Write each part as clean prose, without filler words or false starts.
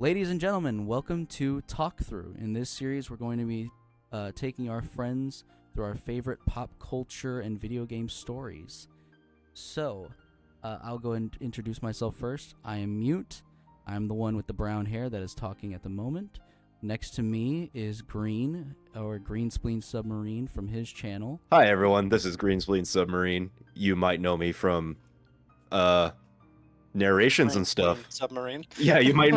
Ladies and gentlemen, welcome to TalkThrough. In this series, we're going to be taking our friends through our favorite pop culture and video game stories. So, I'll go and introduce myself first. I am Mute. I'm the one with the brown hair that is talking at the moment. Next to me is Green, or GreenSpleenSubmarine from his channel. Hi everyone, this is GreenSpleenSubmarine. You might know me from narrations and stuff. Submarine. Yeah, you might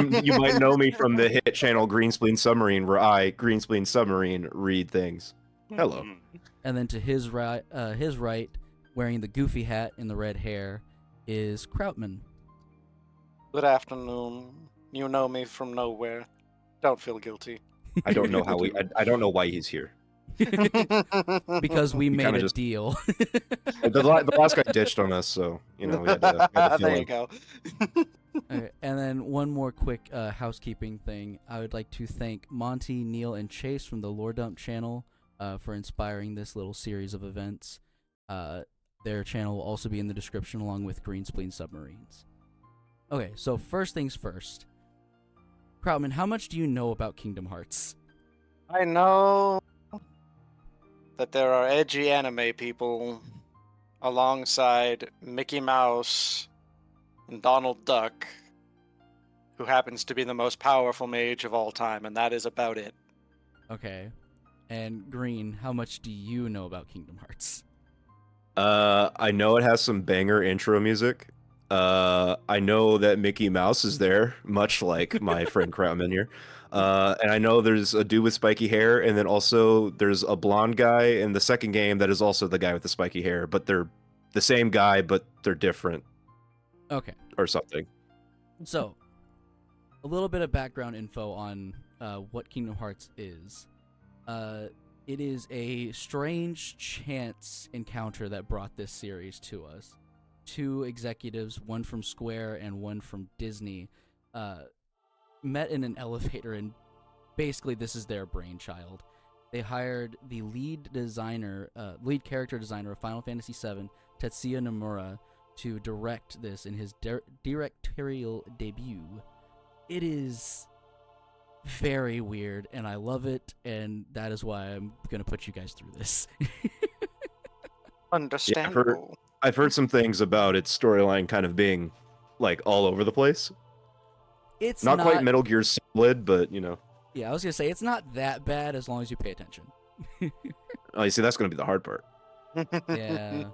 know me from the hit channel GreenSpleenSubmarine, where I, GreenSpleenSubmarine, read things. Hello. And then to his right, wearing the goofy hat and the red hair, is Krautman. Good afternoon. You know me from nowhere. Don't feel guilty. I don't know how I don't know why he's here. Because we made a just deal. The last guy ditched on us, so we had to fill There in. you go. Okay, and then one more quick housekeeping thing. I would like to thank Monty, Neil, and Chase from the LoreDump channel for inspiring this little series of events. Their channel will also be in the description along with GreenSpleenSubmarines. Okay, so first things first. Krautman, how much do you know about Kingdom Hearts? I know that there are edgy anime people alongside Mickey Mouse and Donald Duck, who happens to be the most powerful mage of all time, and that is about it. Okay. And Green, how much do you know about Kingdom Hearts? I know it has some banger intro music. I know that Mickey Mouse is there, much like my friend Krautman here. And I know there's a dude with spiky hair, and then also there's a blonde guy in the second game that is also the guy with the spiky hair, but they're the same guy, but they're different. Okay. Or something. So, a little bit of background info on what Kingdom Hearts is. It is a strange chance encounter that brought this series to us. Two executives, one from Square and one from Disney, met in an elevator, and basically this is their brainchild. They hired the lead character designer of Final Fantasy VII, Tetsuya Nomura, to direct this in his directorial debut. It is very weird, and I love it, and that is why I'm going to put you guys through this. Understandable. I've heard some things about its storyline kind of being, like, all over the place. It's not quite Metal Gear Solid, but, you know. Yeah, I was going to say, it's not that bad as long as you pay attention. Oh, you see, that's going to be the hard part. Yeah.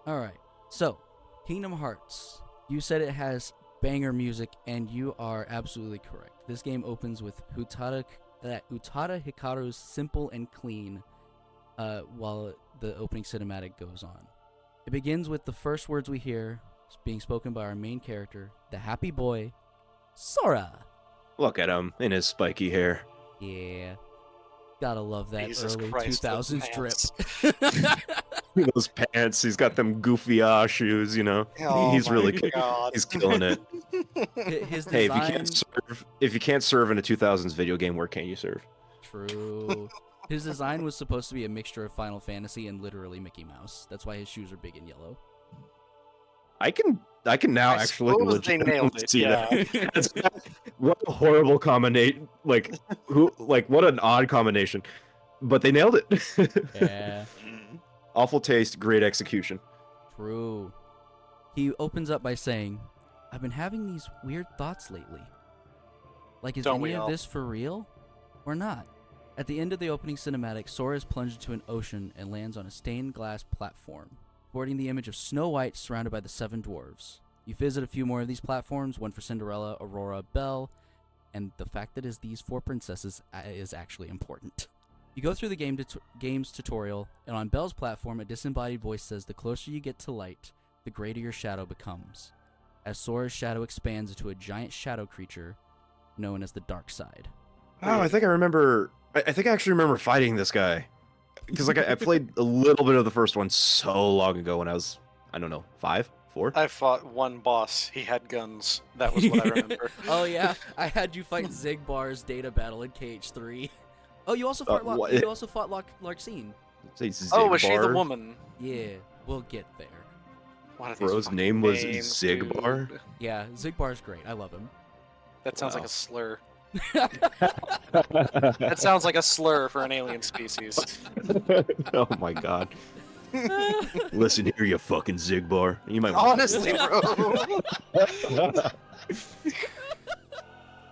Alright, so, Kingdom Hearts. You said it has banger music, and you are absolutely correct. This game opens with Utada Hikaru's Simple and Clean, while the opening cinematic goes on. It begins with the first words we hear being spoken by our main character, the happy boy, Sora. Look at him in his spiky hair. Yeah. Gotta love that Jesus early Christ, 2000s those Those pants, he's got them goofy shoes, you know. Oh He's my really God. he's killing it. His Hey, design... if you can't serve in a 2000s video game, where can you serve? True. His design was supposed to be a mixture of Final Fantasy and literally Mickey Mouse. That's why his shoes are big and yellow. I can now I actually suppose they nailed it, see yeah. that. What a horrible combination! What an odd combination. But they nailed it. Yeah. Awful taste, great execution. True. He opens up by saying, I've been having these weird thoughts lately. Like, is Don't any we of all? this for real? Or not? At the end of the opening cinematic, Sora is plunged into an ocean and lands on a stained glass platform, sporting the image of Snow White surrounded by the 7 dwarves. You visit a few more of these platforms, one for Cinderella, Aurora, Belle, and the fact that it's these 4 princesses is actually important. You go through the game's tutorial, and on Belle's platform, a disembodied voice says the closer you get to light, the greater your shadow becomes, as Sora's shadow expands into a giant shadow creature known as the Dark Side. Oh, I think I remember. I think I actually remember fighting this guy, because I played a little bit of the first one so long ago when I was, I don't know, 5, 4. I fought one boss. He had guns. That was what I remember. Oh yeah, I had you fight Zigbar's data battle in KH3. Oh, you also fought Larxene. Oh, was she the woman? Yeah, we'll get there. One of these Bro's fucking name was names, Zigbar? dude. Yeah, Zigbar's great. I love him. That sounds like Wow. a slur. That sounds like a slur for an alien species. Oh my god. Listen here, you fucking Zigbar. You might want Honestly, bro.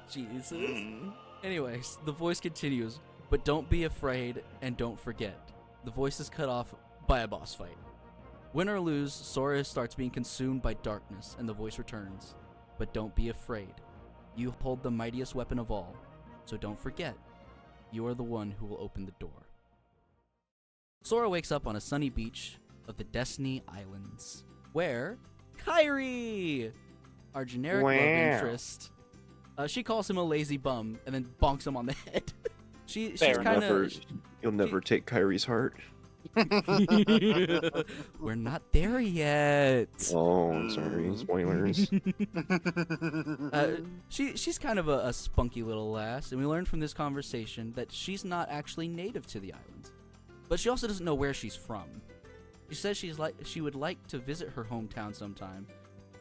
Jesus. Mm. Anyways, the voice continues, but don't be afraid and don't forget. The voice is cut off by a boss fight. Win or lose, Sora starts being consumed by darkness, and the voice returns. But don't be afraid. You hold the mightiest weapon of all, so don't forget. You are the one who will open the door. Sora wakes up on a sunny beach of the Destiny Islands, where Kairi, our generic love interest, she calls him a lazy bum and then bonks him on the head. She's kind of. You'll never take Kyrie's heart. We're not there yet. Oh, I'm sorry. Spoilers. She's kind of a spunky little lass, and we learned from this conversation that she's not actually native to the islands, but she also doesn't know where she's from. She says she would like to visit her hometown sometime,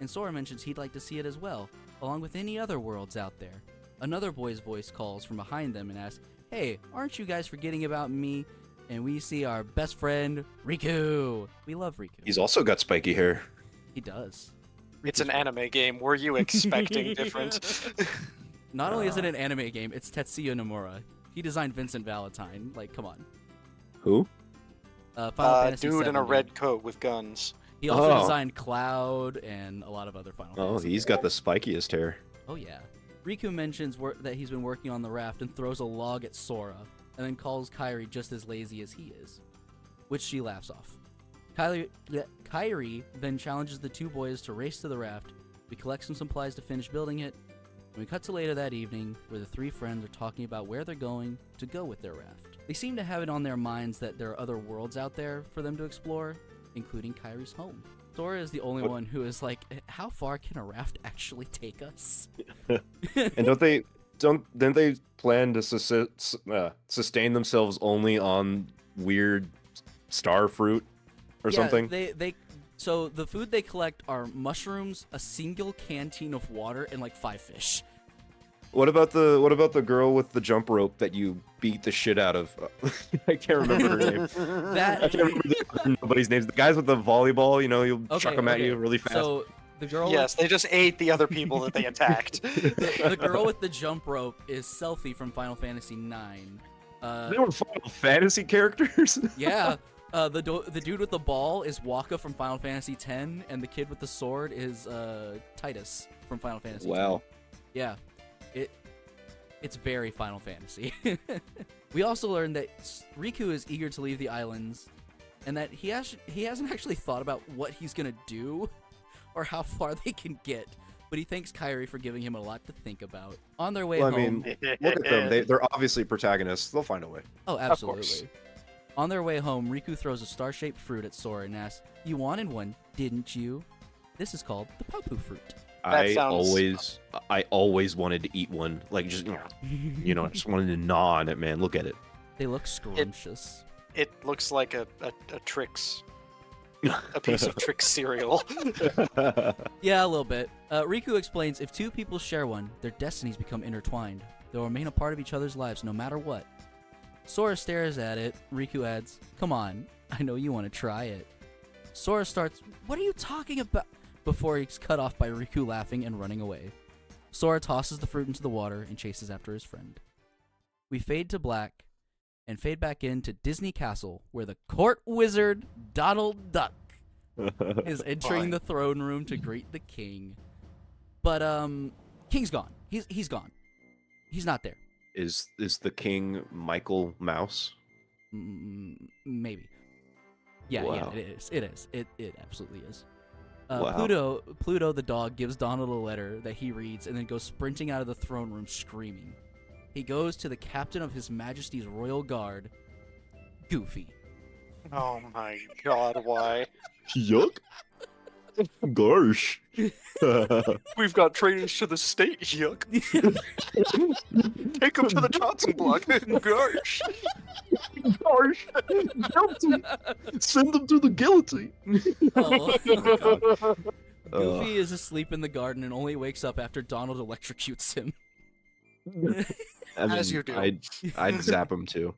and Sora mentions he'd like to see it as well, along with any other worlds out there. Another boy's voice calls from behind them and asks, "Hey, aren't you guys forgetting about me?" And we see our best friend, Riku. We love Riku. He's also got spiky hair. He does. It's an anime game. Were you expecting different? Not only is it an anime game, it's Tetsuya Nomura. He designed Vincent Valentine. Like, come on. Who? Final Fantasy Dude in a VII red game. coat with guns. He also Oh. designed Cloud and a lot of other Final Oh, Fantasy. he's got the spikiest hair. Oh, yeah. Riku mentions that he's been working on the raft and throws a log at Sora, and then calls Kairi just as lazy as he is, which she laughs off. Kairi then challenges the two boys to race to the raft. We collect some supplies to finish building it, and we cut to later that evening where the three friends are talking about where they're going to go with their raft. They seem to have it on their minds that there are other worlds out there for them to explore, including Kairi's home. Sora is the only one who is like, how far can a raft actually take us? And don't they plan to sustain themselves only on weird star fruit or something? So the food they collect are mushrooms, a single canteen of water, and like 5 fish. What about the girl with the jump rope that you beat the shit out of? I can't remember her name. I can't remember nobody's names. The guys with the volleyball, you'll chuck them at you really fast. So the girl. Yes, they just ate the other people that they attacked. The girl with the jump rope is Selphie from Final Fantasy IX. They were Final Fantasy characters. Yeah. The dude with the ball is Waka from Final Fantasy X, and the kid with the sword is Titus from Final Fantasy Wow. X. Yeah. It's very Final Fantasy. We also learned that Riku is eager to leave the islands, and that he hasn't actually thought about what he's gonna do, or how far they can get. But he thanks Kairi for giving him a lot to think about. On their way home. I mean, look at them. They're obviously protagonists. They'll find a way. Oh, course. absolutely. On their way home, Riku throws a star-shaped fruit at Sora and asks, "You wanted one, didn't you?" This is called the Papu fruit. I always wanted to eat one. Like, just, just wanted to gnaw on it, man. Look at it. They look scrumptious. It looks like a Trix. A piece of Trix cereal. Yeah, a little bit. Riku explains if two people share one, their destinies become intertwined. They'll remain a part of each other's lives no matter what. Sora stares at it. Riku adds, "Come on, I know you want to try it." Sora starts, "What are you talking about?" before he's cut off by Riku laughing and running away. Sora tosses the fruit into the water and chases after his friend. We fade to black and fade back into Disney Castle, where the court wizard Donald Duck is entering the throne room to greet the king. But King's gone. He's gone. He's not there. Is the king Michael Mouse? Maybe. Yeah, Wow. yeah, it is. It absolutely is. Wow. Pluto the dog gives Donald a letter that he reads and then goes sprinting out of the throne room screaming. He goes to the captain of His Majesty's Royal Guard, Goofy. Oh my god, why? Yuck. Gosh. We've got traitors to the state, yuck. Take them to the Johnson block. Gosh. Gosh. Guilty. Send them to the guillotine. Oh, God. Goofy is asleep in the garden and only wakes up after Donald electrocutes him. As you do. I'd zap him too.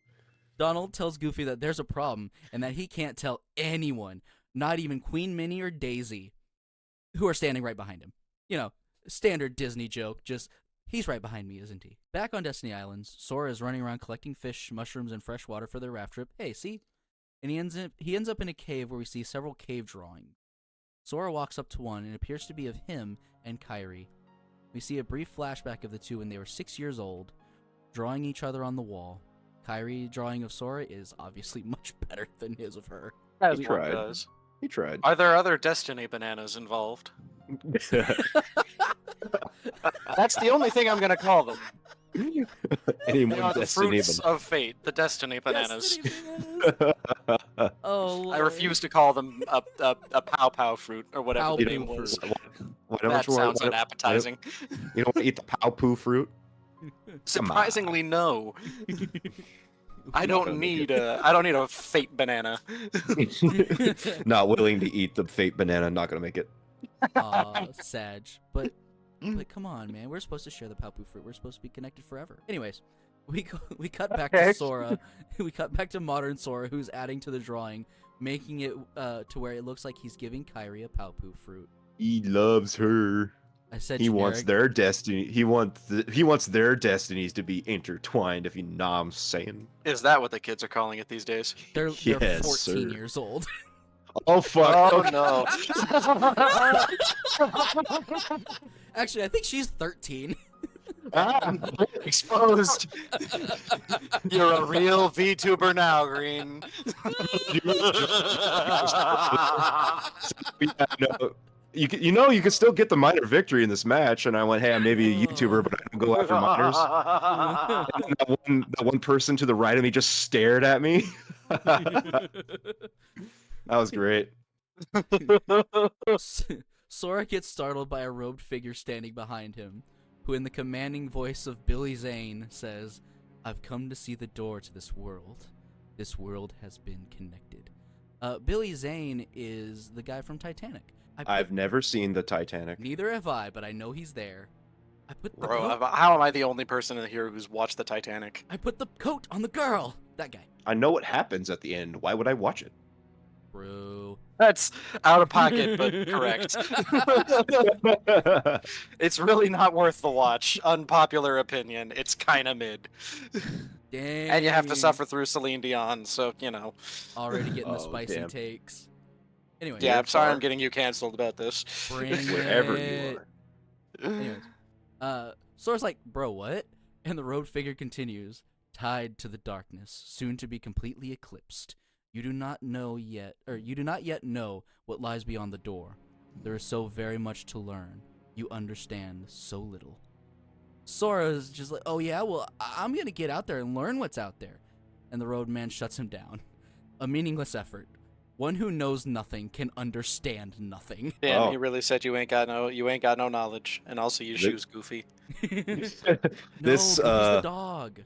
Donald tells Goofy that there's a problem and that he can't tell anyone, not even Queen Minnie or Daisy, who are standing right behind him. You know, standard Disney joke, just, he's right behind me, isn't he? Back on Destiny Islands, Sora is running around collecting fish, mushrooms, and fresh water for their raft trip. Hey, see? And he ends up in a cave where we see several cave drawings. Sora walks up to one and it appears to be of him and Kairi. We see a brief flashback of the two when they were 6 years old, drawing each other on the wall. Kairi drawing of Sora is obviously much better than his of her. As He one tried. does. He tried. Are there other Destiny bananas involved? That's the only thing I'm going to call them. They Anyone are the Destiny fruits of fate, the Destiny bananas. Oh, I Lord. refuse to call them a pow pow fruit or whatever Pow the poo name was. Why don't That you want- sounds why don't- unappetizing. You don't want to eat the pow poo fruit? Surprisingly, no. I don't need a fate banana. Not willing to eat the fate banana. Not gonna make it. Aw, Sag. But come on, man. We're supposed to share the Papu fruit. We're supposed to be connected forever. Anyways, we cut back to Sora. We cut back to modern Sora, who's adding to the drawing, making it to where it looks like he's giving Kairi a Papu fruit. He loves her. I said He wants generic. their destiny. He wants their destinies to be intertwined. If you know what I'm saying. Is that what the kids are calling it these days? They're Yes, 14 sir. years old. Oh fuck! Oh no. Actually, I think she's 13. Exposed. You're a real VTuber now, Green. Yeah, no. You can still get the minor victory in this match, and I went, hey, I may be a YouTuber, but I don't go after minors. And that one person to the right of me just stared at me. That was great. Sora gets startled by a robed figure standing behind him, who in the commanding voice of Billy Zane says, "I've come to see the door to this world. This world has been connected." Billy Zane is the guy from Titanic. I've never seen the Titanic. Neither have I, but I know he's there. I put the Bro, coat, how am I the only person in here who's watched the Titanic? I put the coat on the girl. That guy. I know what happens at the end. Why would I watch it? Bro. That's out of pocket, but correct. It's really not worth the watch. Unpopular opinion. It's kind of mid. Dang. And you have to suffer through Celine Dion, so, you know. Already getting the Oh, spicy damn. takes. Anyway. Yeah, I'm sorry far. I'm getting you canceled about this. Bring Wherever it. you are. Anyways, Sora's like, bro, what? And the robed figure continues, tied to the darkness, soon to be completely eclipsed. You do not yet know what lies beyond the door. There is so very much to learn. You understand so little. Sora's just like, oh yeah, well, I'm gonna get out there and learn what's out there. And the road man shuts him down. A meaningless effort. One who knows nothing can understand nothing. Damn, Oh. he really said you ain't got no knowledge, and also your shoes goofy. This Goofy's the dog.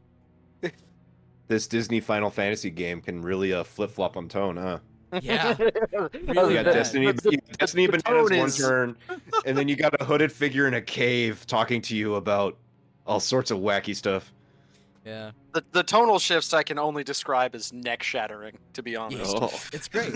this Disney Final Fantasy game can really flip flop on tone, huh? Yeah. You Really got bad. Destiny the Bananas tone one is- turn, and then you got a hooded figure in a cave talking to you about all sorts of wacky stuff. Yeah. The tonal shifts I can only describe as neck shattering, to be honest. Oh. It's great.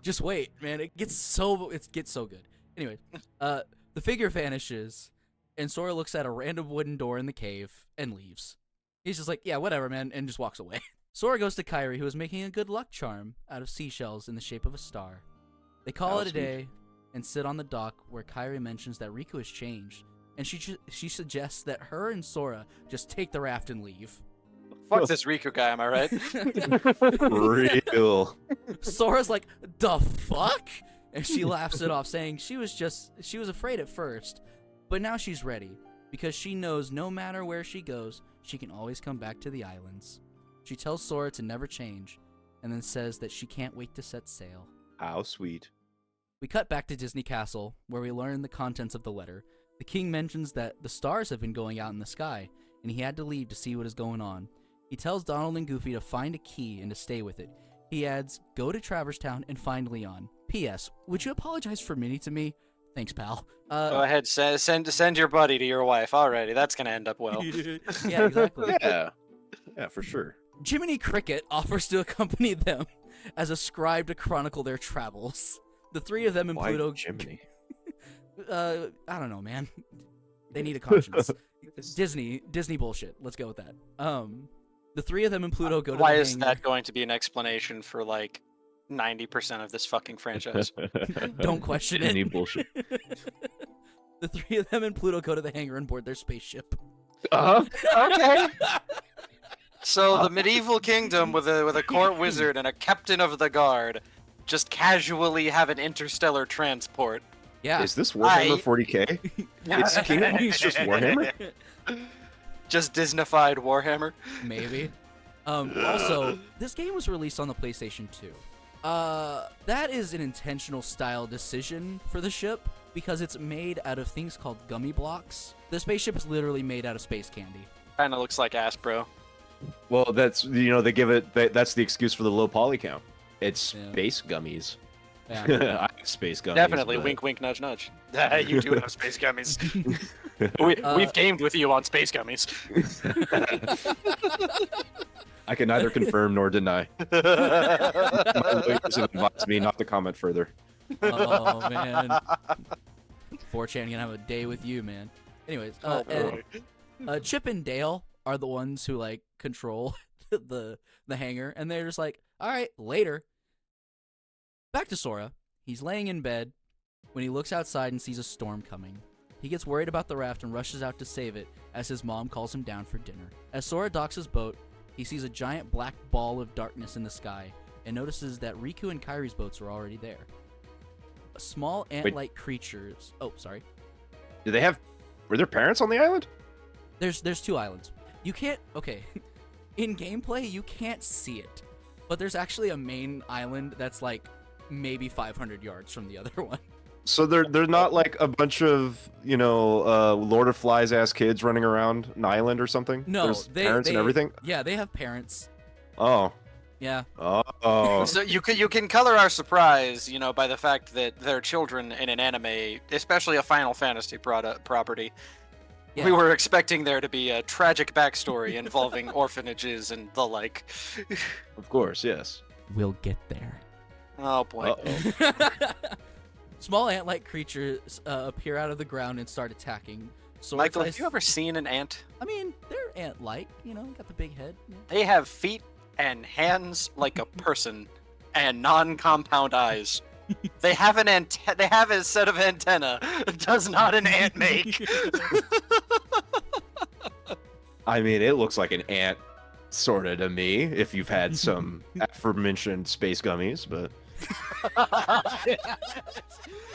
Just wait, man. It gets so good. Anyway, the figure vanishes, and Sora looks at a random wooden door in the cave and leaves. He's just like, yeah, whatever, man, and just walks away. Sora goes to Kairi, who is making a good luck charm out of seashells in the shape of a star. They call How it a sweet. day and sit on the dock where Kairi mentions that Riku has changed, and she suggests that her and Sora just take the raft and leave. Fuck this Riku guy, am I right? Real. Sora's like, the fuck? And she laughs it off, saying she was afraid at first, but now she's ready, because she knows no matter where she goes, she can always come back to the islands. She tells Sora to never change, and then says that she can't wait to set sail. How sweet. We cut back to Disney Castle, where we learn the contents of the letter. The king mentions that the stars have been going out in the sky, and he had to leave to see what is going on. He tells Donald and Goofy to find a key and to stay with it. He adds, go to Traverse Town and find Leon. P.S. Would you apologize for Minnie to me? Thanks, pal. Go ahead, send your buddy to your wife. Alrighty, that's gonna end up well. Yeah, exactly. Yeah, for sure. Jiminy Cricket offers to accompany them as a scribe to chronicle their travels. The three of them and Why Pluto. Jiminy? I don't know, man. They need a conscience. Disney bullshit. Let's go with that. The three of them and Pluto go to Why the is hangar. that going to be an explanation for like 90% of this fucking franchise? Don't question Disney it. bullshit. The three of them and Pluto go to the hangar and board their spaceship. Okay. So the medieval kingdom with a court wizard and a captain of the guard just casually have an interstellar transport. Yeah. Is this Warhammer 40k? It's Kingdom Hearts just Warhammer? Just Disneyfied Warhammer. Maybe. Also, this game was released on the PlayStation 2. That is an intentional style decision for the ship because it's made out of things called gummy blocks. The spaceship is literally made out of space candy. Kinda looks like ass, bro. Well, that's they give it. That's the excuse for the low poly count. It's space gummies. Yeah. I have space gummies. Definitely, but... wink, wink, nudge, nudge. You do have space gummies. We've gamed with you on space gummies. I can neither confirm nor deny. My lawyers have advised me not to comment further. Oh, man. 4chan gonna have a day with you, man. Anyways, Chip and Dale are the ones who, like, control the hangar, and they're just like, alright, later. Back to Sora. He's laying in bed when he looks outside and sees a storm coming. He gets worried about the raft and rushes out to save it as his mom calls him down for dinner. As Sora docks his boat, he sees a giant black ball of darkness in the sky and notices that Riku and Kairi's boats are already there. Small ant-like creatures... Oh, sorry. Were their parents on the island? There's two islands. You can't... Okay. In gameplay, you can't see it. But there's actually a main island that's like maybe 500 yards from the other one. So they're not like a bunch of, Lord of Flies ass kids running around an island or something? No, There's parents and everything? Yeah, they have parents. Oh. Yeah. Oh. So you can color our surprise, by the fact that they're children in an anime, especially a Final Fantasy property. Yeah. We were expecting there to be a tragic backstory involving orphanages and the like. Of course, yes. We'll get there. Oh boy. Uh-oh. Small ant-like creatures appear out of the ground and start attacking. Sora Michael, tries... have you ever seen an ant? I mean, they're ant-like, got the big head. Yeah. They have feet and hands like a person, and non-compound eyes. They have They have a set of antenna. Does not an ant make? I mean, it looks like an ant, sorta, to me, if you've had some aforementioned space gummies, but...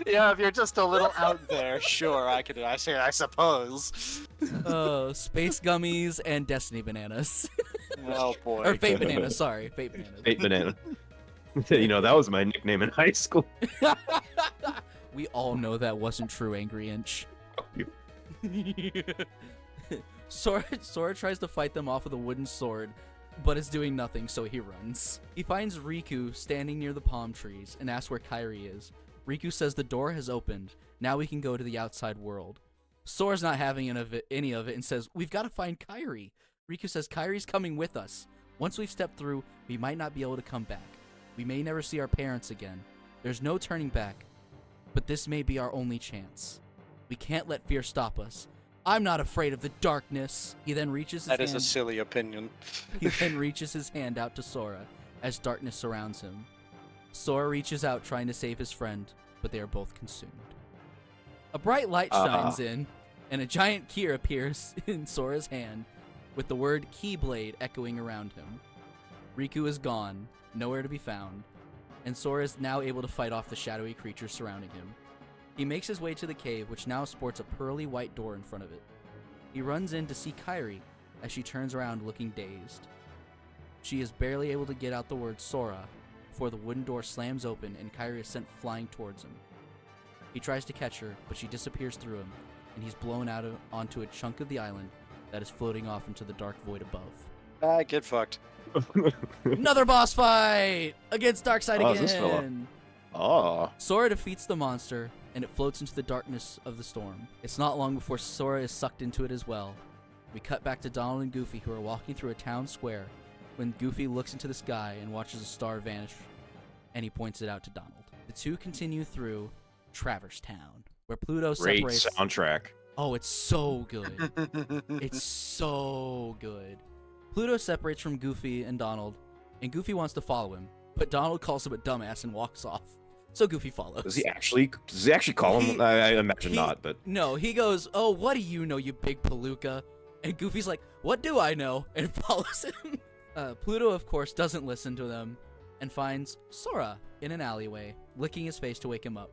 Yeah, if you're just a little out there, sure, I suppose. Space gummies and Destiny bananas. Oh boy. Or Fate bananas, sorry. Fate bananas. Fate banana. That was my nickname in high school. We all know that wasn't true, Angry Inch. Sora tries to fight them off with a wooden sword, but it's doing nothing, so he runs. He finds Riku standing near the palm trees and asks where Kairi is. Riku says the door has opened. Now we can go to the outside world. Sora's not having any of it and says, we've got to find Kairi. Riku says Kairi's coming with us. Once we've stepped through, we might not be able to come back. We may never see our parents again. There's no turning back. But this may be our only chance. We can't let fear stop us. I'm not afraid of the darkness. He then reaches his hand. That is a silly opinion. He then reaches his hand out to Sora as darkness surrounds him. Sora reaches out trying to save his friend, but they are both consumed. A bright light shines in, and a giant key appears in Sora's hand, with the word Keyblade echoing around him. Riku is gone, nowhere to be found, and Sora is now able to fight off the shadowy creatures surrounding him. He makes his way to the cave, which now sports a pearly white door in front of it. He runs in to see Kairi as she turns around looking dazed. She is barely able to get out the word Sora before the wooden door slams open and Kairi is sent flying towards him. He tries to catch her, but she disappears through him, and he's blown out onto a chunk of the island that is floating off into the dark void above. Get fucked. Another boss fight against Darkseid again. This fella. Oh. Sora defeats the monster, and it floats into the darkness of the storm. It's not long before Sora is sucked into it as well. We cut back to Donald and Goofy, who are walking through a town square, when Goofy looks into the sky and watches a star vanish, and he points it out to Donald. The two continue through Traverse Town, where Pluto Great separates... soundtrack. Oh, it's so good. It's so good. Pluto separates from Goofy and Donald, and Goofy wants to follow him, but Donald calls him a dumbass and walks off. So Goofy follows. Does he actually call him? I imagine not, but... No, he goes, "Oh, what do you know, you big palooka?" And Goofy's like, "What do I know?" And follows him. Pluto, of course, doesn't listen to them and finds Sora in an alleyway, licking his face to wake him up.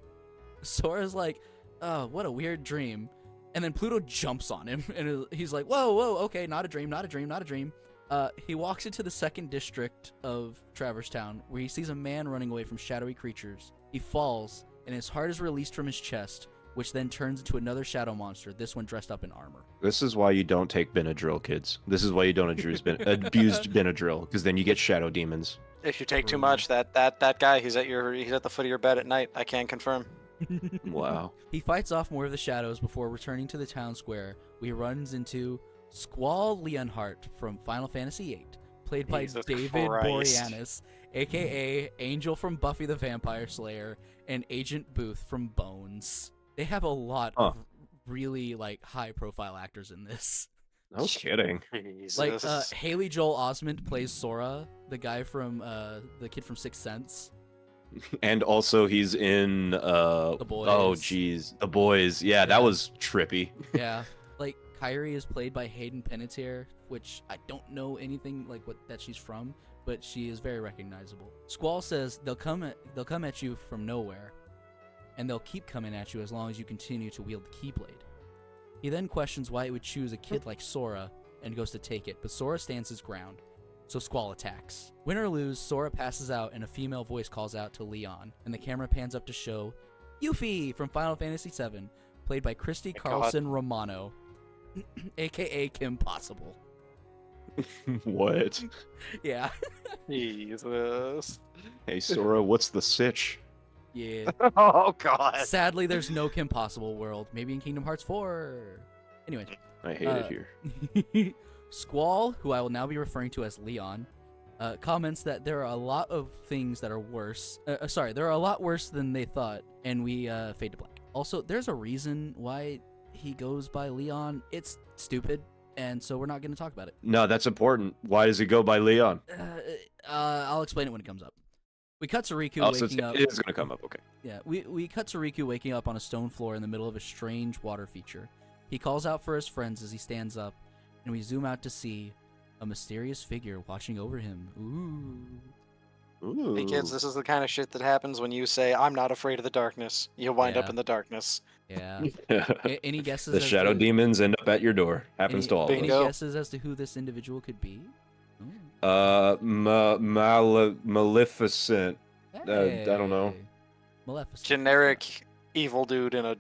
Sora's like, "Oh, what a weird dream." And then Pluto jumps on him, and he's like, whoa, okay, not a dream, not a dream, not a dream. He walks into the 2nd district of Traverse Town, where he sees a man running away from shadowy creatures. He falls, and his heart is released from his chest, which then turns into another shadow monster, this one dressed up in armor. This is why you don't take Benadryl, kids. This is why you don't abuse Benadryl, because then you get shadow demons. If you take too much, that guy, he's at the foot of your bed at night. I can confirm. Wow. He fights off more of the shadows before returning to the town square, where he runs into Squall Leonhardt from Final Fantasy VIII, played by Jesus David Christ. Boreanaz, aka Angel from Buffy the Vampire Slayer, and Agent Booth from Bones. They have a lot of really high-profile actors in this. No kidding. Jesus. Haley Joel Osment plays Sora, the guy from the kid from Sixth Sense. And also he's in The Boys. Oh geez, The Boys. Yeah, that was trippy. Yeah. Kyrie is played by Hayden Panettiere, which I don't know anything that she's from, but she is very recognizable. Squall says they'll come at you from nowhere, and they'll keep coming at you as long as you continue to wield the Keyblade. He then questions why it would choose a kid like Sora and goes to take it, but Sora stands his ground, so Squall attacks. Win or lose, Sora passes out and a female voice calls out to Leon, and the camera pans up to show Yuffie from Final Fantasy VII, played by Christy Carlson Romano, aka Kim Possible. What? Yeah. Jesus. Hey Sora, what's the sitch? Yeah. Oh God. Sadly, there's no Kim Possible world. Maybe in Kingdom Hearts 4. Anyway. I hate it here. Squall, who I will now be referring to as Leon, comments that there are a lot of things that are worse. There are a lot worse than they thought, and we fade to black. Also, there's a reason why he goes by Leon. It's stupid, and so we're not going to talk about it. No, that's important. Why does he go by Leon? I'll explain it when it comes up. We cut to Riku waking up. It is going to come up, okay. Yeah, we cut to Riku waking up on a stone floor in the middle of a strange water feature. He calls out for his friends as he stands up, and we zoom out to see a mysterious figure watching over him. Ooh. Hey kids, this is the kind of shit that happens when you say, "I'm not afraid of the darkness." You wind up Yeah. in the darkness. Yeah. Any guesses? The as shadow to, demons end up at your door. Happens to all of Any us. Bingo. guesses as to who this individual could be? Maleficent. I don't know. Hey. Maleficent. Generic evil dude in a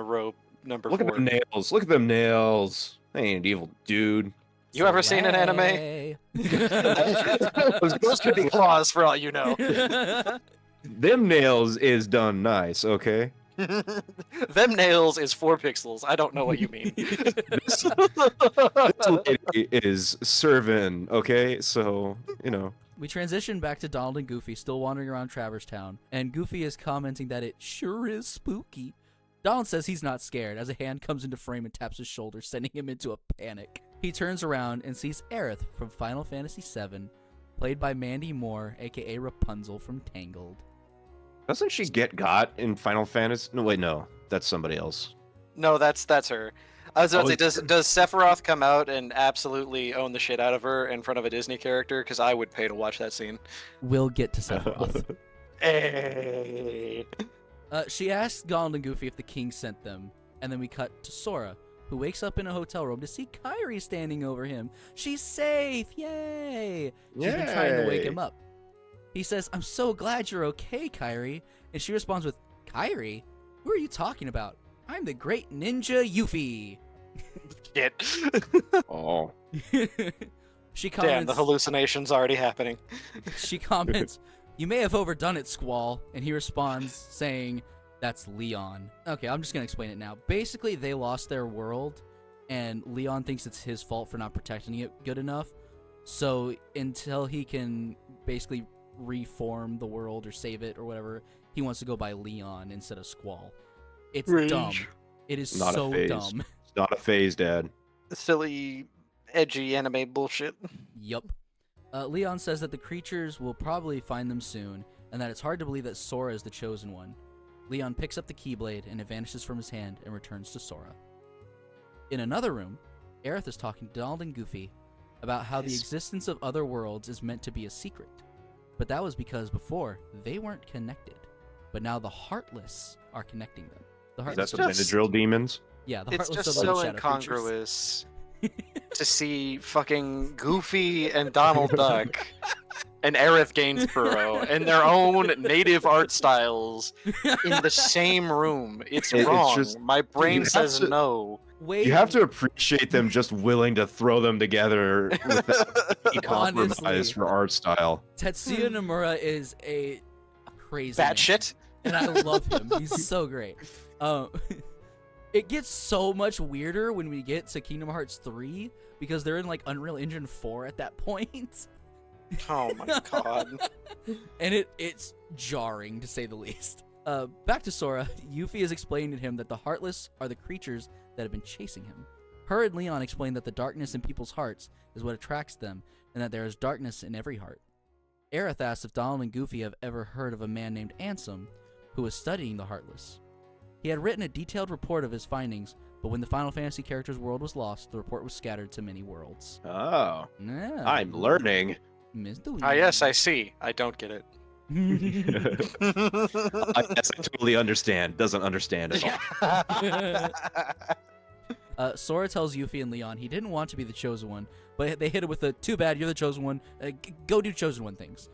robe. Number Look 4. at them nails. Look at them nails. They ain't an evil dude. You ever seen an anime? Hey. Those could be claws for all you know. Them nails is done nice, okay? Them nails is 4 pixels. I don't know what you mean. This lady is serving, okay? So, you know. We transition back to Donald and Goofy still wandering around Traverse Town, and Goofy is commenting that it sure is spooky. Donald says he's not scared as a hand comes into frame and taps his shoulder, sending him into a panic. He turns around and sees Aerith from Final Fantasy VII, played by Mandy Moore, aka Rapunzel from Tangled. Doesn't she get got in Final Fantasy? No, wait, no. That's somebody else. No, that's her. I was about to say, Oh, does Sephiroth come out and absolutely own the shit out of her in front of a Disney character? Because I would pay to watch that scene. We'll get to Sephiroth. Hey. She asks Donald and Goofy if the king sent them, and then we cut to Sora, who wakes up in a hotel room to see Kairi standing over him. She's safe! Yay! She's been trying to wake him up. He says, "I'm so glad you're okay, Kairi." And she responds with, "Kairi? Who are you talking about? I'm the great ninja Yuffie." Shit. Oh. She comments, Damn, the hallucination's already happening. She comments, You may have overdone it, Squall. And he responds saying, that's Leon. Okay, I'm just going to explain it now. Basically, they lost their world, and Leon thinks it's his fault for not protecting it good enough. So until he can basically reform the world or save it or whatever, he wants to go by Leon instead of Squall. It's dumb. It is Not so a phase. dumb. It's not a phase, Dad. Silly, edgy anime bullshit. Yup. Leon says that the creatures will probably find them soon, and that it's hard to believe that Sora is the chosen one. Leon picks up the Keyblade, and it vanishes from his hand and returns to Sora. In another room, Aerith is talking to Donald and Goofy about how the existence of other worlds is meant to be a secret. But that was because before, they weren't connected. But now the Heartless are connecting them. The Is Heartless that the Benadryl demons? Yeah, the It's Heartless just are the so shadow creatures. incongruous to see fucking Goofy and Donald Duck and Aerith Gainsborough and their own native art styles in the same room. It's wrong. just- My brain you have says to- no. Wait, You have to appreciate them just willing to throw them together without any compromise Honestly. for art style. Tetsuya Nomura is a crazy That man, shit. and I love him. He's so great. It gets so much weirder when we get to Kingdom Hearts 3 because they're in like Unreal Engine 4 at that point. Oh my god. And it's jarring to say the least. Back to Sora, Yuffie is explaining to him that the Heartless are the creatures that have been chasing him. Her and Leon explain that the darkness in people's hearts is what attracts them, and that there is darkness in every heart. Aerith asks if Donald and Goofy have ever heard of a man named Ansem, who was studying the Heartless. He had written a detailed report of his findings, but when the Final Fantasy character's world was lost, the report was scattered to many worlds. Oh, Yeah. I'm learning. Ah, yes, I see. I don't get it. I guess I totally understand. Doesn't understand at all. Sora tells Yuffie and Leon he didn't want to be the chosen one, but they hit it with a "too bad, you're the chosen one. Go do chosen one things."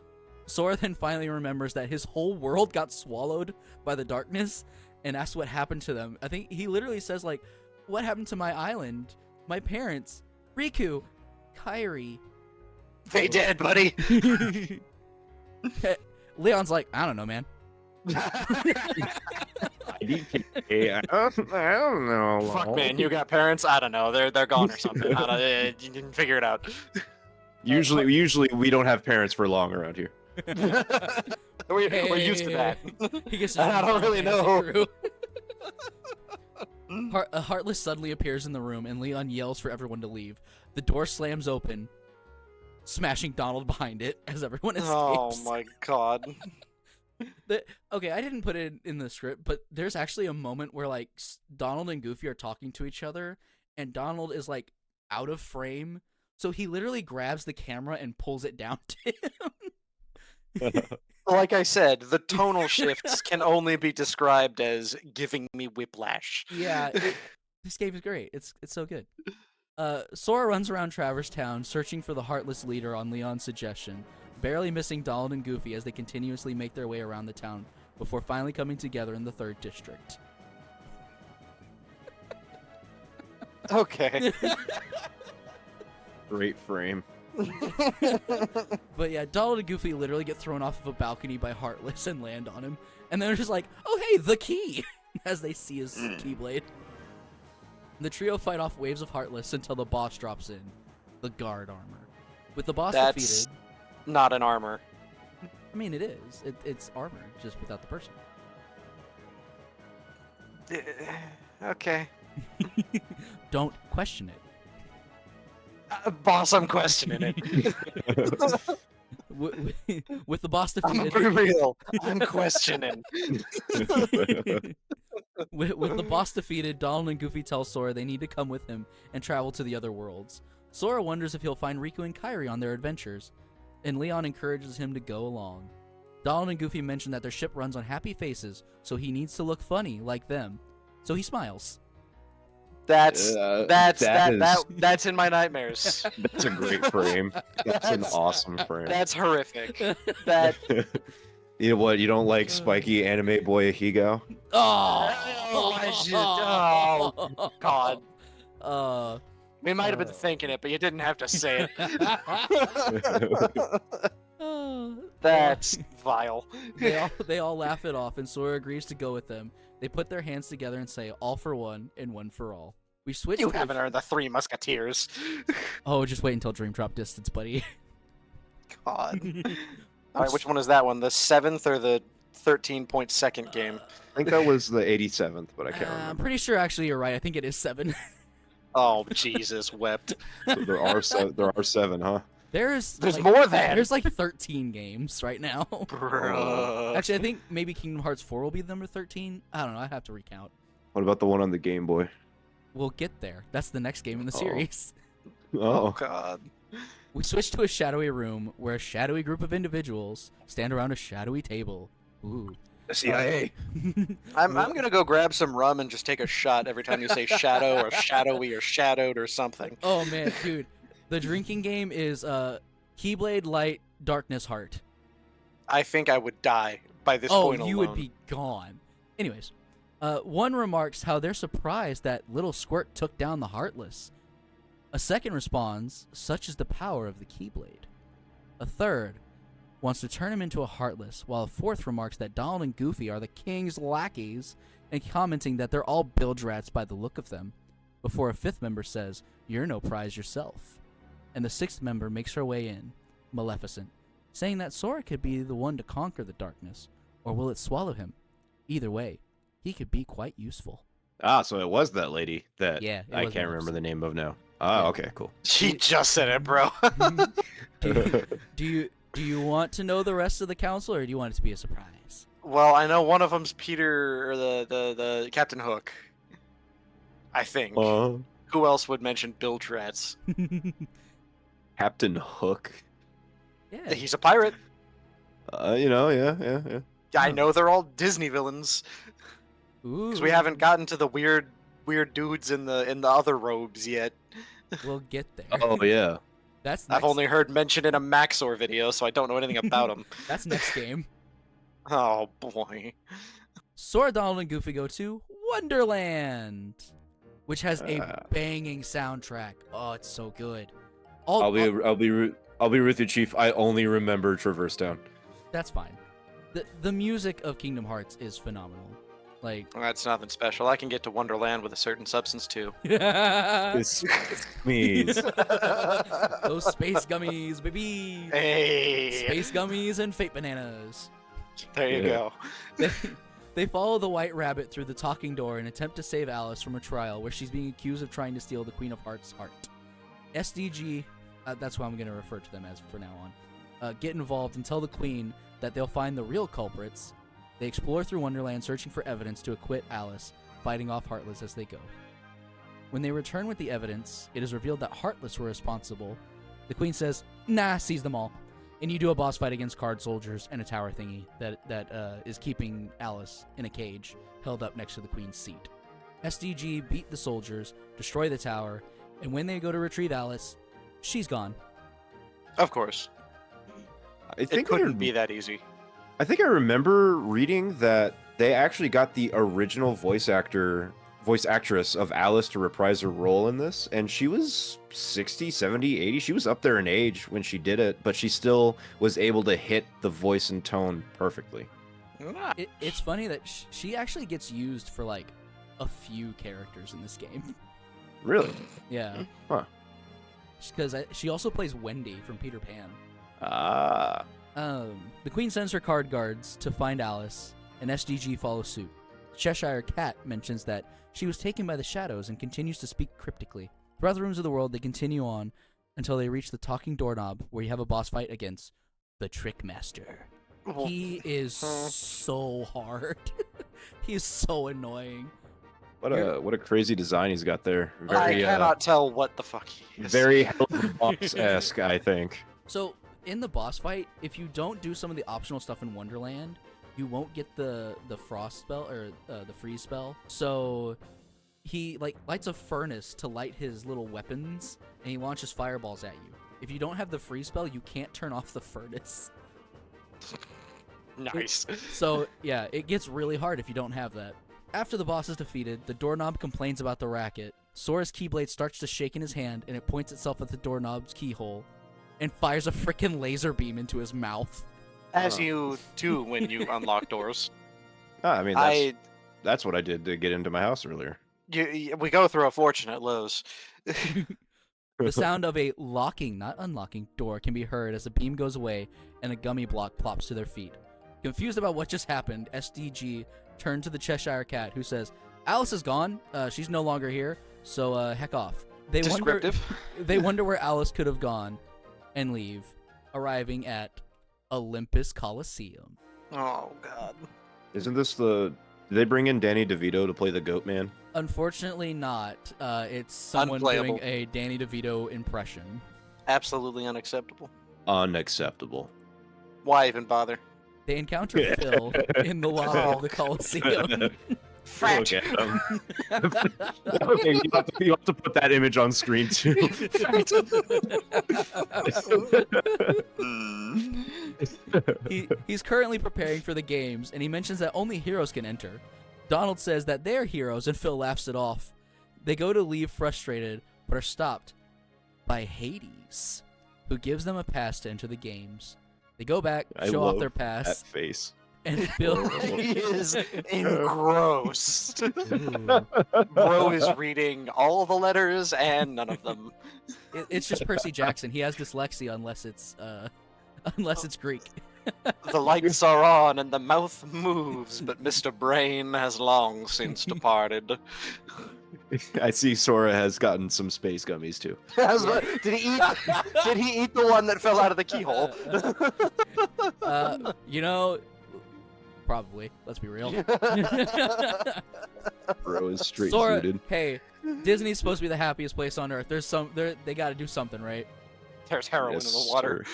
Sora then finally remembers that his whole world got swallowed by the darkness and asks what happened to them. I think he literally says like, "What happened to my island, my parents, Riku, Kairi?" They dead, buddy. Leon's like, "I don't know, man." I don't know. Fuck, man, you got parents? I don't know. They're gone or something. I don't, you didn't figure it out. Usually we don't have parents for long around here. We're used to that. He gets I don't really know. Heartless suddenly appears in the room, and Leon yells for everyone to leave. The door slams open, smashing Donald behind it as everyone escapes. Oh my god. Okay, I didn't put it in the script, but there's actually a moment where like Donald and Goofy are talking to each other, and Donald is like out of frame, so he literally grabs the camera and pulls it down to him. Like I said, the tonal shifts can only be described as giving me whiplash. Yeah, this game is great. It's so good. Sora runs around Traverse Town searching for the Heartless leader on Leon's suggestion, barely missing Donald and Goofy as they continuously make their way around the town before finally coming together in the 3rd district. Okay. Great frame. But yeah, Donald and Goofy literally get thrown off of a balcony by Heartless and land on him, and they're just like, "Oh hey, the key!" as they see his Keyblade. The trio fight off waves of Heartless until the boss drops in, the guard armor. With the boss That's defeated, not an armor. I mean it is. It's armor, just without the person. Okay. Don't question it. Boss, I'm questioning it. With the boss I'm defeated, for real. I'm questioning. with the boss defeated, Donald and Goofy tell Sora they need to come with him and travel to the other worlds. Sora wonders if he'll find Riku and Kairi on their adventures, and Leon encourages him to go along. Donald and Goofy mention that their ship runs on happy faces, so he needs to look funny like them. So he smiles. That's in my nightmares. That's a great frame. That's an awesome frame. That's horrific. That You know what? You don't like spiky anime boy Higo? Oh, God. We might have been thinking it, but you didn't have to say it. Oh, That's vile. they all laugh it off, and Sora agrees to go with them. They put their hands together and say, "All for one and one for all." We switch. You haven't earned the Three Musketeers. Oh, just wait until Dream Drop Distance, buddy. God. All right, which one is that one? The 7th or the 13.2 game? I think that was the 87th, but I can't I'm remember. pretty sure actually you're right. I think it is 7. Oh, Jesus, wept. So there are seven, huh? There's like, more than. There's like 13 games right now. Bruh. Actually, I think maybe Kingdom Hearts 4 will be number 13. I don't know. I'd have to recount. What about the one on the Game Boy? We'll get there. That's the next game in the series. Oh, Oh, God. We switch to a shadowy room where a shadowy group of individuals stand around a shadowy table. Ooh. the CIA. I'm gonna go grab some rum and just take a shot every time you say shadow or shadowy or shadowed or something. Oh man, dude. The drinking game is Keyblade Light Darkness Heart. I think I would die by this Oh, point alone. you would be gone. Anyways, one remarks how they're surprised that little Squirt took down the Heartless. A second responds, such is the power of the Keyblade. A third wants to turn him into a Heartless, while a fourth remarks that Donald and Goofy are the king's lackeys, and commenting that they're all bilge rats by the look of them, before a fifth member says, "You're no prize yourself." And the sixth member makes her way in, Maleficent, saying that Sora could be the one to conquer the darkness, or will it swallow him? Either way, he could be quite useful. Ah, so it was that lady that Yeah, it I was can't remember Maleficent. the name of now. Ah, Yeah. okay, cool. She just said it, bro. Do you want to know the rest of the council, or do you want it to be a surprise? Well, I know one of them's Peter or the Captain Hook. I think. Who else would mention bilge rats? Captain Hook. Yeah. He's a pirate. Yeah. I know they're all Disney villains Ooh. because we haven't gotten to the weird dudes in the other robes yet. We'll get there. Oh yeah. That's I've next, only heard mention in a Maxor video, so I don't know anything about them. That's next game. Oh boy. Sora, Donald, and Goofy go to Wonderland, which has a Ah. banging soundtrack. Oh, it's so good. I'll be with you, Chief. I only remember Traverse Town. That's fine. The music of Kingdom Hearts is phenomenal. Like That's nothing special. I can get to Wonderland with a certain substance too. It's me. those space gummies, baby. Hey, Space gummies and fate bananas. there you Yeah. go. They follow the White Rabbit through the talking door and attempt to save Alice from a trial where she's being accused of trying to steal the Queen of Hearts' heart. SDG, that's what I'm going to refer to them as for now on, get involved and tell the Queen that they'll find the real culprits. They explore through Wonderland searching for evidence to acquit Alice, fighting off Heartless as they go. When they return with the evidence, it is revealed that Heartless were responsible. The Queen says, "Nah, seize them all." And you do a boss fight against card soldiers and a tower thingy that is keeping Alice in a cage, held up next to the Queen's seat. SDG beat the soldiers, destroy the tower, and when they go to retrieve Alice, she's gone. Of course, I it think couldn't be that easy. I think I remember reading that they actually got the original voice actress of Alice to reprise her role in this, and she was 60, 70, 80. She was up there in age when she did it, but she still was able to hit the voice and tone perfectly. It's funny that she actually gets used for like a few characters in this game. Really? Yeah. Huh. Because she also plays Wendy from Peter Pan. Ah. The Queen sends her card guards to find Alice, and SDG follows suit. Cheshire Cat mentions that she was taken by the shadows and continues to speak cryptically. Throughout the rooms of the world, they continue on until they reach the talking doorknob, where you have a boss fight against the Trick Master. He is so hard. He is so annoying. What a crazy design he's got there. I cannot tell what the fuck he is. Very Boss-esque, I think. So, in the boss fight, if you don't do some of the optional stuff in Wonderland, you won't get the frost spell or the freeze spell. So he like lights a furnace to light his little weapons, and he launches fireballs at you. If you don't have the freeze spell, you can't turn off the furnace. Nice. So yeah, it gets really hard if you don't have that. After the boss is defeated, the doorknob complains about the racket. Sora's keyblade starts to shake in his hand, and it points itself at the doorknob's keyhole. and fires a freaking laser beam into his mouth. As you do when you unlock doors. I mean, that's what I did to get into my house earlier. We go through a fortune at Lowe's. The sound of a locking, not unlocking, door can be heard as the beam goes away and a gummy block plops to their feet. Confused about what just happened, SDG turned to the Cheshire Cat, who says, Alice is gone. She's no longer here, so heck off. Descriptive. They wonder where Alice could have gone and leave, arriving at Olympus Coliseum. Oh, God. Isn't this Did they bring in Danny DeVito to play the Goat Man? Unfortunately not. It's someone Unplayable. doing a Danny DeVito impression. Absolutely unacceptable. Unacceptable. Why even bother? They encounter Phil in the lobby of the Coliseum. Frat. Okay, okay, you have to put that image on screen too. He's currently preparing for the games, and he mentions that only heroes can enter. Donald says that they're heroes, and Phil laughs it off. They go to leave frustrated, but are stopped by Hades, who gives them a pass to enter the games. They go back, show off their pass, that face. and Phil He is engrossed. Bro is reading all the letters and none of them. It's just Percy Jackson. He has dyslexia unless it's Greek. The lights are on and the mouth moves, but Mr. Brain has long since departed. I see Sora has gotten some space gummies too. Did he eat the one that fell out of the keyhole? Probably. Let's be real. Bro is straight Sora, suited. hey, Disney's supposed to be the happiest place on earth. They got to do something, right? There's heroin Yes, in the water.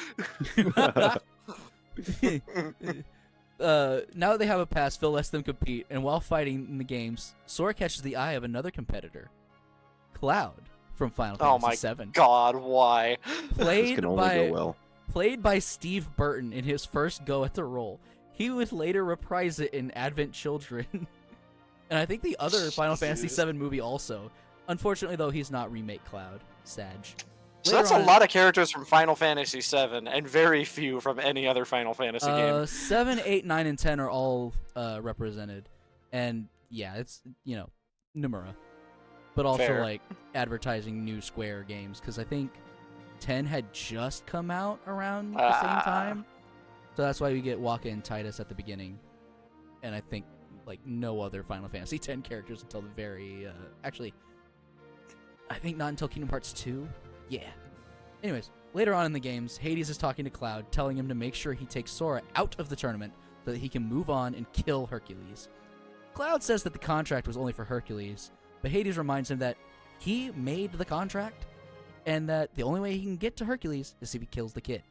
Now that they have a pass, Phil lets them compete, and while fighting in the games, Sora catches the eye of another competitor, Cloud from Final Fantasy VII. God, why? This can only go well. Played by Steve Burton in his first go at the role. He would later reprise it in Advent Children, and I think the other Final Fantasy VII movie also. Unfortunately, though, he's not remake Cloud. Sag. So that's a lot of characters from Final Fantasy VII, and very few from any other Final Fantasy game. 7, 8, 9, and 10 are all represented, and yeah, it's Nomura, but also Fair. like advertising new Square games because I think 10 had just come out around the same time, so that's why we get Waka and Titus at the beginning, and I think like no other Final Fantasy X characters until the very actually, I think not until Kingdom Hearts 2. Yeah. Anyways, later on in the games, Hades is talking to Cloud, telling him to make sure he takes Sora out of the tournament so that he can move on and kill Hercules. Cloud says that the contract was only for Hercules, but Hades reminds him that he made the contract and that the only way he can get to Hercules is if he kills the kid.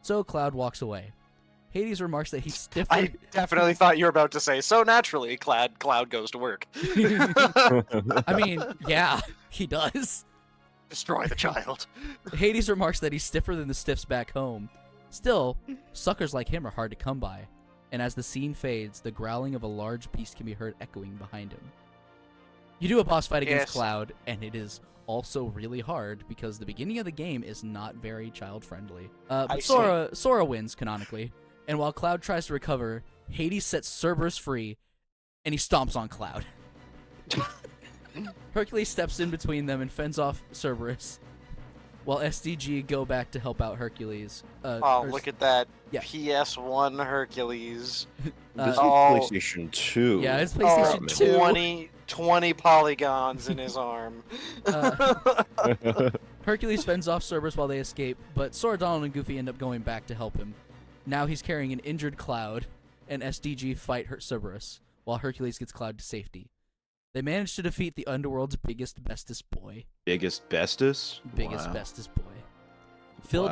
So Cloud walks away. Hades remarks that he's stiffer. I definitely thought you were about to say, so naturally, Cloud goes to work. I mean, yeah, he does. Destroy the child. Hades remarks that he's stiffer than the stiffs back home. Still, suckers like him are hard to come by, and as the scene fades, the growling of a large beast can be heard echoing behind him. You do a boss fight against Cloud, and it is also really hard because the beginning of the game is not very child-friendly. But Sora wins, canonically, and while Cloud tries to recover, Hades sets Cerberus free, and he stomps on Cloud. Hercules steps in between them and fends off Cerberus, while SDG go back to help out Hercules. Look at that. Yeah. PS1 Hercules. This is PlayStation 2. Yeah, it's PlayStation 2. 20 polygons in his arm. Hercules fends off Cerberus while they escape, but Sora, Donald, and Goofy end up going back to help him. Now he's carrying an injured Cloud, and SDG fight Cerberus, while Hercules gets Cloud to safety. They manage to defeat the Underworld's biggest, bestest boy. Biggest, bestest? Biggest, Wow. bestest boy. Phil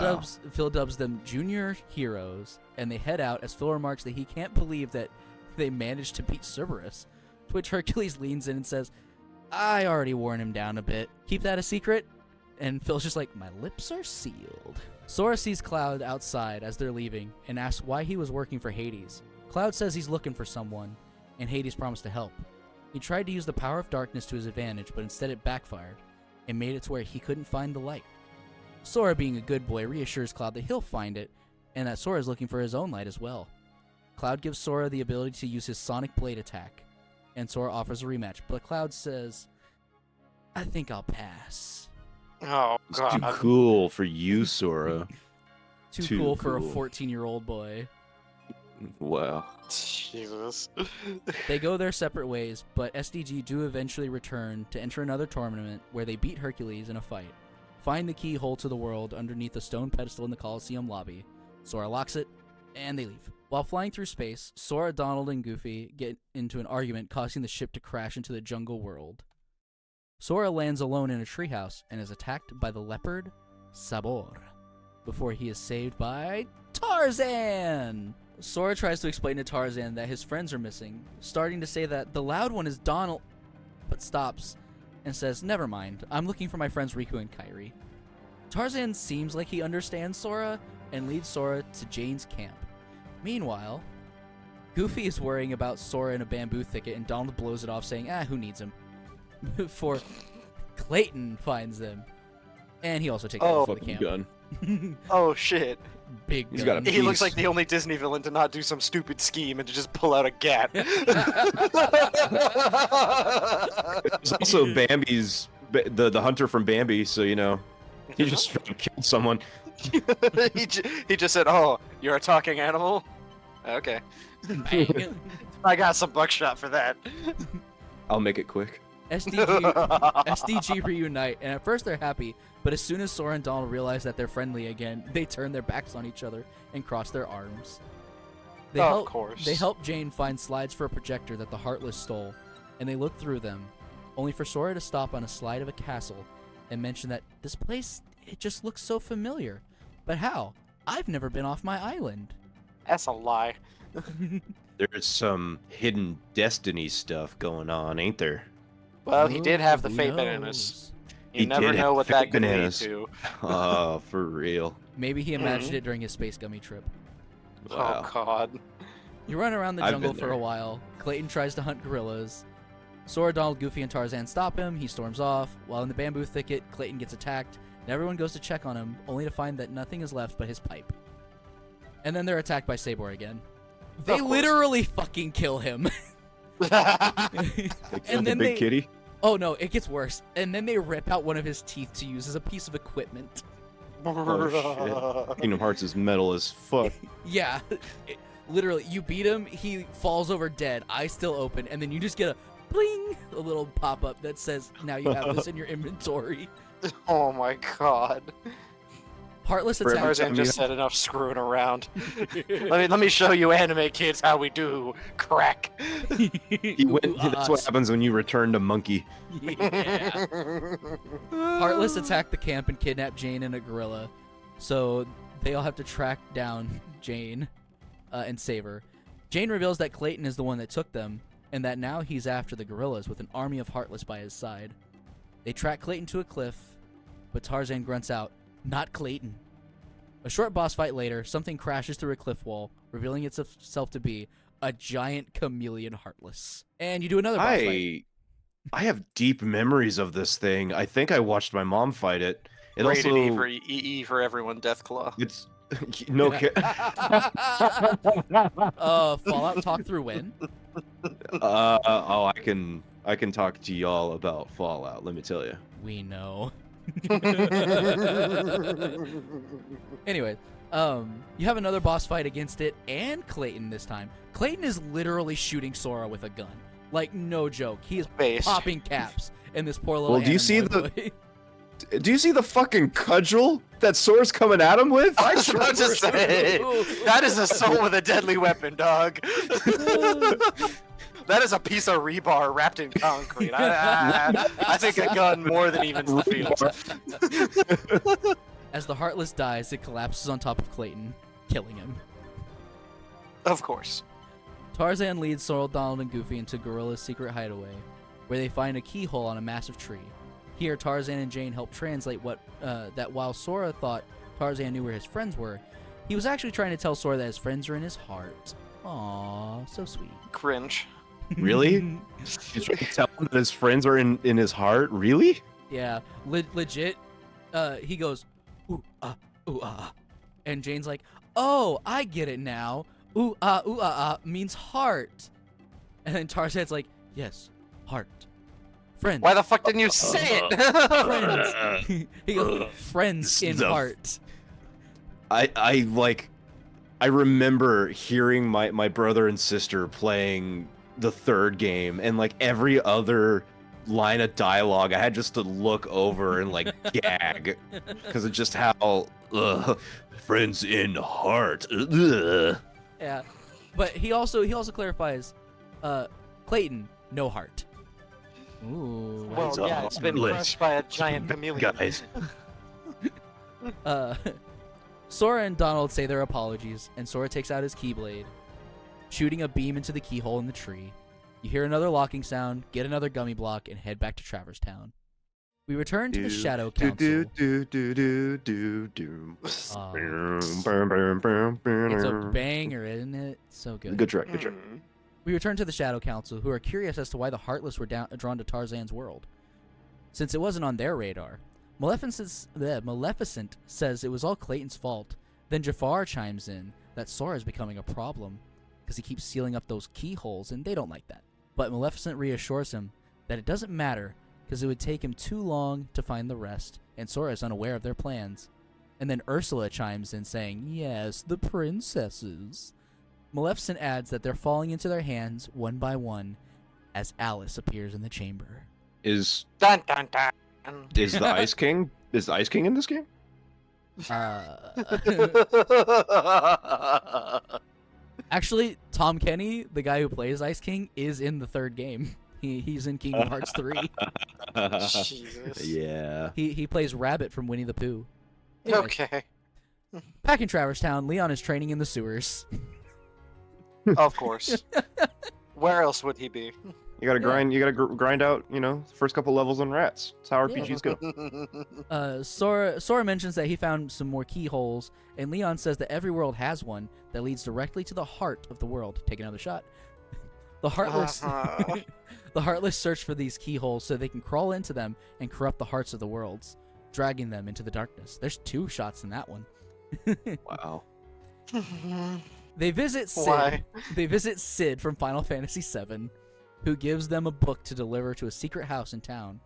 dubs them junior heroes, and they head out as Phil remarks that he can't believe that they managed to beat Cerberus, to which Hercules leans in and says, I already worn him down a bit. Keep that a secret? And Phil's just like, my lips are sealed. Sora sees Cloud outside as they're leaving and asks why he was working for Hades. Cloud says he's looking for someone, and Hades promised to help. He tried to use the power of darkness to his advantage, but instead it backfired and made it to where he couldn't find the light. Sora, being a good boy, reassures Cloud that he'll find it, and that Sora is looking for his own light as well. Cloud gives Sora the ability to use his Sonic Blade attack, and Sora offers a rematch, but Cloud says, I think I'll pass. Oh, It's God. too cool for you, Sora. Too cool for a 14-year-old boy. Wow. Jesus. They go their separate ways, but SDG do eventually return to enter another tournament where they beat Hercules in a fight, find the keyhole to the world underneath a stone pedestal in the Coliseum lobby. Sora locks it, and they leave. While flying through space, Sora, Donald, and Goofy get into an argument, causing the ship to crash into the jungle world. Sora lands alone in a treehouse and is attacked by the leopard Sabor before he is saved by Tarzan. Sora tries to explain to Tarzan that his friends are missing, starting to say that the loud one is Donald, but stops and says, never mind, I'm looking for my friends Riku and Kairi. Tarzan seems like he understands Sora and leads Sora to Jane's camp. Meanwhile, Goofy is worrying about Sora in a bamboo thicket, and Donald blows it off, saying, who needs him? Before Clayton finds them. And he also takes them to the camp. Gun. Oh, shit. Big He's got a gun. He looks Jeez. like the only Disney villain to not do some stupid scheme and to just pull out a gat. It's also Bambi's, the hunter from Bambi, so, you know, he just tried to kill someone. he just said, oh, you're a talking animal? Okay. Bang. I got some buckshot for that. I'll make it quick. SDG reunite, and at first they're happy, but as soon as Sora and Donald realize that they're friendly again, they turn their backs on each other and cross their arms. Of course. They help Jane find slides for a projector that the Heartless stole, and they look through them, only for Sora to stop on a slide of a castle and mention that this place, it just looks so familiar. But how? I've never been off my island. That's a lie. There's some hidden destiny stuff going on, ain't there? Well, he did have the Who fate knows? bananas. You He never did know have what fate that could bananas. lead to. Oh, for real. Maybe he imagined it during his space gummy trip. Wow. Oh, God. You run around the I've jungle been for there. a while. Clayton tries to hunt gorillas. Sora, Donald, Goofy, and Tarzan stop him. He storms off. While in the bamboo thicket, Clayton gets attacked, and everyone goes to check on him, only to find that nothing is left but his pipe. And then they're attacked by Sabor again. They Of course. literally fucking kill him. They killed And the then big kitty. Oh no, it gets worse. And then they rip out one of his teeth to use as a piece of equipment. Oh, shit. Kingdom Hearts is metal as fuck. Yeah. Literally, you beat him, he falls over dead, eyes still open, and then you just get a bling, a little pop-up that says, now you have this in your inventory. Oh my God. Heartless For every attack. Tarzan time just you- said enough screwing around. let me show you anime kids how we do crack. He went, that's what happens when you return to Monkey. Yeah. Heartless attack the camp and kidnap Jane and a gorilla. So they all have to track down Jane and save her. Jane reveals that Clayton is the one that took them, and that now he's after the gorillas with an army of Heartless by his side. They track Clayton to a cliff, but Tarzan grunts out, "Not Clayton." A short boss fight later, something crashes through a cliff wall, revealing itself to be a giant chameleon Heartless. And you do another boss fight. I have deep memories of this thing. I think I watched my mom fight it. It Rated also E for EE for everyone, Deathclaw. it's no Fallout talk through when? oh, I can talk to y'all about Fallout, let me tell you. We know. Anyway, you have another boss fight against it and Clayton this time. Clayton is literally shooting Sora with a gun. Like, no joke. He is Based. popping caps in this poor little Well, do you see anime boy. Do you see the fucking cudgel that Sora's coming at him with? I was about to say, that is assault with a deadly weapon, dog. That is a piece of rebar wrapped in concrete. I think a gun more than evens the field. As the Heartless dies, it collapses on top of Clayton, killing him. Of course. Tarzan leads Sora, Donald, and Goofy into Gorilla's secret hideaway, where they find a keyhole on a massive tree. Here, Tarzan and Jane help translate that while Sora thought Tarzan knew where his friends were, he was actually trying to tell Sora that his friends are in his heart. Aww, so sweet. Cringe. Really? He's trying to tell him that his friends are in his heart? Really? Yeah, legit. He goes, ooh ah. And Jane's like, oh, I get it now. Ooh ah means heart. And then Tarzan's like, yes, heart. Friends. Why the fuck didn't you say it? Friends. He goes, friends in heart. I remember hearing my brother and sister playing the third game, and like every other line of dialogue, I had just to look over and like gag because of just how friends in heart. Ugh. Yeah, but he also clarifies, Clayton, no heart. Ooh. Well, yeah, it's been crushed by a giant chameleon. Guys. Sora and Donald say their apologies, and Sora takes out his keyblade, shooting a beam into the keyhole in the tree. You hear another locking sound, get another gummy block, and head back to Traverse Town. We return to the Shadow Council. It's a banger, isn't it? So good. Good track, good track. We return to the Shadow Council, who are curious as to why the Heartless were drawn to Tarzan's world, since it wasn't on their radar. Maleficent says it was all Clayton's fault. Then Jafar chimes in that Sora's becoming a problem because he keeps sealing up those keyholes, and they don't like that. But Maleficent reassures him that it doesn't matter because it would take him too long to find the rest, and Sora is unaware of their plans. And then Ursula chimes in saying, yes, the princesses. Maleficent adds that they're falling into their hands one by one as Alice appears in the chamber. Dun dun dun. Is the Ice King in this game? Actually, Tom Kenny, the guy who plays Ice King, is in the third game. He's in Kingdom Hearts 3. Jesus. Yeah. He plays Rabbit from Winnie the Pooh. Anyways, Okay. back in Traverse Town, Leon is training in the sewers. Of course. Where else would he be? You gotta grind. You gotta grind out. The first couple levels on rats. That's how RPGs go. Sora mentions that he found some more keyholes, and Leon says that every world has one that leads directly to the heart of the world. Take another shot. The Heartless, the Heartless search for these keyholes so they can crawl into them and corrupt the hearts of the worlds, dragging them into the darkness. There's 2 shots in that one. Wow. They visit Sid. Why? They visit Sid from Final Fantasy VII, who gives them a book to deliver to a secret house in town.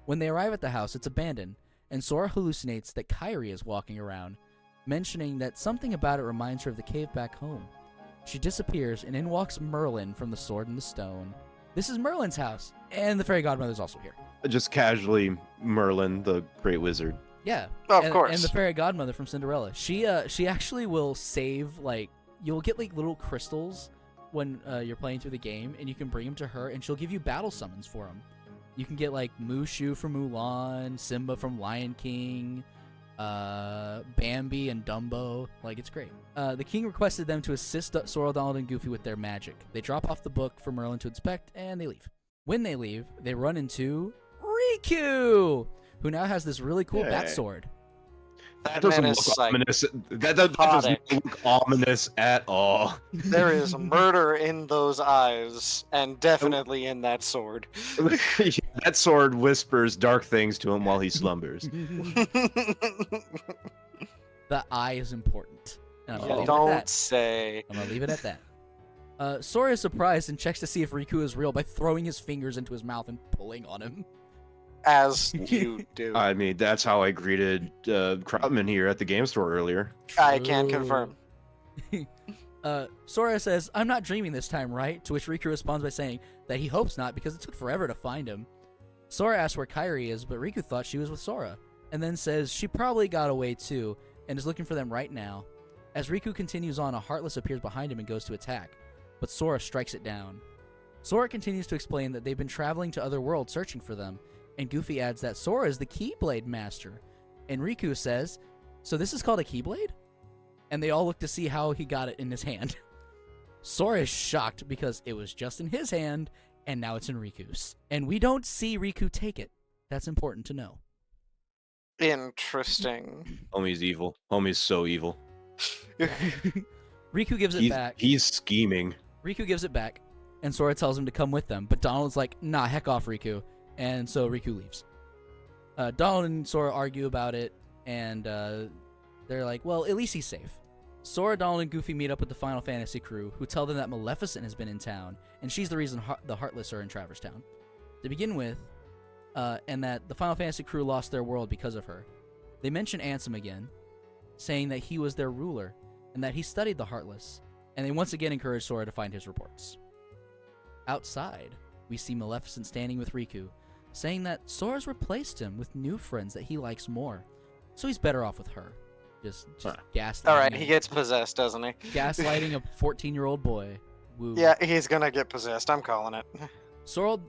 When they arrive at the house, it's abandoned, and Sora hallucinates that Kairi is walking around, mentioning that something about it reminds her of the cave back home. She disappears, and in walks Merlin from the Sword in the Stone. This is Merlin's house, and the fairy godmother's also here. Just casually, Merlin, the great wizard. Yeah, Of course. And the fairy godmother from Cinderella. She actually will save, you'll get little crystals when you're playing through the game, and you can bring them to her, and she'll give you battle summons for them. You can get Mushu from Mulan, Simba from Lion King, Bambi and Dumbo. It's great. The king requested them to assist Sora, Donald, and Goofy with their magic. They drop off the book for Merlin to inspect, and they leave. When they leave, they run into Riku, who now has this really cool bat sword. That doesn't man look is ominous. That doesn't look ominous at all. There is murder in those eyes, and definitely in that sword. That sword whispers dark things to him while he slumbers. The eye is important. And I'm gonna leave it at Don't that. say. I'm gonna leave it at that. Sora is surprised and checks to see if Riku is real by throwing his fingers into his mouth and pulling on him. As you do. I mean, that's how I greeted Krautman here at the game store earlier. I can confirm. Sora says, I'm not dreaming this time, right? To which Riku responds by saying that he hopes not because it took forever to find him. Sora asks where Kairi is, but Riku thought she was with Sora, and then says she probably got away too and is looking for them right now. As Riku continues on, a Heartless appears behind him and goes to attack, but Sora strikes it down. Sora continues to explain that they've been traveling to other worlds searching for them, and Goofy adds that Sora is the Keyblade Master. And Riku says, so this is called a Keyblade? And they all look to see how he got it in his hand. Sora is shocked because it was just in his hand, and now it's in Riku's. And we don't see Riku take it. That's important to know. Interesting. Homie's evil. Homie's so evil. Riku gives it back. He's scheming. Riku gives it back, and Sora tells him to come with them, but Donald's like, nah, heck off, Riku. And so Riku leaves. Donald and Sora argue about it, and they're like, well, at least he's safe. Sora, Donald, and Goofy meet up with the Final Fantasy crew, who tell them that Maleficent has been in town, and she's the reason the Heartless are in Traverse Town. To begin with, and that the Final Fantasy crew lost their world because of her. They mention Ansem again, saying that he was their ruler, and that he studied the Heartless, and they once again encourage Sora to find his reports. Outside, we see Maleficent standing with Riku, saying that Sora's replaced him with new friends that he likes more, so he's better off with her. Just gaslighting. Alright, he gets possessed, doesn't he? Gaslighting a 14-year-old boy. Woo. Yeah, he's gonna get possessed. I'm calling it. Sorrel?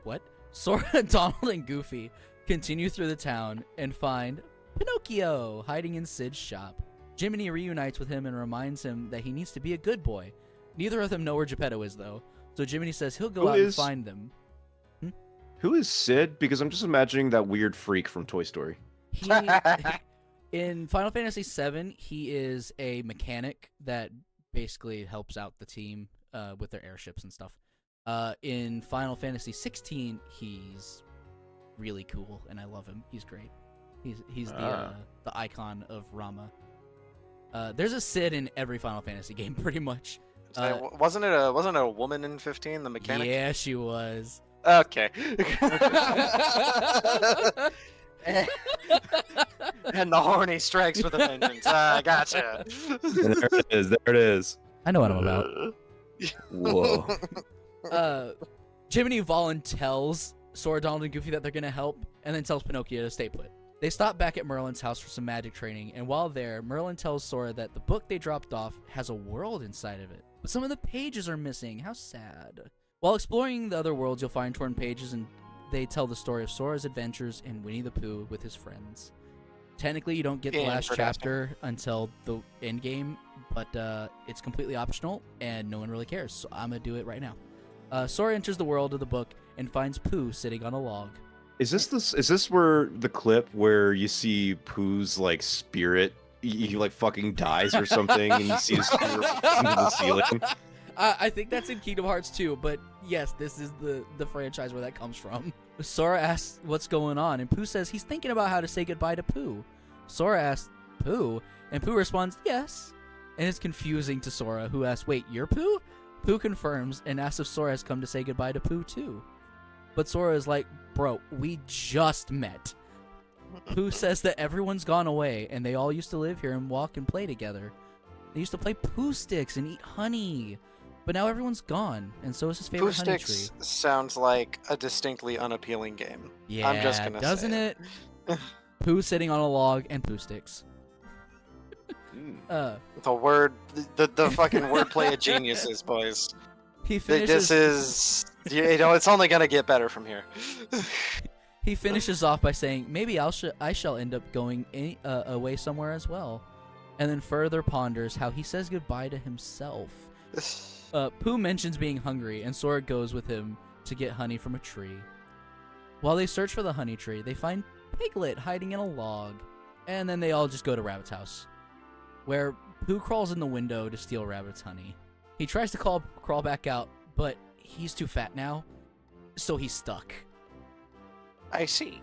What? Sora, Donald, and Goofy continue through the town and find Pinocchio hiding in Sid's shop. Jiminy reunites with him and reminds him that he needs to be a good boy. Neither of them know where Geppetto is, though, so Jiminy says he'll go out and find them. Who is Sid? Because I'm just imagining that weird freak from Toy Story. In Final Fantasy VII, he is a mechanic that basically helps out the team with their airships and stuff. In Final Fantasy XVI, he's really cool, and I love him. He's great. He's the icon of Rama. There's a Sid in every Final Fantasy game, pretty much. Wasn't it a woman in 15, the mechanic? Yeah, she was. Okay. And the horny strikes with a vengeance. Gotcha. There it is. There it is. I know what I'm about. Whoa. Jiminy tells Sora, Donald, and Goofy that they're gonna help, and then tells Pinocchio to stay put. They stop back at Merlin's house for some magic training, and while there, Merlin tells Sora that the book they dropped off has a world inside of it, but some of the pages are missing. How sad. While exploring the other worlds, you'll find torn pages, and they tell the story of Sora's adventures in Winnie the Pooh with his friends. Technically, you don't get the last chapter until the end game, but it's completely optional, and no one really cares, so I'm gonna do it right now. Sora enters the world of the book and finds Pooh sitting on a log. Is this where the clip where you see Pooh's like spirit, he like fucking dies or something, and you see his spirit into the ceiling? I think that's in Kingdom Hearts 2, but yes, this is the franchise where that comes from. Sora asks what's going on, and Pooh says he's thinking about how to say goodbye to Pooh. Sora asks, Pooh? And Pooh responds, yes. And it's confusing to Sora, who asks, wait, you're Pooh? Pooh confirms and asks if Sora has come to say goodbye to Pooh too. But Sora is like, bro, we just met. Pooh says that everyone's gone away, and they all used to live here and walk and play together. They used to play Pooh Sticks and eat honey. But now everyone's gone, and so is his favorite Pooh honey Sticks tree. sounds like a distinctly unappealing game. Yeah, I'm just gonna doesn't say it? Pooh sitting on a log and Pooh Sticks. The fucking wordplay of geniuses, boys. He finishes. This is, it's only gonna get better from here. He finishes off by saying, "Maybe I shall end up going away somewhere as well," and then further ponders how he says goodbye to himself. Pooh mentions being hungry, and Sora goes with him to get honey from a tree. While they search for the honey tree, they find Piglet hiding in a log, and then they all just go to Rabbit's house, where Pooh crawls in the window to steal Rabbit's honey. He tries to crawl back out, but he's too fat now, so he's stuck. I see.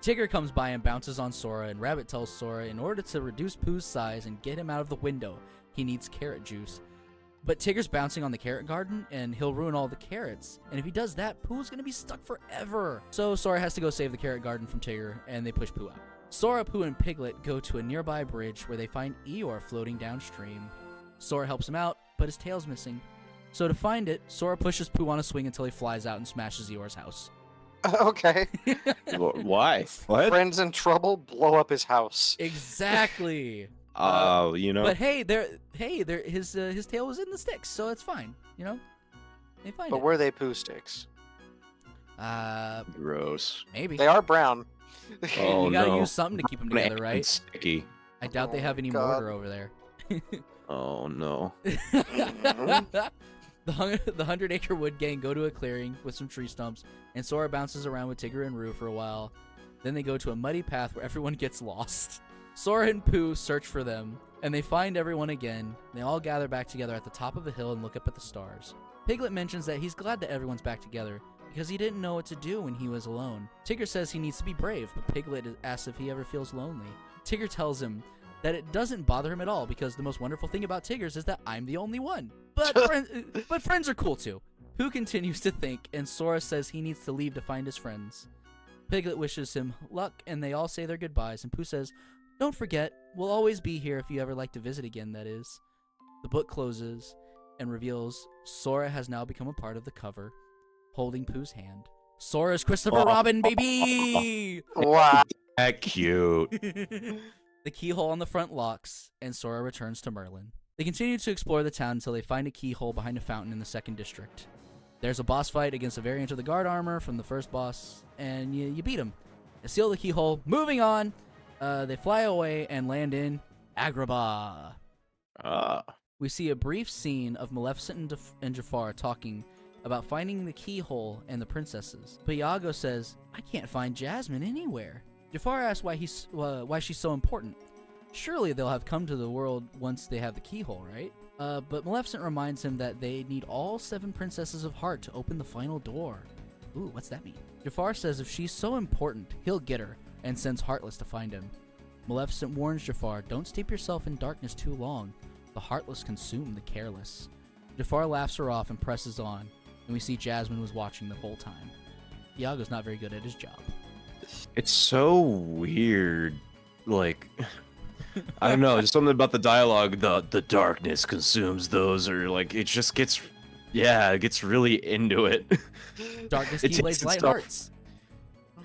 Tigger comes by and bounces on Sora, and Rabbit tells Sora in order to reduce Pooh's size and get him out of the window, he needs carrot juice. But Tigger's bouncing on the carrot garden, and he'll ruin all the carrots. And if he does that, Pooh's gonna be stuck forever. So Sora has to go save the carrot garden from Tigger, and they push Pooh out. Sora, Pooh, and Piglet go to a nearby bridge where they find Eeyore floating downstream. Sora helps him out, but his tail's missing. So to find it, Sora pushes Pooh on a swing until he flies out and smashes Eeyore's house. Okay. Why? What? Friends in trouble, blow up his house. Exactly. You know. But his tail was in the sticks, so it's fine. You know, they find it. But were they Pooh Sticks? Gross. Maybe. They are brown. Oh, you gotta no. use something to keep them together, And right? sticky. I doubt they have any God. mortar over there. Oh no. The 100-acre wood gang go to a clearing with some tree stumps, and Sora bounces around with Tigger and Roo for a while. Then they go to a muddy path where everyone gets lost. Sora and Pooh search for them, and they find everyone again. They all gather back together at the top of a hill and look up at the stars. Piglet mentions that he's glad that everyone's back together because he didn't know what to do when he was alone. Tigger says he needs to be brave, but Piglet asks if he ever feels lonely. Tigger tells him that it doesn't bother him at all because the most wonderful thing about Tiggers is that I'm the only one. But friends are cool too. Pooh continues to think, and Sora says he needs to leave to find his friends. Piglet wishes him luck, and they all say their goodbyes, and Pooh says, "Don't forget, we'll always be here if you ever like to visit again, that is." The book closes and reveals Sora has now become a part of the cover, holding Pooh's hand. Sora's Christopher Robin, baby! Wow. That cute. The keyhole on the front locks, and Sora returns to Merlin. They continue to explore the town until they find a keyhole behind a fountain in the 2nd district. There's a boss fight against a variant of the guard armor from the first boss, and you beat him. They seal the keyhole. Moving on, they fly away and land in Agrabah. We see a brief scene of Maleficent and Jafar talking about finding the keyhole and the princesses. But Iago says, "I can't find Jasmine anywhere." Jafar asks why she's so important. Surely they'll have come to the world once they have the keyhole, right? But Maleficent reminds him that they need all 7 princesses of heart to open the final door. Ooh, what's that mean? Jafar says if she's so important, he'll get her, and sends Heartless to find him. Maleficent warns Jafar, "Don't steep yourself in darkness too long. The heartless consume the careless." Jafar laughs her off and presses on, and we see Jasmine was watching the whole time. Iago's not very good at his job. It's so weird. Like, I don't know, just something about the dialogue, the darkness consumes those, or like, it just gets, it gets really into it. Darkness It keyblades takes light itself- hearts.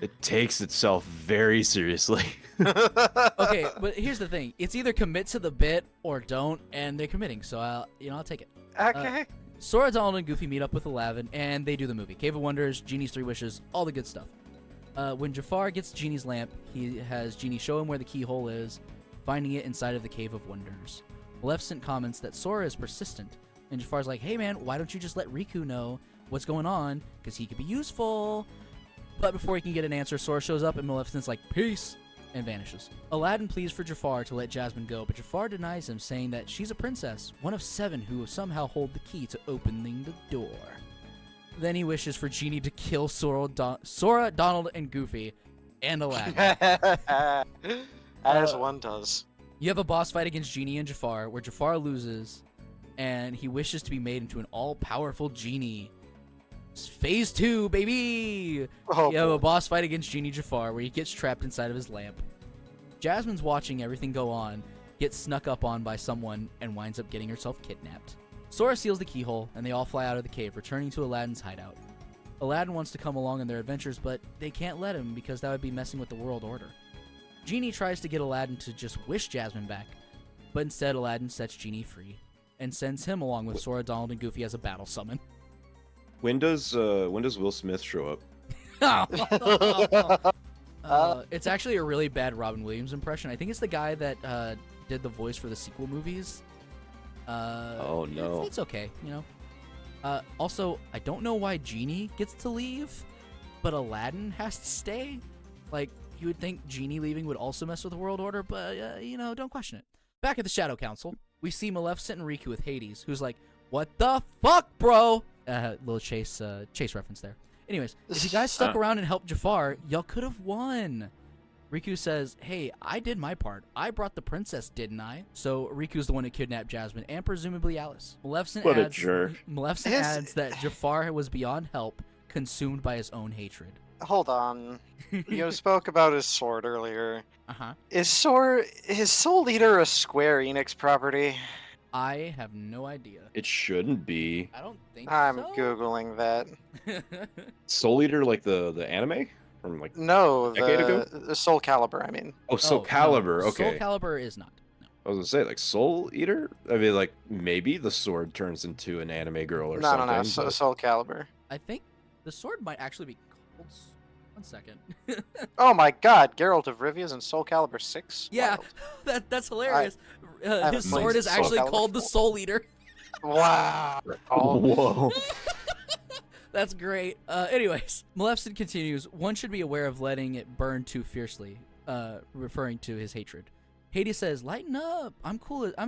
It takes itself very seriously. Okay, but here's the thing. It's either commit to the bit or don't, and they're committing, so I'll take it. Okay. Sora, Donald, and Goofy meet up with Aladdin, and they do the movie. Cave of Wonders, Genie's 3 Wishes, all the good stuff. When Jafar gets Genie's lamp, he has Genie show him where the keyhole is, finding it inside of the Cave of Wonders. Maleficent comments that Sora is persistent, and Jafar's like, "Hey man, why don't you just let Riku know what's going on, because he could be useful." But before he can get an answer, Sora shows up, and Maleficent's like, "Peace," and vanishes. Aladdin pleads for Jafar to let Jasmine go, but Jafar denies him, saying that she's a princess, one of 7 who somehow hold the key to opening the door. Then he wishes for Genie to kill Sora, Donald, and Goofy, and Aladdin. As one does. You have a boss fight against Genie and Jafar, where Jafar loses, and he wishes to be made into an all-powerful Genie. It's Phase 2, baby! Oh, You have a boy. boss fight against Genie Jafar, where he gets trapped inside of his lamp. Jasmine's watching everything go on, gets snuck up on by someone, and winds up getting herself kidnapped. Sora seals the keyhole, and they all fly out of the cave, returning to Aladdin's hideout. Aladdin wants to come along in their adventures, but they can't let him because that would be messing with the world order. Genie tries to get Aladdin to just wish Jasmine back, but instead Aladdin sets Genie free, and sends him along with Sora, Donald, and Goofy as a battle summon. When does Will Smith show up? It's actually a really bad Robin Williams impression. I think it's the guy that did the voice for the sequel movies. Oh no. It's okay, you know. Also, I don't know why Genie gets to leave, but Aladdin has to stay. Like, you would think Genie leaving would also mess with the world order, but, you know, don't question it. Back at the Shadow Council, we see Maleficent and Riku with Hades, who's like, "What the fuck, bro?" Little chase reference there. Anyways, if you guys stuck around and helped Jafar, y'all could have won. Riku says, "Hey, I did my part. I brought the princess, didn't I?" So Riku's the one who kidnapped Jasmine and presumably Alice. Maleficent What a adds, jerk. Maleficent adds that Jafar was beyond help, consumed by his own hatred. Hold on. You spoke about his sword earlier. Uh-huh. Is Soul Eater a Square Enix property? I have no idea. It shouldn't be. I don't think I'm so. Googling that. Soul Eater, like the anime? From like No, decade ago? the Soul Calibur, I mean. Oh, Soul no. Calibur, Soul okay. Calibur is not. No. I was gonna say, like, Soul Eater? I mean, like, maybe the sword turns into an anime girl or No, something. no, but- Soul Calibur. I think the sword might actually be called... One second. Oh my god, Geralt of Rivia's in Soul Calibur 6? Yeah, Wild. that's hilarious. haven't His played sword is Soul actually Calibur called the 4. Soul Eater. Wow. Oh, Whoa. That's great. Anyways, Maleficent continues. One should be aware of letting it burn too fiercely, referring to his hatred. Hades says, lighten up, I'm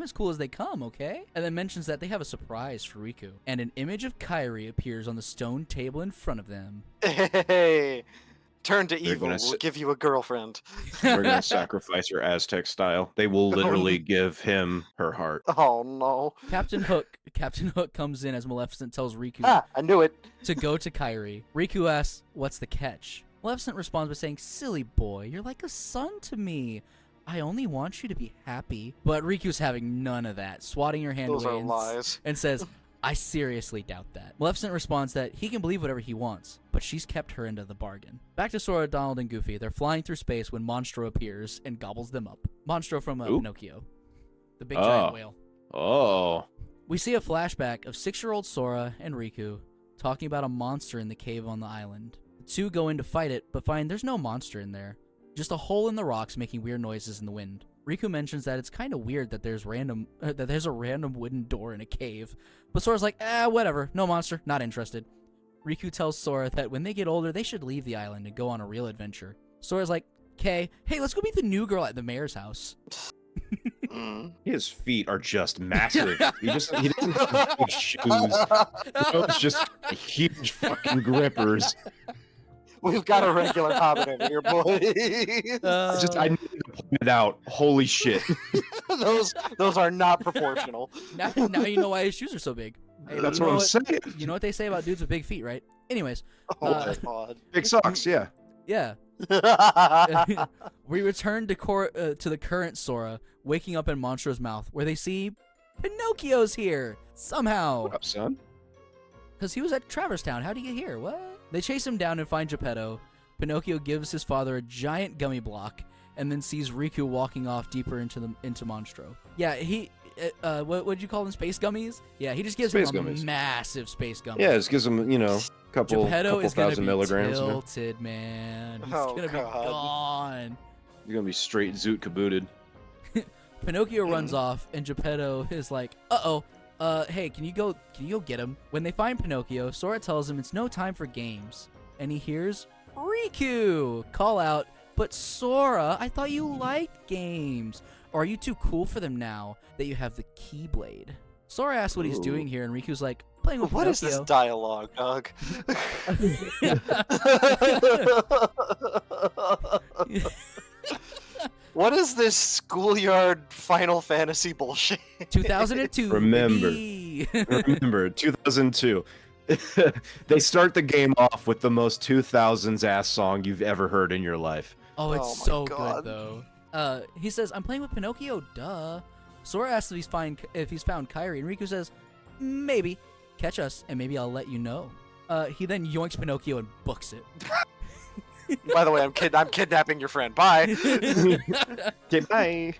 as cool as they come, okay? And then mentions that they have a surprise for Riku. And an image of Kairi appears on the stone table in front of them. Hey, turn to evil, gonna we'll give you a girlfriend. We're gonna sacrifice her Aztec style. They will literally give him her heart. Oh no. Captain Hook comes in as Maleficent tells Riku I knew it. to go to Kairi. Riku asks, what's the catch? Maleficent responds by saying, silly boy, you're like a son to me. I only want you to be happy. But Riku's having none of that, swatting her hand Those away are lies. and says, I seriously doubt that. Maleficent responds that he can believe whatever he wants, but she's kept her into the bargain. Back to Sora, Donald, and Goofy. They're flying through space when Monstro appears and gobbles them up. Monstro from Pinocchio. The big giant whale. Oh. We see a flashback of 6-year-old Sora and Riku talking about a monster in the cave on the island. The two go in to fight it, but find there's no monster in there. Just a hole in the rocks making weird noises in the wind. Riku mentions that it's kind of weird that there's a random wooden door in a cave. But Sora's like, whatever, no monster, not interested. Riku tells Sora that when they get older, they should leave the island and go on a real adventure. Sora's like, okay, hey, let's go meet the new girl at the mayor's house. His feet are just massive. He doesn't have big shoes. It's just huge fucking grippers. We've got a regular hobbit over here, boy. I need to point it out. Holy shit. those are not proportional. Now you know why his shoes are so big. Hey, That's what I'm saying. You know what they say about dudes with big feet, right? Anyways. Oh my god. Big socks, yeah. Yeah. We return to the current Sora, waking up in Monstro's mouth, where they see Pinocchio's here somehow. What up, son? Because he was at Traverse Town. How'd he get here? What? They chase him down and find Geppetto. Pinocchio gives his father a giant gummy block, and then sees Riku walking off deeper into Monstro. Yeah, he. What would you call them? Space gummies? Yeah, he just gives him a massive space gummy. Yeah, it gives him, couple thousand milligrams. Tilted, man. He's gonna be God. gone. You're gonna be straight zoot cabooted. Pinocchio runs off, and Geppetto is like, hey, can you go get him? When they find Pinocchio, Sora tells him it's no time for games, and he hears Riku call out, but Sora, I thought you liked games. Or are you too cool for them now that you have the Keyblade? Sora asks what he's doing here, and Riku's like, playing with What Pinocchio. is this dialogue, dog? What is this schoolyard Final Fantasy bullshit? 2002. Remember. baby. Remember, 2002. They start the game off with the most 2000s ass song you've ever heard in your life. Oh, it's Oh my so God. good though. He says, "I'm playing with Pinocchio." Duh. Sora asks if he's found Kairi, and Riku says, "Maybe. Catch us, and maybe I'll let you know." He then yoinks Pinocchio and books it. By the way, I'm kidnapping your friend. Bye. Okay, bye.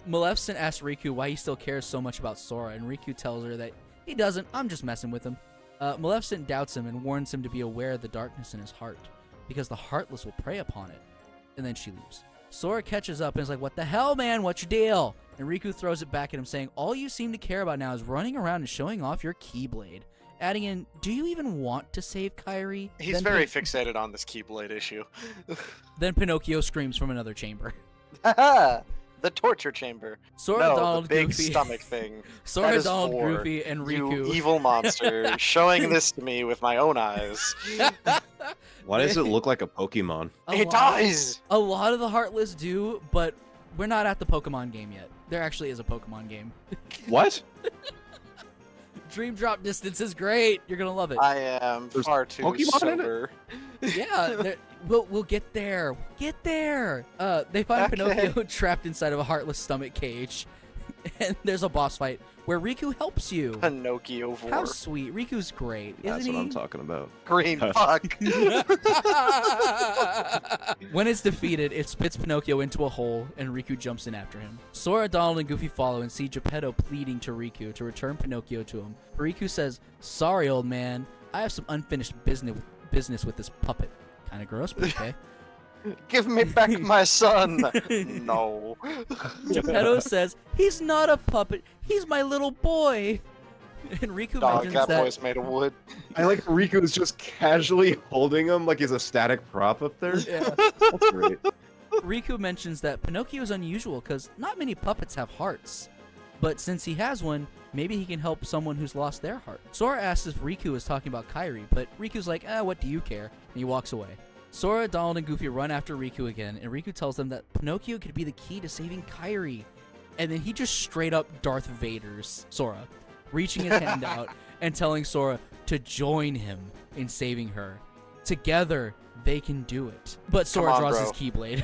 Maleficent asks Riku why he still cares so much about Sora, and Riku tells her that he doesn't. I'm just messing with him. Maleficent doubts him and warns him to be aware of the darkness in his heart, because the heartless will prey upon it. And then she leaves. Sora catches up and is like, "What the hell, man? What's your deal?" And Riku throws it back at him, saying, "All you seem to care about now is running around and showing off your Keyblade." Adding in, "Do you even want to save Kairi?" He's Then very fixated on this Keyblade issue. Then Pinocchio screams from another chamber. The torture chamber. Sora, No, Donald, the big Goofy. stomach thing. Sora, That is Donald, for Goofy, and You Riku. evil monster, showing this to me with my own eyes. Why does it look like a Pokemon? It does! A lot of the Heartless do, but we're not at the Pokemon game yet. There actually is a Pokemon game. What? Dream Drop Distance is great. You're gonna love it. I am There's far too Pokemon in it? sober. Yeah, we'll get there. We'll get there. They find Okay. Pinocchio trapped inside of a Heartless stomach cage, and there's a boss fight where Riku helps you. Pinocchio How 4. sweet. Riku's great, isn't That's he? what I'm talking about. Green fuck. When it's defeated, it spits Pinocchio into a hole, and Riku jumps in after him. Sora, Donald, and Goofy follow and see Geppetto pleading to Riku to return Pinocchio to him. Riku says, "Sorry, old man. I have some unfinished business with this puppet." Kind of gross, but okay. Give me back my son. No. Geppetto says, "He's not a puppet. He's my little boy." And Riku Dog, mentions that that boy's made of wood. I like Riku's just casually holding him like he's a static prop up there. Yeah. That's great. Riku mentions that Pinocchio is unusual because not many puppets have hearts. But since he has one, maybe he can help someone who's lost their heart. Sora asks if Riku is talking about Kairi, but Riku's like, what do you care? And he walks away. Sora, Donald, and Goofy run after Riku again, and Riku tells them that Pinocchio could be the key to saving Kairi. And then he just straight up Darth Vader's Sora, reaching his hand out and telling Sora to join him in saving her. Together, they can do it. But Sora draws his Keyblade.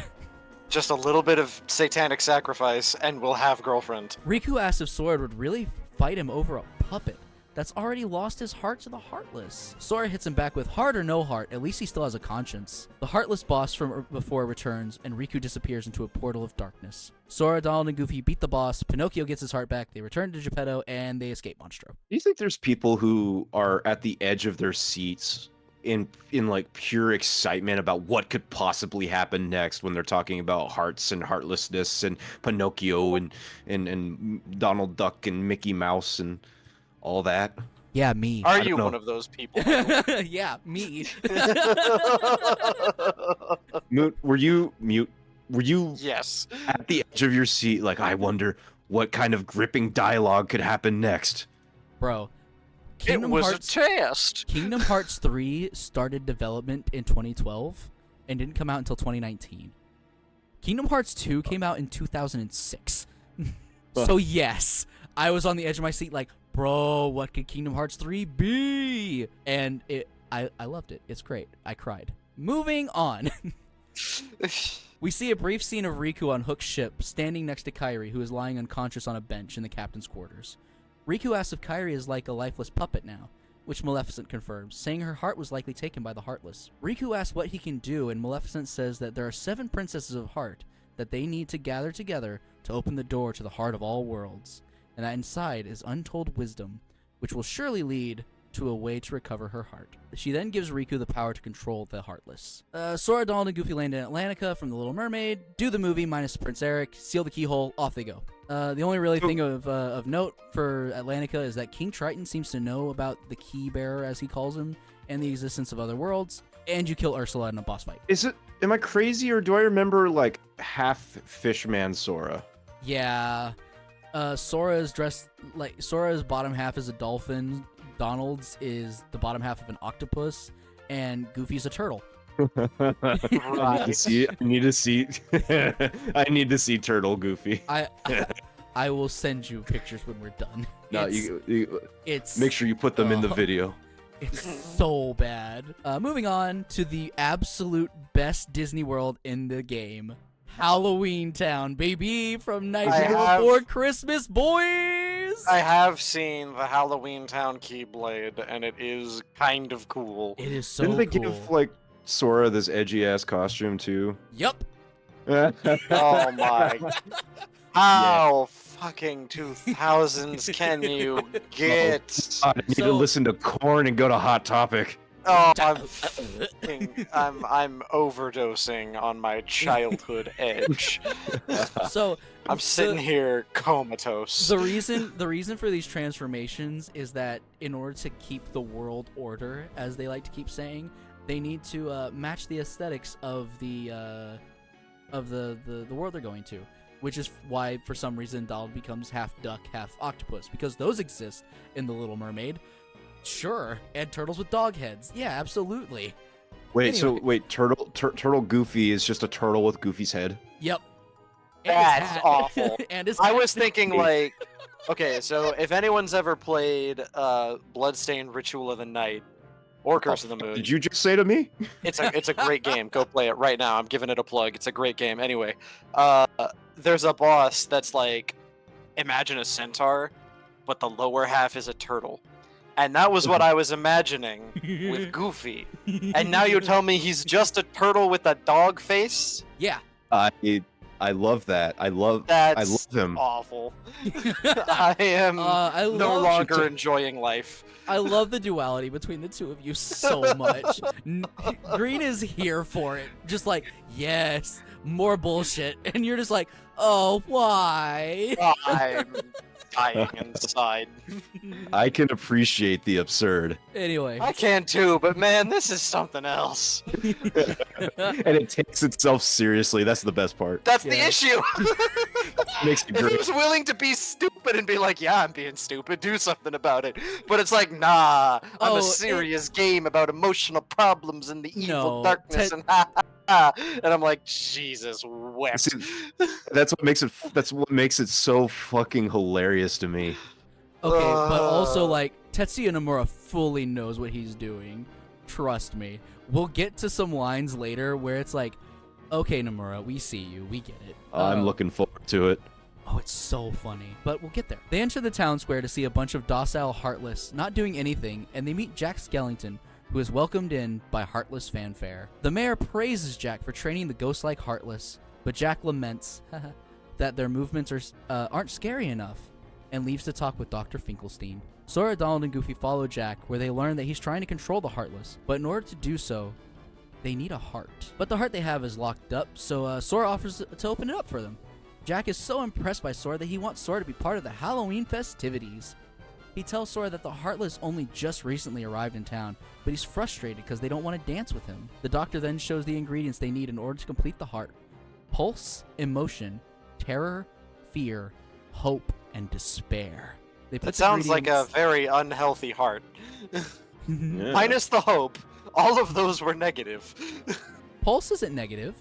Just a little bit of satanic sacrifice, and we'll have girlfriend. Riku asks if Sora would really fight him over a puppet that's already lost his heart to the Heartless. Sora hits him back with heart or no heart, at least he still has a conscience. The Heartless boss from before returns, and Riku disappears into a portal of darkness. Sora, Donald, and Goofy beat the boss, Pinocchio gets his heart back, they return to Geppetto, and they escape Monstro. Do you think there's people who are at the edge of their seats in like pure excitement about what could possibly happen next when they're talking about hearts and heartlessness and Pinocchio and Donald Duck and Mickey Mouse and all that? Yeah, me. Are you one of those people? Yeah, me. Were you Yes. at the edge of your seat like, I wonder what kind of gripping dialogue could happen next? Bro, It was a test. Kingdom Hearts 3 started development in 2012 and didn't come out until 2019. Kingdom Hearts 2 came out in 2006. So yes, I was on the edge of my seat like, bro, what could Kingdom Hearts 3 be? And I loved it. It's great. I cried. Moving on. We see a brief scene of Riku on Hook's ship, standing next to Kairi, who is lying unconscious on a bench in the captain's quarters. Riku asks if Kairi is like a lifeless puppet now, which Maleficent confirms, saying her heart was likely taken by the Heartless. Riku asks what he can do, and Maleficent says that there are 7 princesses of heart that they need to gather together to open the door to the heart of all worlds, and that inside is untold wisdom, which will surely lead to a way to recover her heart. She then gives Riku the power to control the Heartless. Sora, Donald, and Goofy land in Atlantica from The Little Mermaid, do the movie minus Prince Eric, seal the keyhole, off they go. The only really thing of note for Atlantica is that King Triton seems to know about the Key Bearer, as he calls him, and the existence of other worlds, and you kill Ursula in a boss fight. Am I crazy, or do I remember like half Fishman Sora? Yeah. Sora is dressed like Sora's bottom half is a dolphin, Donald's is the bottom half of an octopus, and Goofy's a turtle. I need to see I need to see Turtle Goofy. I will send you pictures when we're done. No, it's make sure you put them in the video. It's so bad. Moving on to the absolute best Disney World in the game. Halloween Town, baby, from Nightmare Before Christmas, boys! I have seen the Halloween Town Keyblade, and it is kind of cool. It is so Didn't they cool. give, like, Sora this edgy-ass costume, too? Yup. Oh my. How fucking 2000s can you get? I need to listen to Korn and go to Hot Topic. Oh, I'm overdosing on my childhood edge. So I'm sitting here comatose. The reason for these transformations is that in order to keep the world order, as they like to keep saying, they need to match the aesthetics of the world they're going to, which is why for some reason Donald becomes half duck, half octopus, because those exist in The Little Mermaid. Sure, and turtles with dog heads. Yeah, absolutely. Wait, anyway. Turtle Goofy is just a turtle with Goofy's head? Yep. That's awful. And I was thinking, like, okay, so if anyone's ever played Bloodstained Ritual of the Night or Curse of the Moon, did you just say to me? It's a great game. Go play it right now. I'm giving it a plug. It's a great game. Anyway, there's a boss that's like, imagine a centaur, but the lower half is a turtle. And that was what I was imagining with Goofy. And now you tell me he's just a turtle with a dog face? Yeah. I love that. I love him. Awful. I am no longer enjoying life. I love the duality between the two of you so much. Green is here for it. Just like, yes, more bullshit. And you're just like, oh, why? dying inside. I can appreciate the absurd. Anyway. I can too, but man, this is something else. And it takes itself seriously. That's the best part. That's the Yeah. issue. Makes it If he great. was willing to be stupid and be like, yeah, I'm being stupid, do something about it. But it's like, nah, I'm Oh, a serious game about emotional problems and the evil No, darkness and ha ha ha. And I'm like, Jesus wept. See, that's what makes it so fucking hilarious to me. Okay, but also, like, Tetsuya Nomura fully knows what he's doing. Trust me. We'll get to some lines later where it's like, okay, Nomura, we see you, we get it. I'm looking forward to it. Oh, it's so funny. But we'll get there. They enter the town square to see a bunch of docile Heartless not doing anything, and they meet Jack Skellington, who is welcomed in by Heartless fanfare. The mayor praises Jack for training the ghost-like Heartless, but Jack laments that their movements aren't scary enough, and leaves to talk with Dr. Finkelstein. Sora, Donald, and Goofy follow Jack, where they learn that he's trying to control the Heartless, but in order to do so, they need a heart. But the heart they have is locked up, so Sora offers to open it up for them. Jack is so impressed by Sora that he wants Sora to be part of the Halloween festivities. He tells Sora that the Heartless only just recently arrived in town, but he's frustrated because they don't want to dance with him. The doctor then shows the ingredients they need in order to complete the heart: pulse, emotion, terror, fear, hope, and despair. They put That the sounds like a ingredients- very unhealthy heart. Yeah. Minus the hope. All of those were negative. Pulse isn't negative.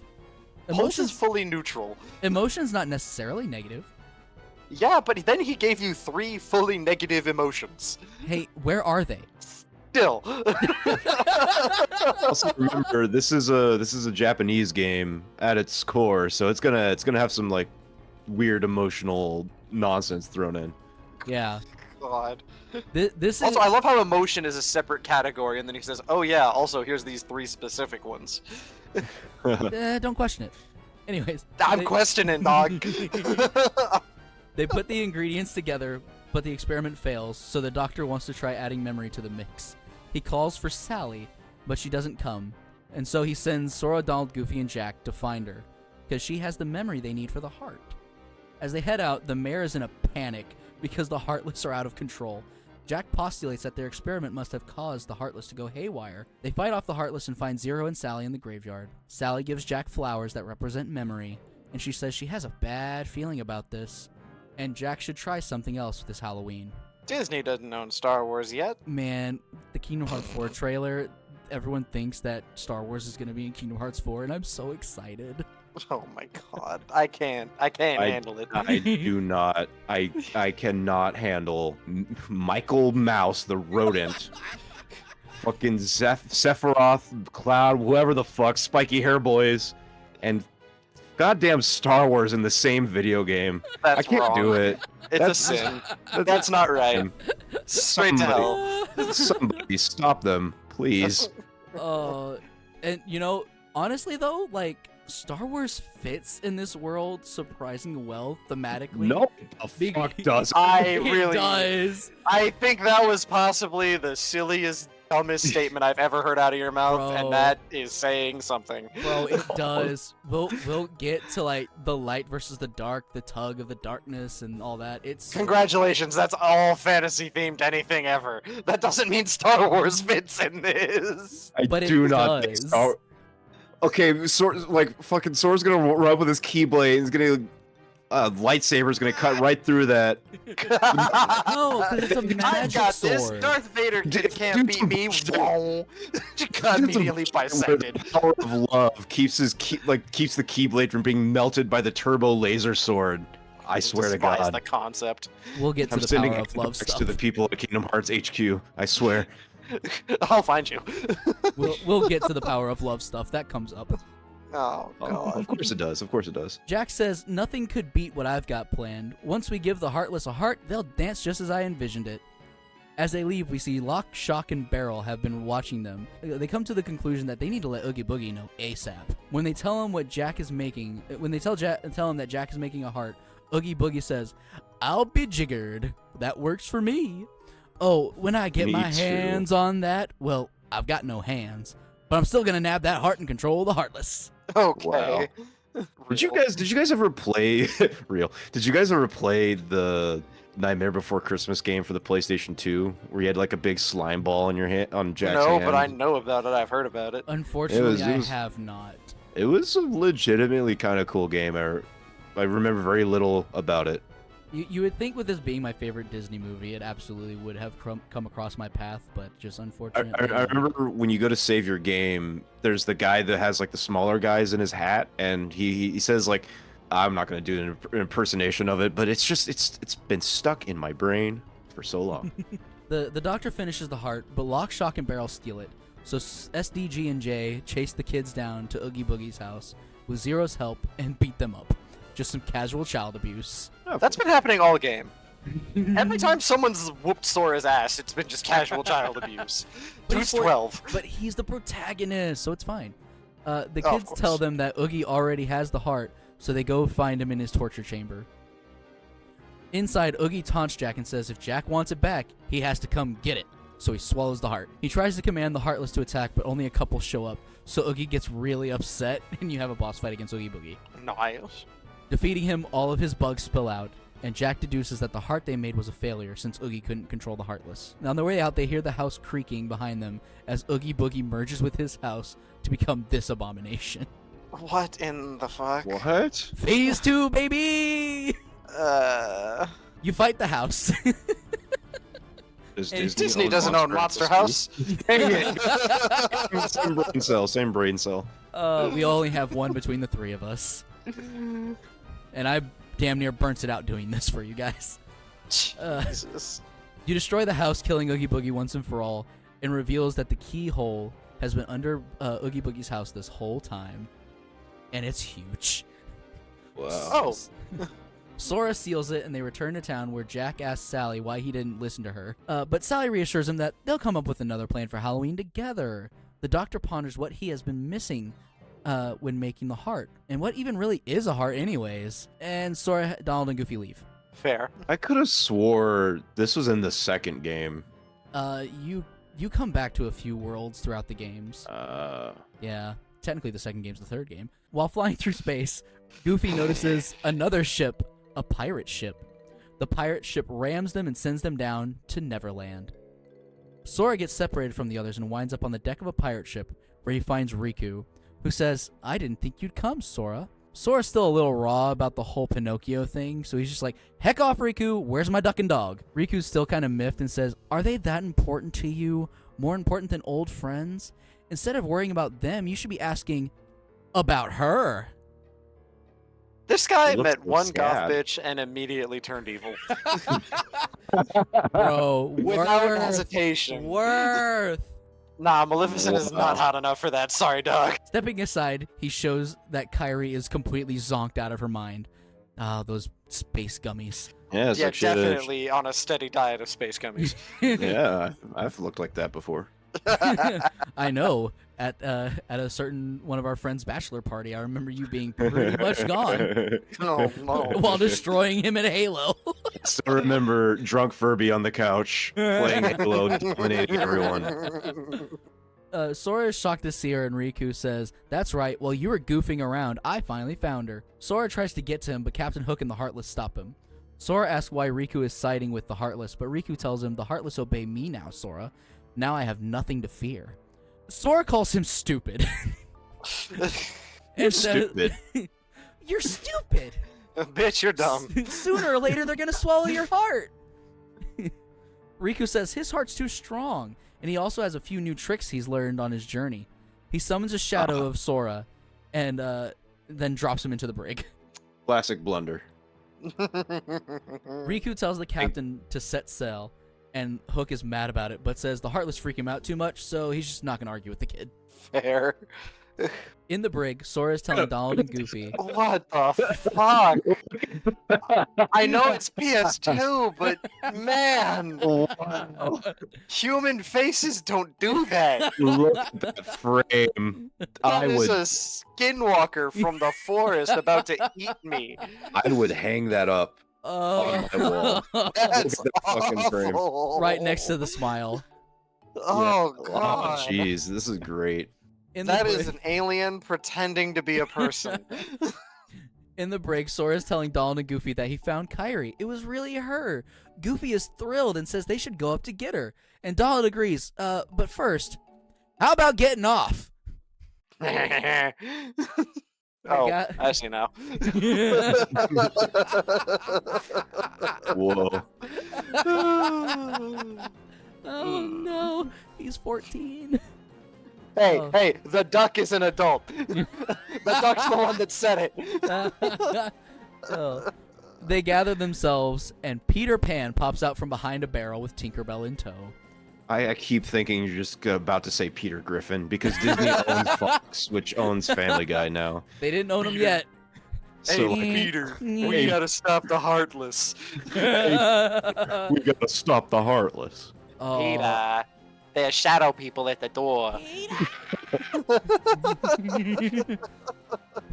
Pulse is fully neutral. Emotion's not necessarily negative. Yeah, but then he gave you 3 fully negative emotions. Hey, where are they? Still. Also, remember, this is a Japanese game at its core, so it's gonna have some like weird emotional nonsense thrown in. Yeah. God. This is Also, I love how emotion is a separate category, and then he says, "Oh yeah, also here's these 3 specific ones." don't question it. Anyways, I'm they- questioning, dog. They put the ingredients together, but the experiment fails, so the doctor wants to try adding memory to the mix. He calls for Sally, but she doesn't come, and so he sends Sora, Donald, Goofy, and Jack to find her, because she has the memory they need for the heart. As they head out, the mayor is in a panic because the Heartless are out of control. Jack postulates that their experiment must have caused the Heartless to go haywire. They fight off the Heartless and find Zero and Sally in the graveyard. Sally gives Jack flowers that represent memory, and she says she has a bad feeling about this, and Jack should try something else this Halloween. Disney doesn't own Star Wars yet. Man, the Kingdom Hearts 4 trailer, everyone thinks that Star Wars is going to be in Kingdom Hearts 4, and I'm so excited. Oh my god, I can't handle it. I do not. I cannot handle Michael Mouse, the rodent. Fucking Sephiroth, Cloud, whoever the fuck, spiky hair boys, and goddamn Star Wars in the same video game. That's I can't wrong. do it. It's a sin. That's not right. Straight to hell. Somebody stop them, please. And you know, honestly though, like, Star Wars fits in this world surprisingly well thematically. No, the fuck does. I It really does. I think that was possibly the silliest, dumbest statement I've ever heard out of your mouth, Bro. and that is saying something. Bro, it does. We'll get to like the light versus the dark, the tug of the darkness, and all that. It's Congratulations, that's all fantasy themed anything ever. That doesn't mean Star Wars fits in this. I But it do not think does. Star. Okay, like fucking Sora's gonna run up with his keyblade. He's gonna lightsaber's gonna cut right through that. no, because it's a I've magic got sword. this. Darth Vader Dude, can't dude, beat me. dude. Whoa. Got immediately Where bisected. the power of love keeps keeps the keyblade from being melted by the turbo laser sword. I swear to Despise God. the concept. We'll get to I'm the sending power of love next stuff. to the people at Kingdom Hearts HQ. I swear. I'll find you. We'll get to the power of love stuff. That comes up. Oh god. Of course it does. Of course it does. Jack says, nothing could beat what I've got planned. Once we give the Heartless a heart, they'll dance just as I envisioned it. As they leave, we see Lock, Shock, and Barrel have been watching them. They come to the conclusion that they need to let Oogie Boogie know ASAP. When they tell him what Jack is making, when they tell him that Jack is making a heart, Oogie Boogie says, "I'll be jiggered. That works for me. Oh, when I get Me my too. hands on that, well, I've got no hands, but I'm still gonna nab that heart and control the Heartless." Okay. Wow. Did you guys ever play real? Did you guys ever play the Nightmare Before Christmas game for the PlayStation 2 where you had like a big slime ball in your hand on Jack's No, hand? but I know about it. I've heard about it. Unfortunately, It was- I have not. It was a legitimately kind of cool game. I remember very little about it. You would think with this being my favorite Disney movie, it absolutely would have come across my path, but just unfortunately. I remember when you go to save your game, there's the guy that has like the smaller guys in his hat, and he says like, I'm not gonna do an impersonation of it, but it's been stuck in my brain for so long. The doctor finishes the heart, but Lock, Shock, and Barrel steal it. So SDG and J chase the kids down to Oogie Boogie's house with Zero's help and beat them up. Just some casual child abuse. That's been happening all game. Every time someone's whooped Sora's ass, it's been just casual child abuse. But Deuce he's 12. But he's the protagonist, so it's fine. The Oh, of kids course. tell them that Oogie already has the heart, so they go find him in his torture chamber. Inside, Oogie taunts Jack and says if Jack wants it back, he has to come get it. So he swallows the heart. He tries to command the Heartless to attack, but only a couple show up. So Oogie gets really upset, and you have a boss fight against Oogie Boogie. Nice. Defeating him, all of his bugs spill out, and Jack deduces that the heart they made was a failure since Oogie couldn't control the Heartless. Now, on their way out, they hear the house creaking behind them as Oogie Boogie merges with his house to become this abomination. What in the fuck? What? Phase 2, baby! You fight the house. Does And Disney doesn't own Monster House. Dang it. Same brain cell. Same brain cell. We only have one between the three of us. And I damn near burnt it out doing this for you guys. Jesus. You destroy the house, killing Oogie Boogie once and for all, and reveals that the keyhole has been under Oogie Boogie's house this whole time. And it's huge. Wow. Oh. Sora seals it, and they return to town where Jack asks Sally why he didn't listen to her. But Sally reassures him that they'll come up with another plan for Halloween together. The doctor ponders what he has been missing when making the heart, and what even really is a heart anyways. And Sora, Donald, and Goofy leave. Fair. I could have swore this was in the second game. You come back to a few worlds throughout the games. Uh, Yeah, technically the second game's the third game. While flying through space, Goofy notices another ship, a pirate ship. The pirate ship rams them and sends them down to Neverland. Sora gets separated from the others and winds up on the deck of a pirate ship where he finds Riku, who says, I didn't think you'd come, Sora. Sora's still a little raw about the whole Pinocchio thing, so he's just like, heck off, Riku, where's my duck and dog? Riku's still kind of miffed and says, are they that important to you? More important than old friends? Instead of worrying about them, you should be asking about her. This guy It looks met so one sad. goth bitch and immediately turned evil. Bro, Without hesitation. Worth. Nah, Maleficent is Wow. not hot enough for that. Sorry, dog. Stepping aside, he shows that Kairi is completely zonked out of her mind. Ah, those space gummies. yeah, it's Yeah, like shit. definitely on a steady diet of space gummies. Yeah, I've looked like that before. I know. At a certain one of our friends' bachelor party, I remember you being pretty much gone No, no. while destroying him in Halo. Still remember drunk Furby on the couch playing Halo, dominating everyone. Sora is shocked to see her, and Riku says, that's right, while you were goofing around, I finally found her. Sora tries to get to him, but Captain Hook and the Heartless stop him. Sora asks why Riku is siding with the Heartless, but Riku tells him, the Heartless obey me now, Sora. Now I have nothing to fear. Sora calls him stupid. You're stupid. You're stupid. Bitch, you're dumb. Sooner or later, they're going to swallow your heart. Riku says his heart's too strong, and he also has a few new tricks he's learned on his journey. He summons a shadow of Sora, and then drops him into the brig. Classic blunder. Riku tells the captain to set sail, and Hook is mad about it, but says the Heartless freak him out too much, so he's just not going to argue with the kid. Fair. In the brig, Sora is telling Donald and Goofy, What the fuck? I know it's PS2, but man, human faces don't do that. Look at that frame. I That is would, a skinwalker from the forest about to eat me. I would hang that up. oh, my wall. That's Look at that fucking frame. awful. right next to the smile. Oh Oh, god. jeez, this is great. In the That brig, is an alien pretending to be a person. In the break, Sora is telling Donald and Goofy that he found Kairi. It was really her. Goofy is thrilled and says they should go up to get her. And Donald agrees. But first, how about getting off? Oh, got- I see now. Whoa. Oh no, he's 14. Hey, Oh. hey, the duck is an adult. The duck's the one that said it. Oh. They gather themselves, and Peter Pan pops out from behind a barrel with Tinkerbell in tow. I keep thinking you're just about to say Peter Griffin because Disney owns Fox, which owns Family Guy now. They didn't own him yet. Hey, So Peter, we gotta stop the Heartless. we gotta stop the Heartless. Oh. Peter, there's shadow people at the door.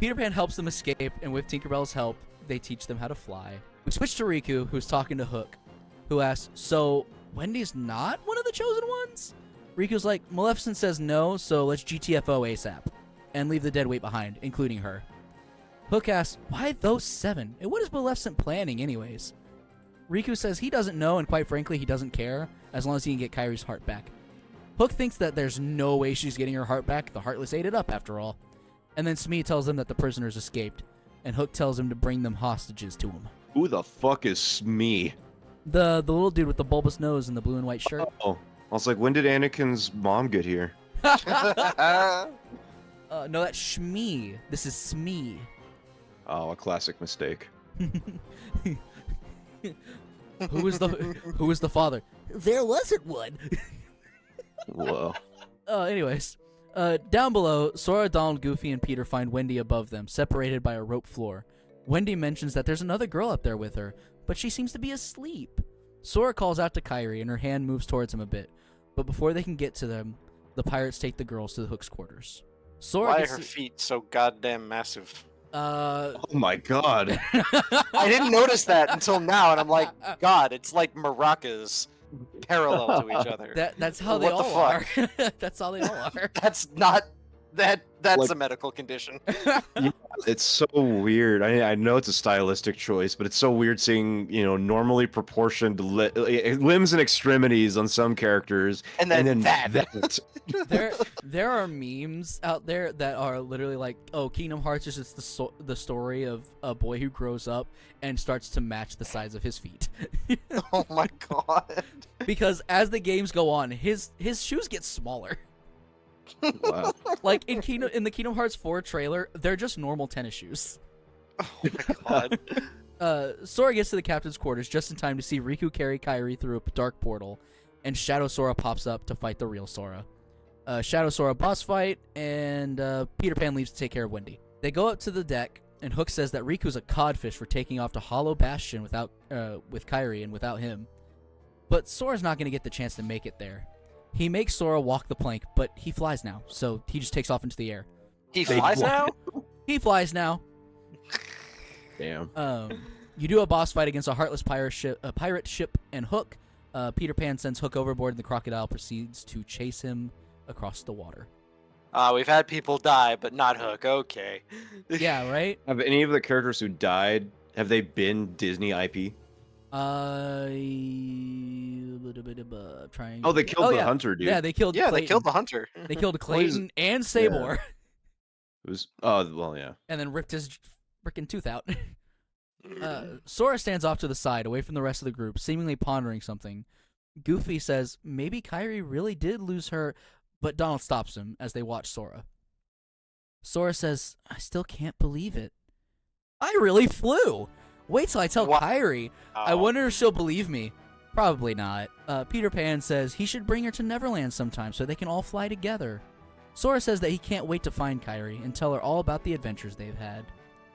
Peter Pan helps them escape, and with Tinkerbell's help, they teach them how to fly. We switch to Riku, who's talking to Hook, who asks, so Wendy's not one of the chosen ones? Riku's like, Maleficent says no, so let's GTFO ASAP, and leave the dead weight behind, including her. Hook asks, why those 7? And what is Maleficent planning anyways? Riku says he doesn't know, and quite frankly, he doesn't care, as long as he can get Kairi's heart back. Hook thinks that there's no way she's getting her heart back. The Heartless ate it up, after all. And then Smee tells them that the prisoners escaped, and Hook tells him to bring them hostages to him. Who the fuck is Smee? The little dude with the bulbous nose and the blue and white shirt. Oh, I was like, when did Anakin's mom get here? No, that's Shmee. This is Smee. Oh, a classic mistake. Who is the father? There wasn't one. Whoa. Anyways, down below, Sora, Donald, Goofy, and Peter find Wendy above them, separated by a rope floor. Wendy mentions that there's another girl up there with her, but she seems to be asleep. Sora calls out to Kairi, and her hand moves towards him a bit. But before they can get to them, the pirates take the girls to the Hook's quarters. Sora Why are gets her to- feet so goddamn massive? Oh my god. I didn't notice that until now, and I'm like, God, it's like maracas parallel to each other. That's how they What the all are. That's how they all are. That's not that's Like- a medical condition. It's so weird. I know it's a stylistic choice, but it's so weird seeing, normally proportioned limbs and extremities on some characters. And then that. There are memes out there that are literally like, oh, Kingdom Hearts is just the story of a boy who grows up and starts to match the size of his feet. Oh my god. Because as the games go on, his shoes get smaller. Wow. Like in the Kingdom Hearts 4 trailer, they're just normal tennis shoes. Oh my god. Sora gets to the captain's quarters just in time to see Riku carry Kairi through a dark portal, and Shadow Sora pops up to fight the real Sora. Shadow Sora boss fight, and Peter Pan leaves to take care of Wendy. They go up to the deck, and Hook says that Riku's a codfish for taking off to Hollow Bastion with Kairi and without him. But Sora's not going to get the chance to make it there. He makes Sora walk the plank, but he flies now, so he just takes off into the air. He flies now? He flies now. Damn. You do a boss fight against a heartless pirate ship, and Hook. Peter Pan sends Hook overboard, and the crocodile proceeds to chase him across the water. We've had people die, but not Hook. Okay. Yeah, right? Have any of the characters who died, have they been Disney IP? Trying. Oh, they killed the yeah. hunter, dude. Yeah, they killed. Yeah, Clayton. they killed the hunter. They killed Clayton and Sabor, It was. Oh, well, yeah. and then ripped his freaking tooth out. Sora stands off to the side, away from the rest of the group, seemingly pondering something. Goofy says maybe Kairi really did lose her, but Donald stops him as they watch Sora. Sora says, I still can't believe it. I really flew! Wait till I tell What? Kairi. I Oh. wonder if she'll believe me. Probably not. Peter Pan says he should bring her to Neverland sometime so they can all fly together. Sora says that he can't wait to find Kairi and tell her all about the adventures they've had.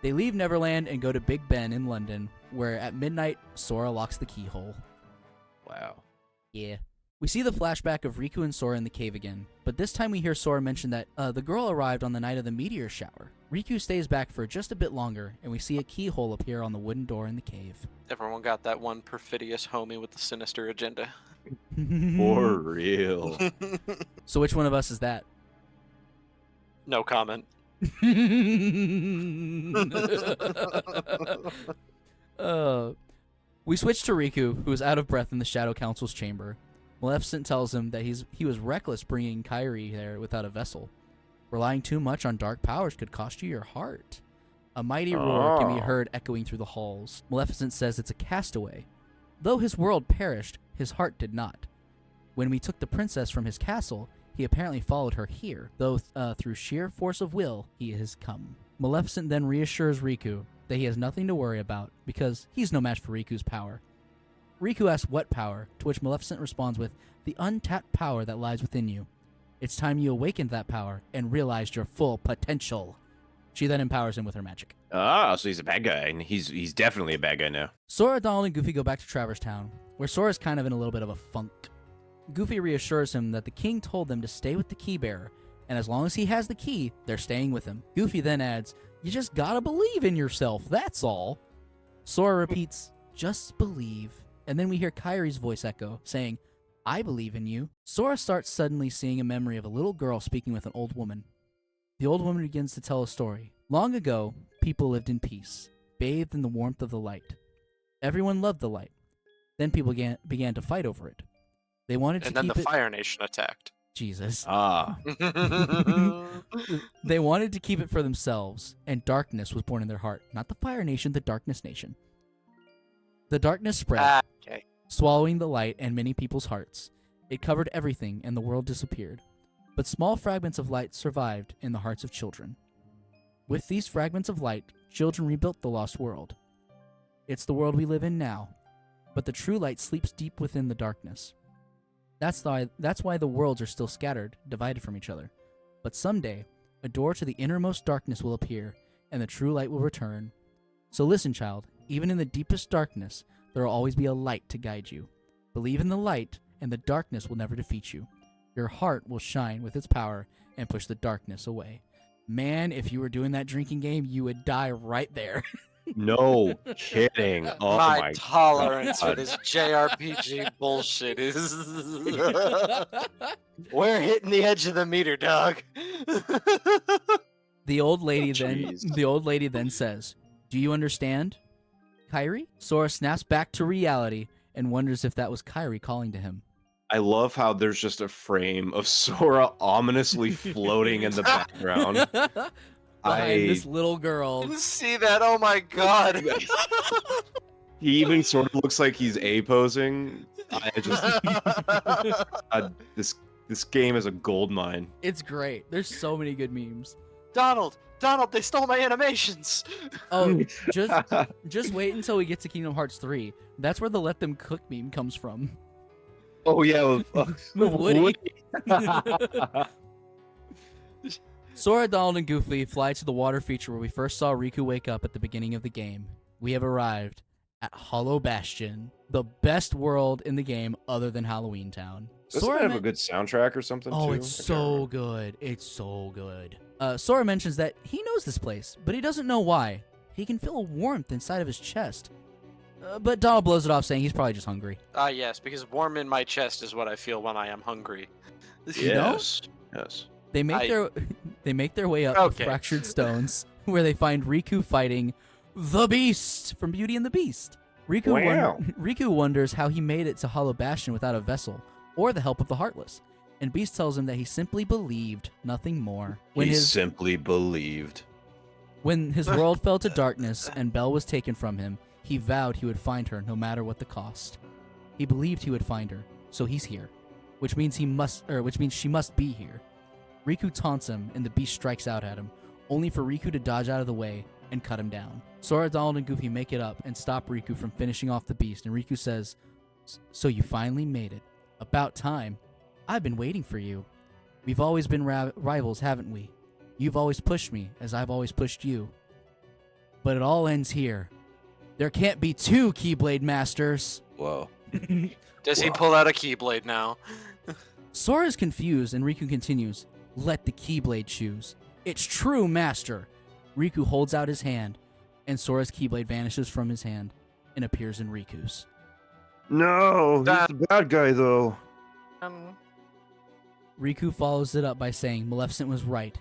They leave Neverland and go to Big Ben in London, where at midnight, Sora locks the keyhole. Wow. Yeah. We see the flashback of Riku and Sora in the cave again, but this time we hear Sora mention that the girl arrived on the night of the meteor shower. Riku stays back for just a bit longer, and we see a keyhole appear on the wooden door in the cave. Everyone got that one perfidious homie with the sinister agenda. For real. So which one of us is that? No comment. We switch to Riku, who is out of breath in the Shadow Council's chamber. Maleficent tells him that he was reckless bringing Kairi there without a vessel. Relying too much on dark powers could cost you your heart. A mighty roar can be heard echoing through the halls. Maleficent says it's a castaway. Though his world perished, his heart did not. When we took the princess from his castle, he apparently followed her here, though through sheer force of will, he has come. Maleficent then reassures Riku that he has nothing to worry about, because he's no match for Riku's power. Riku asks what power, to which Maleficent responds with, the untapped power that lies within you. It's time you awakened that power and realized your full potential. She then empowers him with her magic. Ah, so he's a bad guy, and he's definitely a bad guy now. Sora, Donald, and Goofy go back to Traverse Town, where Sora's kind of in a little bit of a funk. Goofy reassures him that the king told them to stay with the key bearer, and as long as he has the key, they're staying with him. Goofy then adds, you just gotta believe in yourself, that's all. Sora repeats, just believe. And then we hear Kairi's voice echo, saying, I believe in you. Sora starts suddenly seeing a memory of a little girl speaking with an old woman. The old woman begins to tell a story. Long ago, people lived in peace, bathed in the warmth of the light. Everyone loved the light. Then people began to fight over it. They wanted to keep it... And then the Fire Nation attacked. Jesus. Ah. They wanted to keep it for themselves, and darkness was born in their heart. Not the Fire Nation, the Darkness Nation. The darkness spread, Okay. swallowing the light and many people's hearts. It covered everything, and the world disappeared. But small fragments of light survived in the hearts of children. With these fragments of light, children rebuilt the lost world. It's the world we live in now, but the true light sleeps deep within the darkness. That's why the worlds are still scattered, divided from each other. But someday, a door to the innermost darkness will appear, and the true light will return. So listen, child, even in the deepest darkness, there will always be a light to guide you. Believe in the light, and the darkness will never defeat you. Your heart will shine with its power and push the darkness away. Man, if you were doing that drinking game, you would die right there. No kidding. Oh my tolerance God. for this JRPG bullshit is... We're hitting the edge of the meter, dog. The old lady Jeez. then says, "Do you understand, Kairi?" Sora snaps back to reality and wonders if that was Kairi calling to him. I love how there's just a frame of Sora ominously floating in the background. Behind this little girl. See that? Oh my god. He even sort of looks like he's A-posing. This game is a gold mine. It's great. There's so many good memes. Donald, they stole my animations. Oh, just wait until we get to Kingdom Hearts 3. That's where the Let Them Cook meme comes from. Oh yeah, With Woody. Sora, Donald, and Goofy fly to the water feature where we first saw Riku wake up at the beginning of the game. We have arrived at Hollow Bastion, the best world in the game other than Halloween Town. Doesn't it have a good soundtrack or something Oh, too? it's so good. It's so good. Sora mentions that he knows this place, but he doesn't know why. He can feel a warmth inside of his chest. But Donald blows it off, saying he's probably just hungry. Yes, because warm in my chest is what I feel when I am hungry. Yes. Yes. They make their way up to Fractured Stones, where they find Riku fighting the Beast from Beauty and the Beast. Riku wonders how he made it to Hollow Bastion without a vessel or the help of the Heartless. And Beast tells him that he simply believed, nothing more. Simply believed. When his world fell to darkness and Belle was taken from him, he vowed he would find her no matter what the cost. He believed he would find her, so he's here, which means she must be here. Riku taunts him, and the Beast strikes out at him, only for Riku to dodge out of the way and cut him down. Sora, Donald, and Goofy make it up and stop Riku from finishing off the Beast, and Riku says, "So you finally made it. About time. I've been waiting for you. We've always been rivals, haven't we? You've always pushed me, as I've always pushed you. But it all ends here. There can't be two Keyblade Masters." Whoa. Does he pull out a Keyblade now? Sora is confused, and Riku continues, "Let the Keyblade choose. It's true, Master." Riku holds out his hand, and Sora's Keyblade vanishes from his hand and appears in Riku's. No, he's the bad guy though. Riku follows it up by saying Maleficent was right.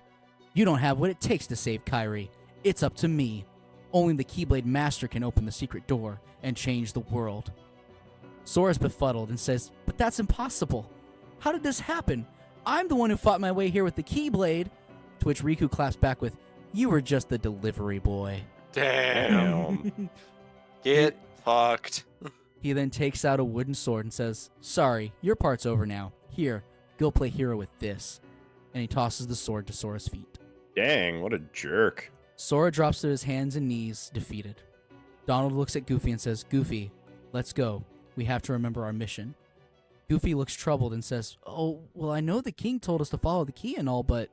You don't have what it takes to save Kyrie. It's up to me. Only the Keyblade Master can open the secret door and change the world. Sora's befuddled and says, but that's impossible. How did this happen? I'm the one who fought my way here with the Keyblade. To which Riku claps back with, you were just the delivery boy. Damn. Get fucked. He then takes out a wooden sword and says, sorry, your part's over now. Here, go play hero with this. And he tosses the sword to Sora's feet. Dang, what a jerk. Sora drops to his hands and knees, defeated. Donald looks at Goofy and says, Goofy, let's go. We have to remember our mission. Goofy looks troubled and says, oh, well, I know the king told us to follow the key and all, but...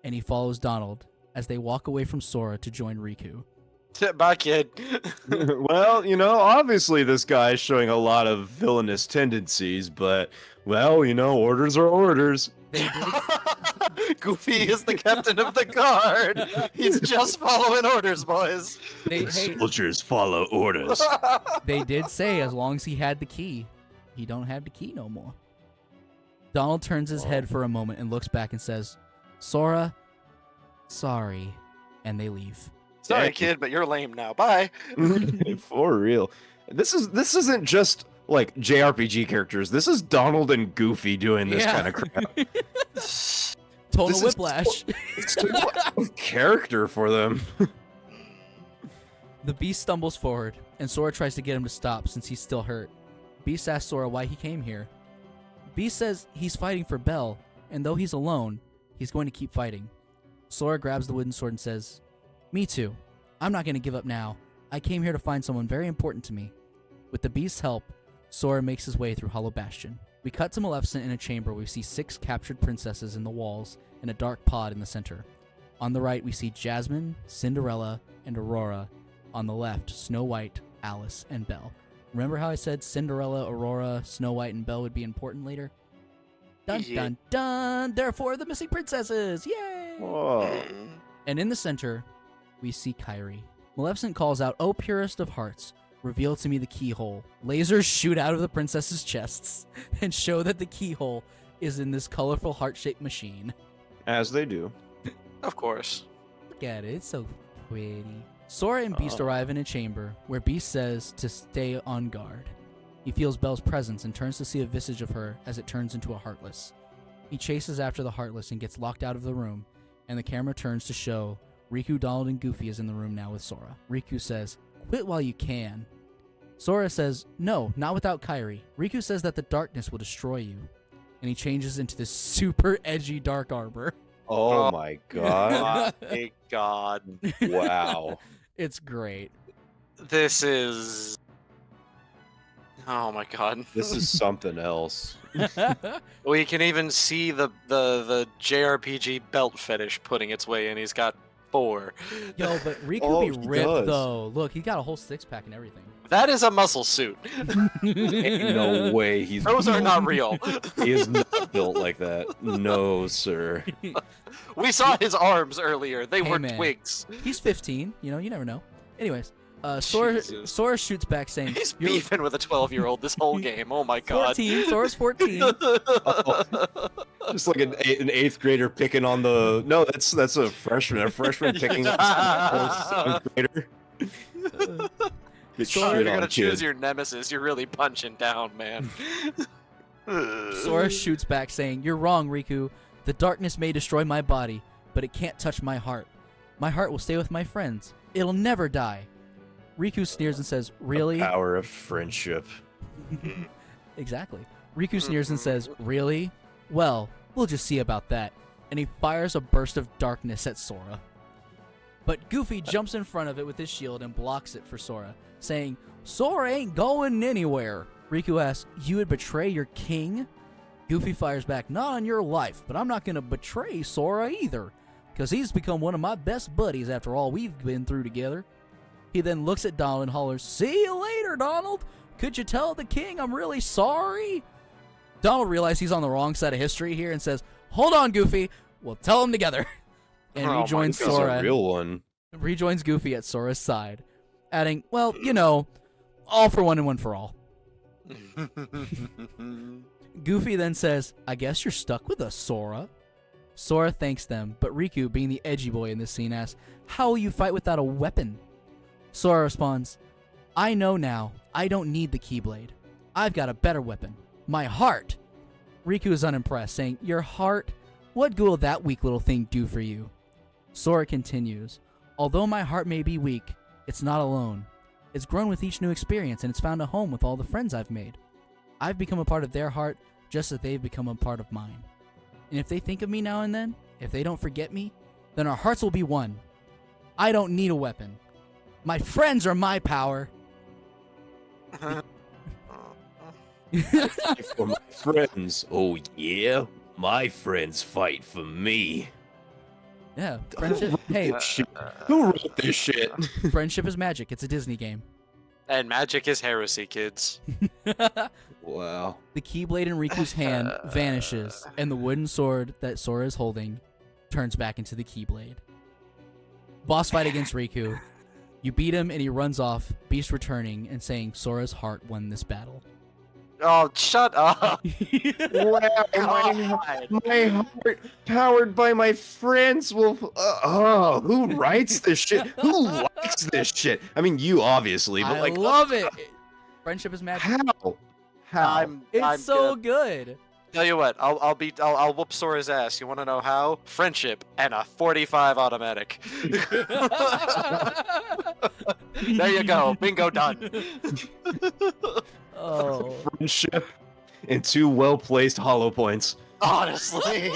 And he follows Donald as they walk away from Sora to join Riku. Bye, kid. Well, obviously this guy's showing a lot of villainous tendencies, but, well, orders are orders. Goofy is the captain of the guard. He's just following orders, boys. Soldiers follow orders. They did say as long as he had the key, he don't have the key no more. Donald turns his head for a moment and looks back and says, Sora, sorry. And they leave. Sorry, kid, but you're lame now. Bye. For real. This isn't just like JRPG characters. This is Donald and Goofy doing this kind of crap. Total whiplash. It's too much character for them. The Beast stumbles forward, and Sora tries to get him to stop since he's still hurt. Beast asks Sora why he came here. Beast says he's fighting for Belle, and though he's alone, he's going to keep fighting. Sora grabs the wooden sword and says, me too. I'm not going to give up now. I came here to find someone very important to me. With the Beast's help, Sora makes his way through Hollow Bastion. We cut to Maleficent in a chamber where we see 6 captured princesses in the walls and a dark pod in the center. On the right, we see Jasmine, Cinderella, and Aurora. On the left, Snow White, Alice, and Belle. Remember how I said Cinderella, Aurora, Snow White, and Belle would be important later? Dun dun dun! There are 4 of the missing princesses! Yay! Whoa. And in the center, we see Kyrie. Maleficent calls out, oh purest of hearts, reveal to me the keyhole. Lasers shoot out of the princesses' chests and show that the keyhole is in this colorful heart-shaped machine. As they do. Of course. Look at it, it's so pretty. Sora and Beast arrive in a chamber where Beast says to stay on guard. He feels Belle's presence and turns to see a visage of her as it turns into a Heartless. He chases after the Heartless and gets locked out of the room, and the camera turns to show Riku, Donald, and Goofy is in the room now with Sora. Riku says, quit while you can. Sora says, no, not without Kyrie. Riku says that the darkness will destroy you. And he changes into this super edgy dark armor. Oh my god. My god. Wow. It's great. This is... Oh my god. This is something else. We can even see the JRPG belt fetish putting its way in. He's got 4. Yo, but Riku Oh, be he ripped does. though. Look, he got a whole 6-pack and everything. That is a muscle suit. Ain't no way he's Those are not real. He is not built like that. No, sir. We saw his arms earlier. They Hey, were man. twigs. He's 15. You never know. Anyways, Sora shoots back saying, He's "You're beefing with a 12-year-old this whole game. Oh my god. 14. Sora's 14. Just like an 8th grader picking on the... No, that's a freshman. A freshman picking on a 7th grader. Get Sora, shit if you're on, gonna choose kid. your nemesis, you're really punching down, man. Sora shoots back saying, you're wrong, Riku. The darkness may destroy my body, but it can't touch my heart. My heart will stay with my friends. It'll never die. Riku sneers and says, really? The power of friendship. Exactly. Riku sneers and says, really? Well, we'll just see about that. And he fires a burst of darkness at Sora. But Goofy jumps in front of it with his shield and blocks it for Sora, saying, Sora ain't going anywhere. Riku asks, you would betray your king? Goofy fires back, not on your life, but I'm not going to betray Sora either, because he's become one of my best buddies after all we've been through together. He then looks at Donald and hollers, see you later, Donald. Could you tell the king I'm really sorry? Donald realizes he's on the wrong side of history here and says, hold on, Goofy. We'll tell them together. And Oh my rejoins God. He's Sora. a real one. Rejoins Goofy at Sora's side, adding, well, all for one and one for all. Goofy then says, I guess you're stuck with us, Sora. Sora thanks them, but Riku, being the edgy boy in this scene, asks, "How will you fight without a weapon?" Sora responds, "I know now. I don't need the Keyblade. I've got a better weapon. My heart." Riku is unimpressed, saying, "Your heart? What good will that weak little thing do for you?" Sora continues, "Although my heart may be weak, it's not alone. It's grown with each new experience, and it's found a home with all the friends I've made. I've become a part of their heart, just as they've become a part of mine. And if they think of me now and then, if they don't forget me, then our hearts will be one. I don't need a weapon. My friends are my power." Fight for my friends. Oh yeah, my friends fight for me. Yeah, friendship. Hey, Shit. Who wrote this shit? friendship is magic. It's a Disney game. And magic is heresy, kids. Wow. The Keyblade in Riku's hand vanishes, and the wooden sword that Sora is holding turns back into the Keyblade. Boss fight against Riku. You beat him, and he runs off, Beast returning and saying Sora's heart won this battle. Oh, shut up! Wow, God. my heart, powered by my friends, will. Who writes this shit? Who likes this shit? I mean, you obviously, but I like, love it. Friendship is magic. how? How? It's I'm so gonna- good. Tell you what, I'll whoop Sora's ass. You want to know how? Friendship and a 45 automatic. There you go, bingo done. Oh. Friendship and 2 well-placed hollow points. Honestly.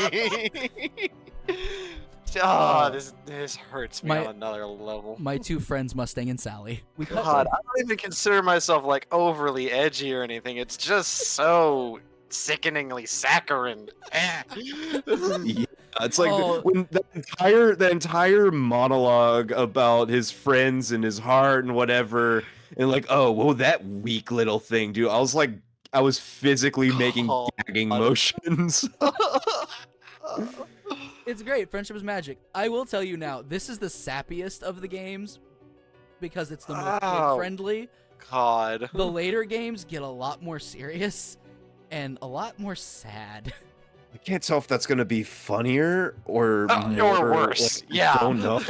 Oh, this hurts me My- on another level. My 2 friends, Mustang and Sally. We cut God, I don't even consider myself like overly edgy or anything. It's just so sickeningly saccharine. Eh. Yeah, it's like Oh. when the entire monologue about his friends and his heart and whatever, and like, oh, well, that weak little thing, dude. I was physically making Oh, gagging God. motions. It's great. Friendship is magic. I will tell you now, this is the sappiest of the games because it's the most Wow. kid-friendly. God. The later games get a lot more serious and a lot more sad. I can't tell if that's gonna be funnier or Or more, worse. like, Yeah. I don't know.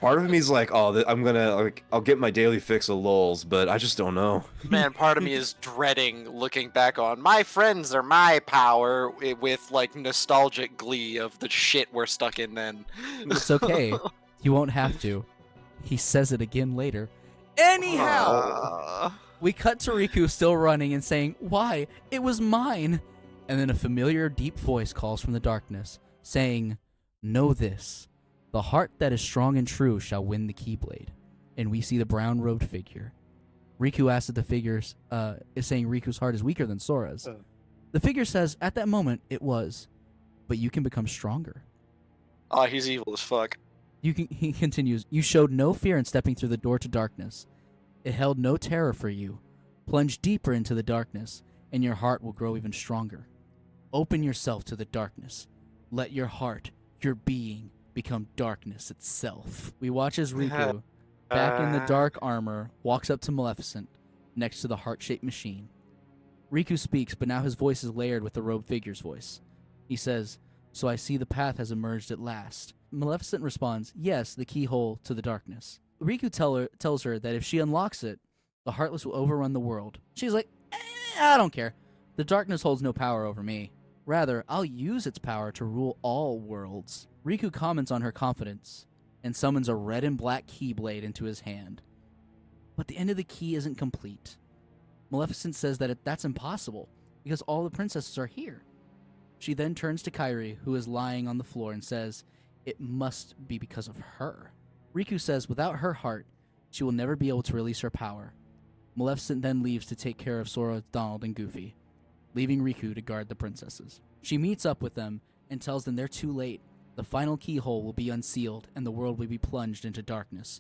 Part of me is like, oh, I'm gonna I'll get my daily fix of lulz, but I just don't know. Man, part of me is dreading looking back on my friends are my power with like nostalgic glee of the shit we're stuck in then. It's okay. You won't have to. He says it again later. Anyhow, we cut to Riku still running and saying, "Why? It was mine." And then a familiar deep voice calls from the darkness, saying, "Know this. The heart that is strong and true shall win the Keyblade." And we see the brown-robed figure. Riku asks if the figure is saying Riku's heart is weaker than Sora's. The figure says, "At that moment, it was. But you can become stronger." Oh, he's evil as fuck. He continues, "You showed no fear in stepping through the door to darkness. It held no terror for you. Plunge deeper into the darkness, and your heart will grow even stronger. Open yourself to the darkness. Let your heart, your being, become darkness itself." We watch as Riku, back in the dark armor, walks up to Maleficent, next to the heart-shaped machine. Riku speaks, but now his voice is layered with the robed figure's voice. He says, "So I see the path has emerged at last." Maleficent responds, "Yes, the keyhole to the darkness." Riku tells her that if she unlocks it, the Heartless will overrun the world. She's like, I don't care. The darkness holds no power over me. Rather, I'll use its power to rule all worlds. Riku comments on her confidence and summons a red and black keyblade into his hand. But the end of the key isn't complete. Maleficent says that that's impossible because all the princesses are here. She then turns to Kairi, who is lying on the floor, and says, "It must be because of her." Riku says without her heart, she will never be able to release her power. Maleficent then leaves to take care of Sora, Donald, and Goofy, leaving Riku to guard the princesses. She meets up with them and tells them they're too late. The final keyhole will be unsealed and the world will be plunged into darkness.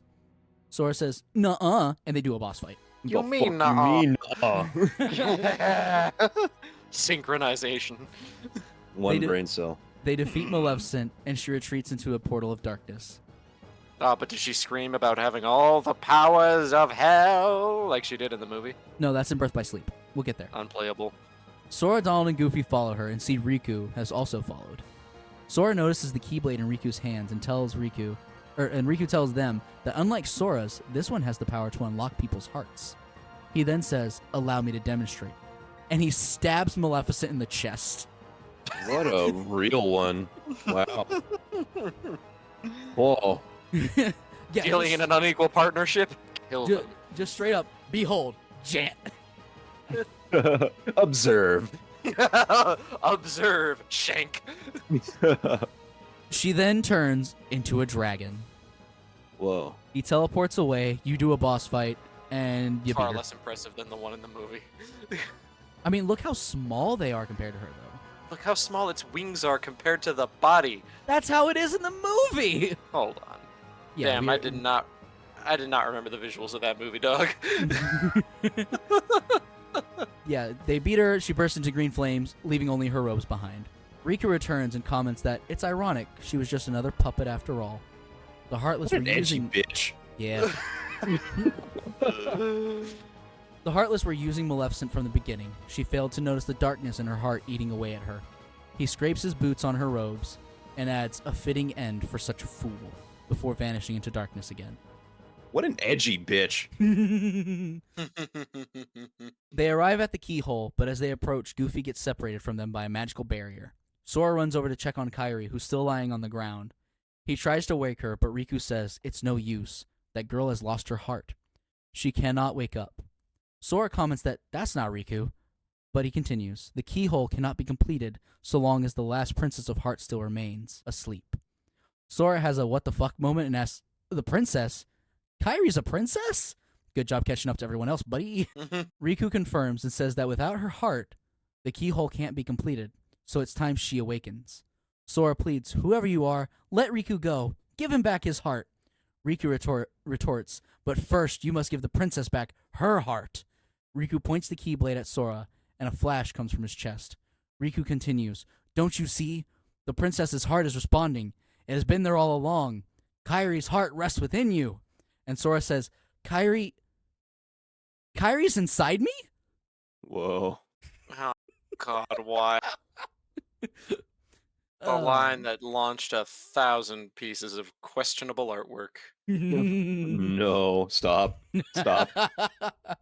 Sora says, "Nuh-uh," and they do a boss fight. You The mean fuck nuh-uh. you mean, Synchronization. One do- brain cell. They defeat Maleficent and she retreats into a portal of darkness. But does she scream about having all the powers of hell like she did in the movie? No, that's in Birth by Sleep. We'll get there. Unplayable. Sora, Donald, and Goofy follow her and see Riku has also followed. Sora notices the Keyblade in Riku's hands and Riku tells them that unlike Sora's, this one has the power to unlock people's hearts. He then says, "Allow me to demonstrate." And he stabs Maleficent in the chest. What a real one. Wow. Whoa. Yeah, Dealing in an unequal partnership? Kill them. just straight up, behold, Jant. Observe. Observe, Shank. She then turns into a dragon. Whoa. He teleports away, you do a boss fight, and you beat Far her. less impressive than the one in the movie. I mean, look how small they are compared to her, though. Look how small its wings are compared to the body. That's how it is in the movie! Hold on. Yeah, Damn, I did not remember the visuals of that movie, dog. Yeah, they beat her, she bursts into green flames, leaving only her robes behind. Riku returns and comments that it's ironic, she was just another puppet after all. The Heartless What were an edgy using... bitch. Yeah. The Heartless were using Maleficent from the beginning. She failed to notice the darkness in her heart eating away at her. He scrapes his boots on her robes and adds a fitting end for such a fool before vanishing into darkness again. What an edgy bitch. They arrive at the keyhole, but as they approach, Goofy gets separated from them by a magical barrier. Sora runs over to check on Kairi, who's still lying on the ground. He tries to wake her, but Riku says it's no use. That girl has lost her heart. She cannot wake up. Sora comments that that's not Riku, but he continues. The keyhole cannot be completed so long as the last Princess of Heart still remains asleep. Sora has a what the fuck moment and asks, the princess? Kairi's a princess? Good job catching up to everyone else, buddy. Riku confirms and says that without her heart, the keyhole can't be completed, so it's time she awakens. Sora pleads, whoever you are, let Riku go. Give him back his heart. Riku retorts, but first you must give the princess back her heart. Riku points the Keyblade at Sora, and a flash comes from his chest. Riku continues, don't you see? The princess's heart is responding. It has been there all along. Kairi's heart rests within you. And Sora says, Kairi's inside me? Whoa. Oh, God, why? The line that launched 1,000 pieces of questionable artwork. No, stop. Stop.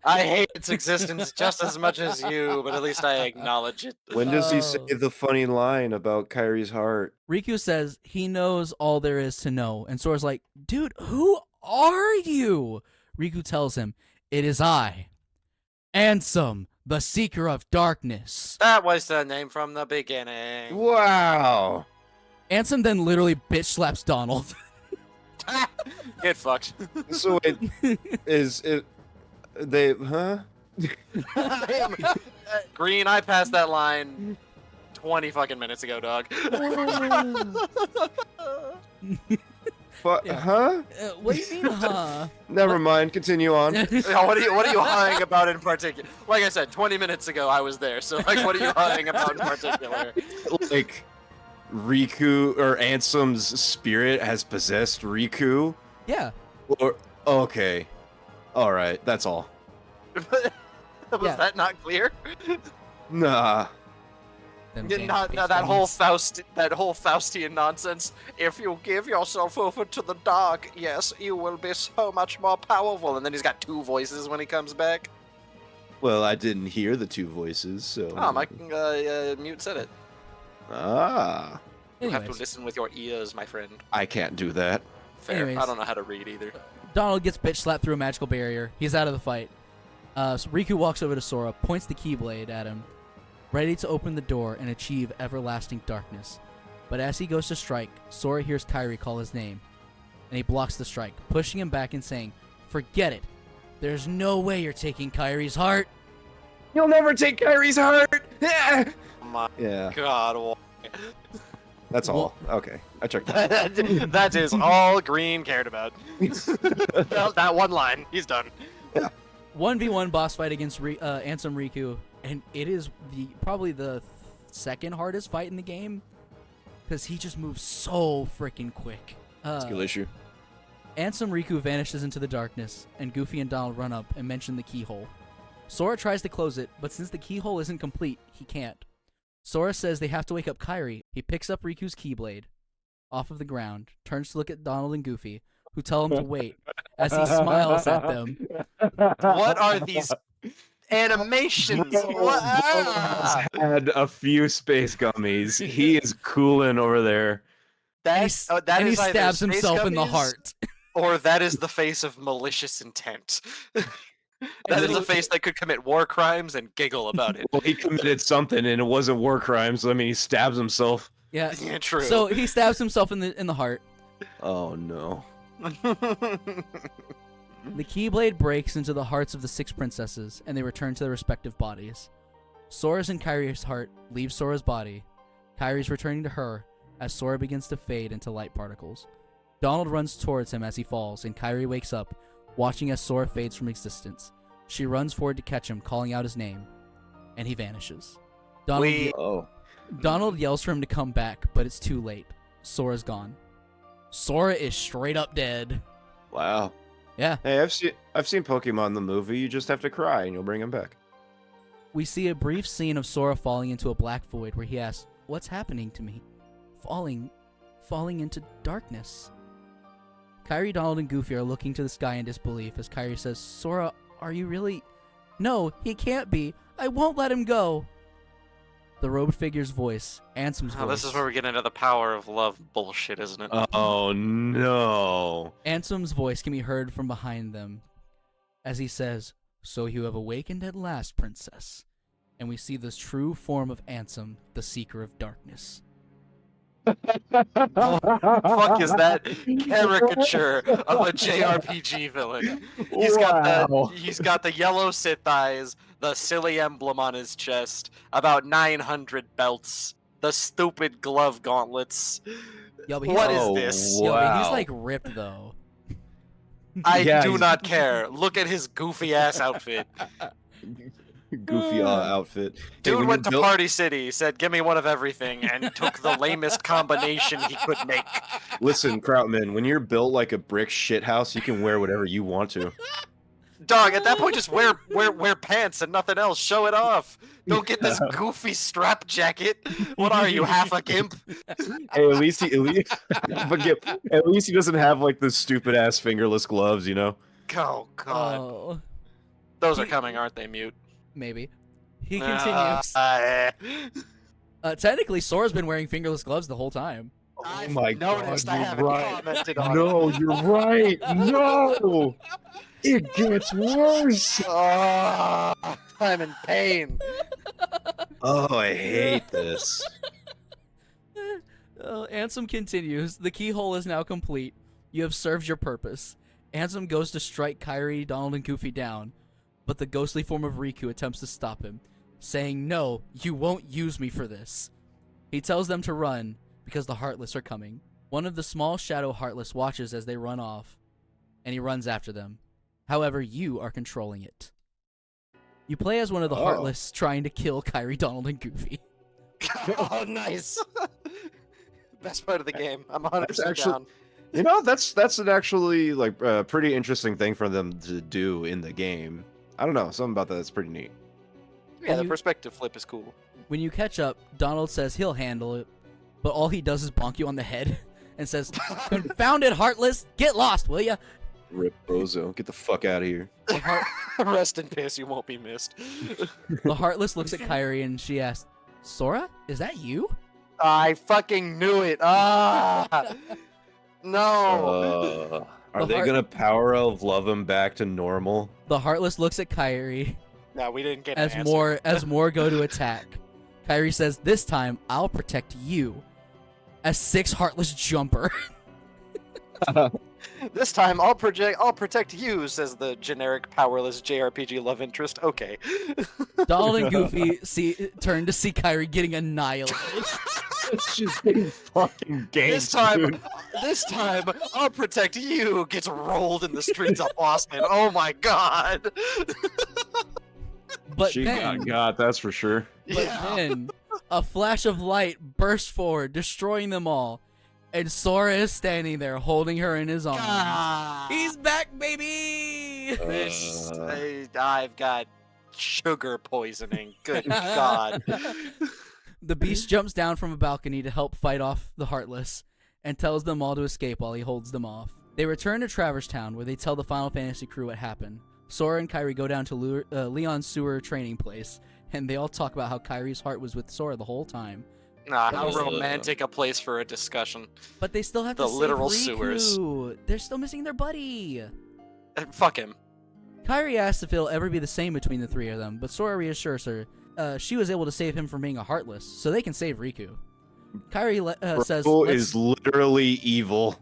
I hate its existence just as much as you, but at least I acknowledge it. When does he Oh. say the funny line about Kairi's heart? Riku says he knows all there is to know, and Sora's like, dude, who are you? Riku tells him, it is I, Ansem, the Seeker of Darkness. That was the name from the beginning. Wow. Ansem then literally bitch slaps Donald. Get fucked. So it is it they huh? Green, I passed that line 20 fucking minutes ago, dog. But Yeah. huh? What do you mean, huh? Never mind, continue on. What are you hawing about in particular? Like I said, 20 minutes ago I was there, so like, what are you hawing about in particular? Like Riku or Ansem's spirit has possessed Riku? Yeah. Or okay. Alright, that's all. Was Yeah. that not clear? Nah. Them Yeah, damn Not space that whole dummies. Faustian nonsense. If you give yourself over to the dark, yes, you will be so much more powerful. And then he's got two voices when he comes back. Well, I didn't hear the two voices, so Oh, my mute said it. Ah. You have to Anyways, listen with your ears, my friend. I can't do that. Fair. Anyways. I don't know how to read either. Donald gets bitch slapped through a magical barrier. He's out of the fight. So Riku walks over to Sora, points the Keyblade at him, ready to open the door and achieve everlasting darkness. But as he goes to strike, Sora hears Kairi call his name, and he blocks the strike, pushing him back and saying, forget it. There's no way you're taking Kairi's heart. You'll never take Kairi's heart! My Yeah, God, why? that's all. Okay, I checked that. That is all Green cared about. That one line, he's done. 1v1 boss fight against Ansem Riku, and it is probably the second hardest fight in the game, because he just moves so freaking quick. Skill issue. Ansem Riku vanishes into the darkness, and Goofy and Donald run up and mention the keyhole. Sora tries to close it, but since the keyhole isn't complete, he can't. Sora says they have to wake up Kairi. He picks up Riku's Keyblade off of the ground, turns to look at Donald and Goofy, who tell him to wait, as he smiles at them. What are these animations? What? Had a few space gummies. He is cooling over there. That And is he either stabs space himself in the gummies, heart. or that is the face of malicious intent. That is then a face that could commit war crimes and giggle about it. Well, he committed something, and it wasn't war crimes. So, I mean, he stabs himself. Yeah. Yeah, true. So he stabs himself in the heart. Oh no. The Keyblade breaks into the hearts of the 6 princesses, and they return to their respective bodies. Sora's and Kairi's heart leaves Sora's body. Kairi's returning to her as Sora begins to fade into light particles. Donald runs towards him as he falls, and Kairi wakes up, watching as Sora fades from existence. She runs forward to catch him, calling out his name, and he vanishes. Donald yells for him to come back, but it's too late. Sora's gone. Sora is straight up dead. Wow. Yeah. Hey, I've seen Pokemon the movie. You just have to cry, and you'll bring him back. We see a brief scene of Sora falling into a black void where he asks, "What's happening to me? Falling into darkness." Kairi, Donald, and Goofy are looking to the sky in disbelief as Kairi says, "Sora, are you really?" "No, he can't be. I won't let him go." The robed figure's voice, Ansem's voice. This is where we get into the power of love bullshit, isn't it? Oh no. Ansem's voice can be heard from behind them as he says, "So you have awakened at last, princess." And we see the true form of Ansem, the Seeker of Darkness. Fuck is that caricature of a JRPG villain? He's got the yellow Sith eyes, the silly emblem on his chest, about 900 belts, the stupid glove gauntlets. Yo, but What is this? Yo, but he's like ripped though. I do not care. Look at his goofy ass outfit. Goofy outfit. Dude Hey, went to Party City, said, "Give me one of everything," and took the lamest combination he could make. Listen, Krautman, when you're built like a brick shithouse, you can wear whatever you want to. Dog, at that point, just wear pants and nothing else. Show it off. Don't get this goofy strap jacket. What are you, half a gimp? Hey, at least he doesn't have like the stupid ass fingerless gloves, you know? Oh God, Oh, those are coming, aren't they? Mute. maybe. He continues. Technically, Sora's been wearing fingerless gloves the whole time. I've my noticed. God, I you're haven't right. commented on it. No, you're right. No, it gets worse. Oh, I'm in pain. Oh, I hate this. Ansem continues. The keyhole is now complete. You have served your purpose. Ansem goes to strike Kairi, Donald, and Goofy down, but the ghostly form of Riku attempts to stop him, saying, "No, you won't use me for this." He tells them to run, because the Heartless are coming. One of the small shadow Heartless watches as they run off, and he runs after them. However, you are controlling it. You play as one of the Heartless trying to kill Kairi, Donald, and Goofy. Oh, nice. Best part of the game. I'm 100% down. You know, that's an actually like pretty interesting thing for them to do in the game. I don't know, something about that's pretty neat. Yeah, the perspective flip is cool. When you catch up, Donald says he'll handle it, but all he does is bonk you on the head and says, "Confounded Heartless, get lost, will ya?" Rip Bozo, get the fuck out of here. Rest in peace, you won't be missed. The Heartless looks at Kairi and she asks, "Sora, is that you?" I fucking knew it. No. Are they gonna power of love him back to normal? The Heartless looks at Kairi No, we didn't get as an answer. more go to attack. Kairi says, "This time I'll protect you." As 6 Heartless jumper. This time I'll protect you, says the generic powerless JRPG love interest. Okay. Donald and Goofy turn to see Kairi getting annihilated. It's just getting fucking ganked, This time I'll protect you gets rolled in the streets of Boston. Oh my God. But She then, got that's for sure. then a flash of light bursts forward, destroying them all. And Sora is standing there, holding her in his arms. He's back, baby! I've got sugar poisoning. Good God. The beast jumps down from a balcony to help fight off the Heartless and tells them all to escape while he holds them off. They return to Traverse Town, where they tell the Final Fantasy crew what happened. Sora and Kairi go down to Leon's sewer training place, and they all talk about how Kairi's heart was with Sora the whole time. Nah, how romantic a place for a discussion. But they still have The to literal save Riku. sewers. They're still missing their buddy. Fuck him. Kairi asks if it'll ever be the same between the three of them, but Sora reassures her she was able to save him from being a Heartless, so they can save Riku. Kairi says, Bro is literally evil.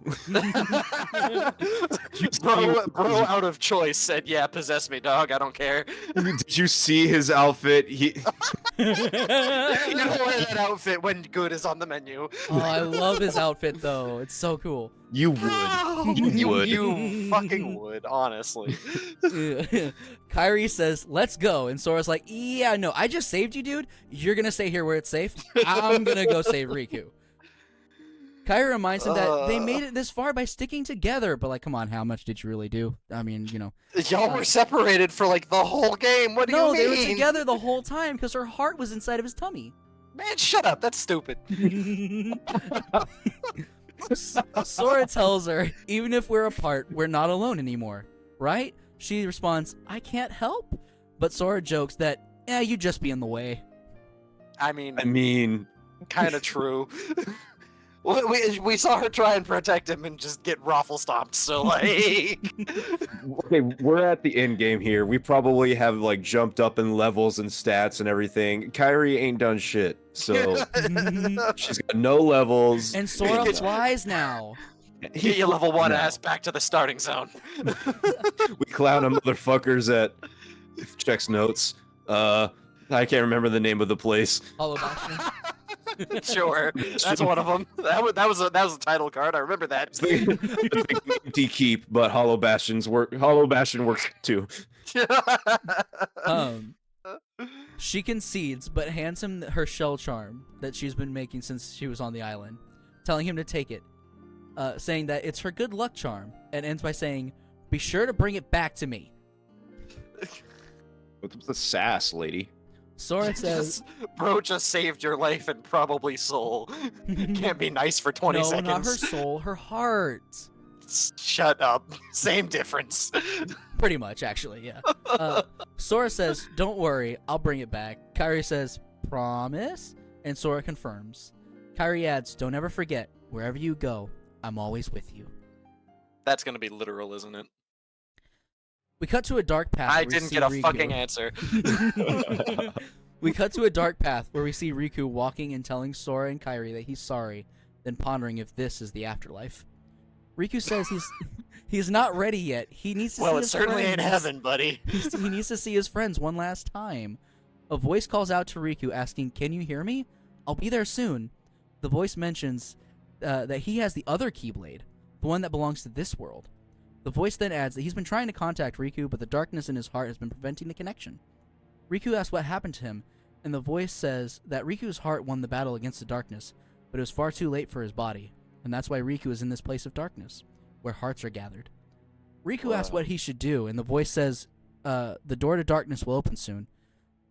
bro out of choice said, yeah, possess me, dog, I don't care. Did you see his outfit? You don't wear that outfit when good is on the menu. Oh, I love his outfit, though. It's so cool. You would. You would. You fucking would, honestly. Kairi says, let's go. And Sora's like, yeah, no, I just saved you, dude. You're going to stay here where it's safe. I'm going to go save Riku. Kairi reminds him that they made it this far by sticking together. But, like, come on, how much did you really do? I mean, you know. Y'all were separated for, like, the whole game. What do you mean? No, they were together the whole time because her heart was inside of his tummy. Man, shut up. That's stupid. Sora tells her, even if we're apart, we're not alone anymore, right? She responds, I can't help. But Sora jokes that, you just be in the way. I mean, kind of true. We saw her try and protect him and just get raffle stomped, so like... Okay, we're at the end game here. We probably have like jumped up in levels and stats and everything. Kairi ain't done shit, so she's got no levels. And Sora flies now. Get your level 1 ass back to the starting zone. We clown them motherfuckers at checks notes. I can't remember the name of the place. Hollow Bastion. Sure, that's one of them. That was a title card. I remember that. It's empty keep, but Hollow Bastion works too. She concedes, but hands him her shell charm that she's been making since she was on the island, telling him to take it, saying that it's her good luck charm, and ends by saying, "Be sure to bring it back to me." What's the sass, lady? Sora says, "Bro just saved your life and probably soul. Can't be nice for 20 seconds." No, not her soul, her heart. Shut up. Same difference. Pretty much, actually, yeah. Sora says, "Don't worry, I'll bring it back." Kairi says, "Promise?" And Sora confirms. Kairi adds, "Don't ever forget, wherever you go, I'm always with you." That's gonna be literal, isn't it? We cut to a dark path. I didn't get a fucking answer. We cut to a dark path where we see Riku walking and telling Sora and Kairi that he's sorry, then pondering if this is the afterlife. Riku says he's not ready yet. He needs to see his friends. Well, it certainly ain't heaven, buddy. He needs to see his friends one last time. A voice calls out to Riku asking, "Can you hear me? I'll be there soon." The voice mentions that he has the other Keyblade, the one that belongs to this world. The voice then adds that he's been trying to contact Riku, but the darkness in his heart has been preventing the connection. Riku asks what happened to him, and the voice says that Riku's heart won the battle against the darkness, but it was far too late for his body, and that's why Riku is in this place of darkness, where hearts are gathered. Riku asks what he should do, and the voice says the door to darkness will open soon,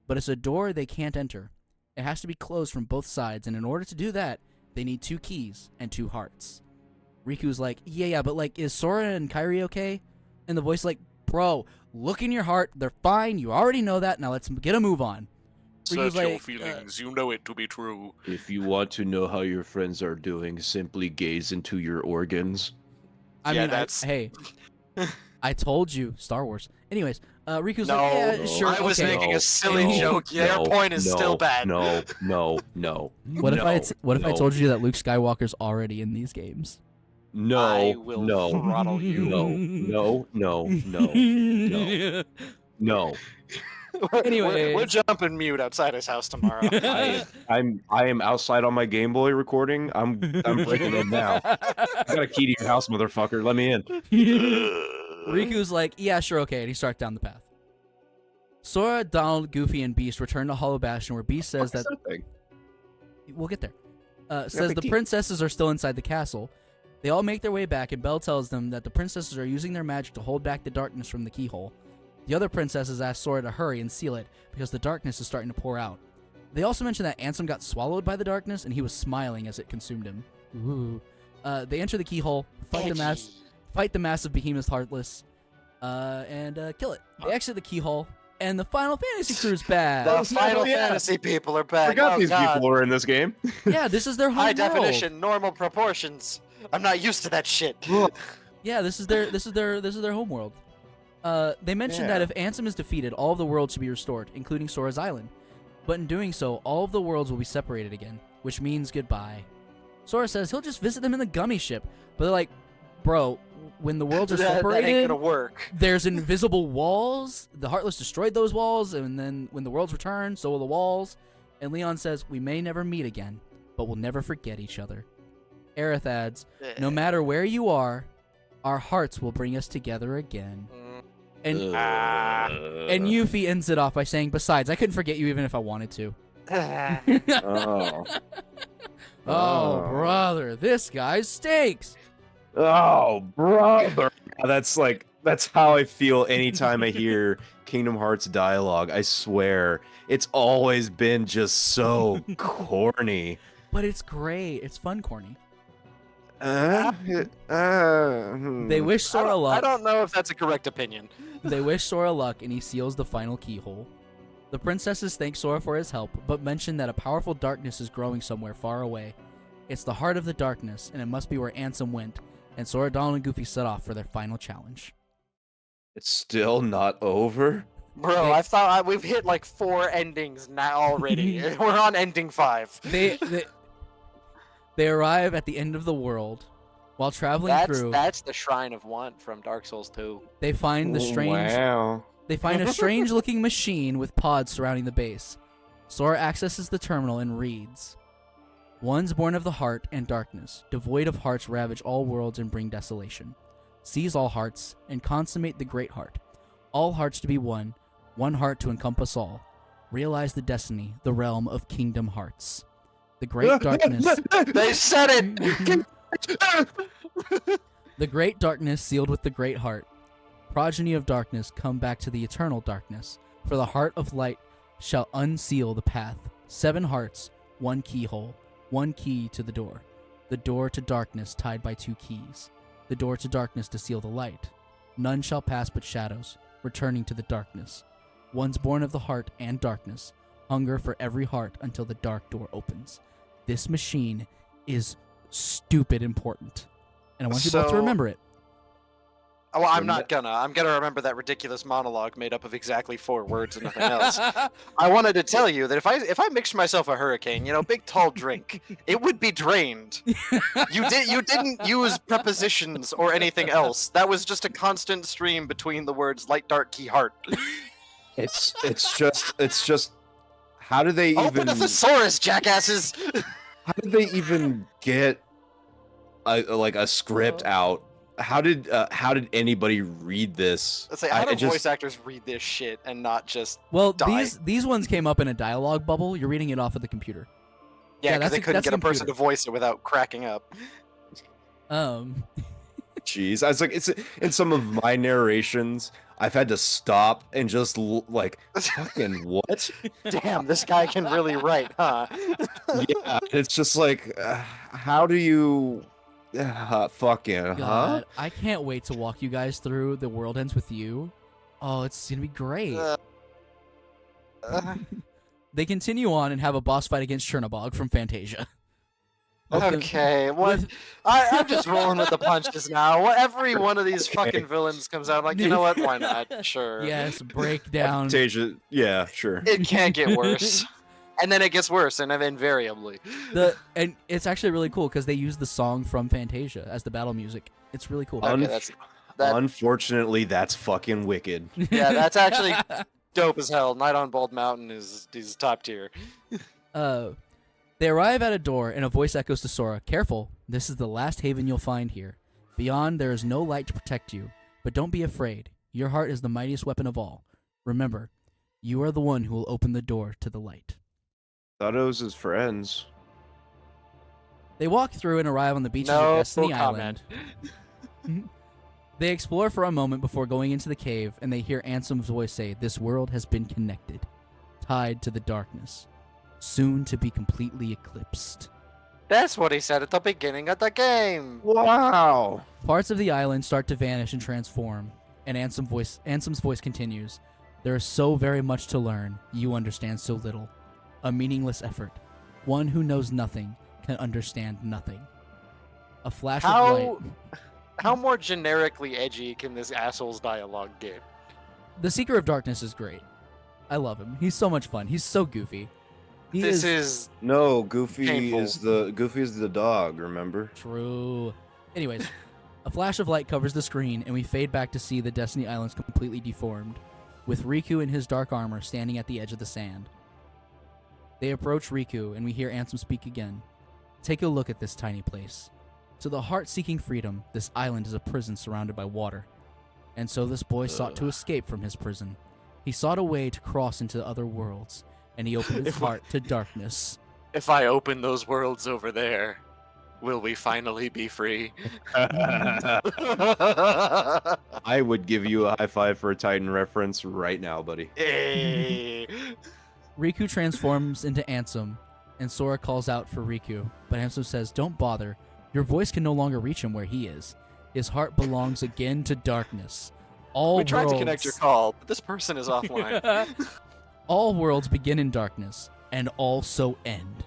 but it's a door they can't enter. It has to be closed from both sides, and in order to do that, they need 2 keys and 2 hearts. Riku's like, yeah, but like, is Sora and Kairi okay? And the voice like, bro, look in your heart. They're fine. You already know that. Now let's get a move on. Search your feelings. You know it to be true. If you want to know how your friends are doing, simply gaze into your organs. I mean, hey, I told you, Star Wars. Anyways, Riku's like, yeah, sure, I was making a silly joke. Their point is still bad. No. What if I told you that Luke Skywalker's already in these games? No, I will throttle you. No. Anyway, we're jumping mute outside his house tomorrow. I am outside on my Game Boy recording. I'm breaking it now. I got a key to your house, motherfucker. Let me in. Riku's like, yeah, sure, okay, and he starts down the path. Sora, Donald, Goofy, and Beast return to Hollow Bastion, where Beast says that we'll get there. Says the princesses are still inside the castle. They all make their way back, and Belle tells them that the princesses are using their magic to hold back the darkness from the keyhole. The other princesses ask Sora to hurry and seal it because the darkness is starting to pour out. They also mention that Ansem got swallowed by the darkness and he was smiling as it consumed him. Ooh. They enter the keyhole, fight the massive behemoth Heartless, and kill it. They exit the keyhole, and the Final Fantasy crew's back. The Final Fantasy people are back. I forgot these God. people were in this game. Yeah, this is their home High world. definition, normal proportions. I'm not used to that shit. Yeah, this is their home world. They mentioned that if Ansem is defeated, all of the worlds should be restored, including Sora's Island. But in doing so, all of the worlds will be separated again, which means goodbye. Sora says he'll just visit them in the gummy ship, but they're like, bro, when the worlds are separated, that ain't gonna work. There's invisible walls. The Heartless destroyed those walls, and then when the worlds return, so will the walls. And Leon says, we may never meet again, but we'll never forget each other. Aerith adds, no matter where you are, our hearts will bring us together again. And Yuffie ends it off by saying, besides, I couldn't forget you even if I wanted to. Oh, brother, this guy stinks. Oh, brother. That's how I feel anytime I hear Kingdom Hearts dialogue. I swear. It's always been just so corny. But it's great. It's fun corny. They They wish Sora luck. I don't know if that's a correct opinion. They wish Sora luck, and he seals the final keyhole. The princesses thank Sora for his help, but mention that a powerful darkness is growing somewhere far away. It's the heart of the darkness, and it must be where Ansem went, and Sora, Donald, and Goofy set off for their final challenge. It's still not over? Bro, I thought we've hit like 4 endings now already. We're on ending 5. They arrive at the end of the world. While traveling through, that's the Shrine of Want from Dark Souls 2. they find the strange. Wow. They find a strange-looking machine with pods surrounding the base. Sora accesses the terminal and reads, "Ones born of the heart and darkness, devoid of hearts, ravage all worlds and bring desolation. Seize all hearts and consummate the great heart. All hearts to be one, one heart to encompass all. Realize the destiny, the realm of Kingdom Hearts. The great darkness." They said it! The great darkness sealed with the great heart. Progeny of darkness come back to the eternal darkness, for the heart of light shall unseal the path. 7 hearts, 1 keyhole, 1 key to the door to darkness tied by 2 keys, the door to darkness to seal the light. None shall pass but shadows, returning to the darkness. Ones born of the heart and darkness, hunger for every heart until the dark door opens. This machine is stupid important, and I want you both to remember it. Well, I'm not gonna. I'm gonna remember that ridiculous monologue made up of exactly 4 words and nothing else. I wanted to tell you that if I mixed myself a hurricane, big tall drink, it would be drained. You didn't use prepositions or anything else. That was just a constant stream between the words light, dark, key, heart. It's just. How did they even? Open a thesaurus, jackasses! How did they even get a script out? How did anybody read this? Let's say, how do voice actors read this shit and not just die? These ones came up in a dialogue bubble. You're reading it off of the computer. Yeah, because they couldn't get a person to voice it without cracking up. Jeez, I was like, it's in some of my narrations, I've had to stop and just fucking what? Damn, this guy can really write, huh? Yeah, it's just like, how do you? Fucking, God, I can't wait to walk you guys through The World Ends With You. Oh, it's gonna be great. They continue on and have a boss fight against Chernobog from Fantasia. Okay, I'm just rolling with the punches now. Every one of these fucking villains comes out, I'm like, you know what? Why not? Sure. Yes, breakdown. Fantasia, yeah, sure. It can't get worse. And then it gets worse, and invariably. And it's actually really cool because they use the song from Fantasia as the battle music. It's really cool. Okay, Unfortunately, that's fucking wicked. Yeah, that's actually dope as hell. Night on Bald Mountain is top tier. They arrive at a door, and a voice echoes to Sora, "Careful, this is the last haven you'll find here. Beyond, there is no light to protect you. But don't be afraid. Your heart is the mightiest weapon of all. Remember, you are the one who will open the door to the light." Thought it was his friends. They walk through and arrive on the beaches of Destiny Island. They explore for a moment before going into the cave, and they hear Ansem's voice say, "This world has been connected, tied to the darkness, soon to be completely eclipsed." That's what he said at the beginning of the game. Wow. Parts of the island start to vanish and transform, and Ansem's voice continues. "There is so very much to learn. You understand so little. A meaningless effort. One who knows nothing can understand nothing." A flash of light. How more generically edgy can this asshole's dialogue get? The Seeker of Darkness is great. I love him. He's so much fun. He's so goofy. No, Goofy painful. is the dog, remember? True. Anyways, a flash of light covers the screen, and we fade back to see the Destiny Islands completely deformed, with Riku in his dark armor standing at the edge of the sand. They approach Riku, and we hear Ansem speak again. "Take a look at this tiny place. To the heart seeking freedom, this island is a prison surrounded by water. And so this boy sought to escape from his prison. He sought a way to cross into the other worlds, and he opened his heart to darkness." If I open those worlds over there, will we finally be free? I would give you a high five for a Titan reference right now, buddy. Hey. Riku transforms into Ansem, and Sora calls out for Riku, but Ansem says, "Don't bother. Your voice can no longer reach him where he is. His heart belongs again to darkness. We tried to connect your call, but this person is offline. All worlds begin in darkness, and all so end.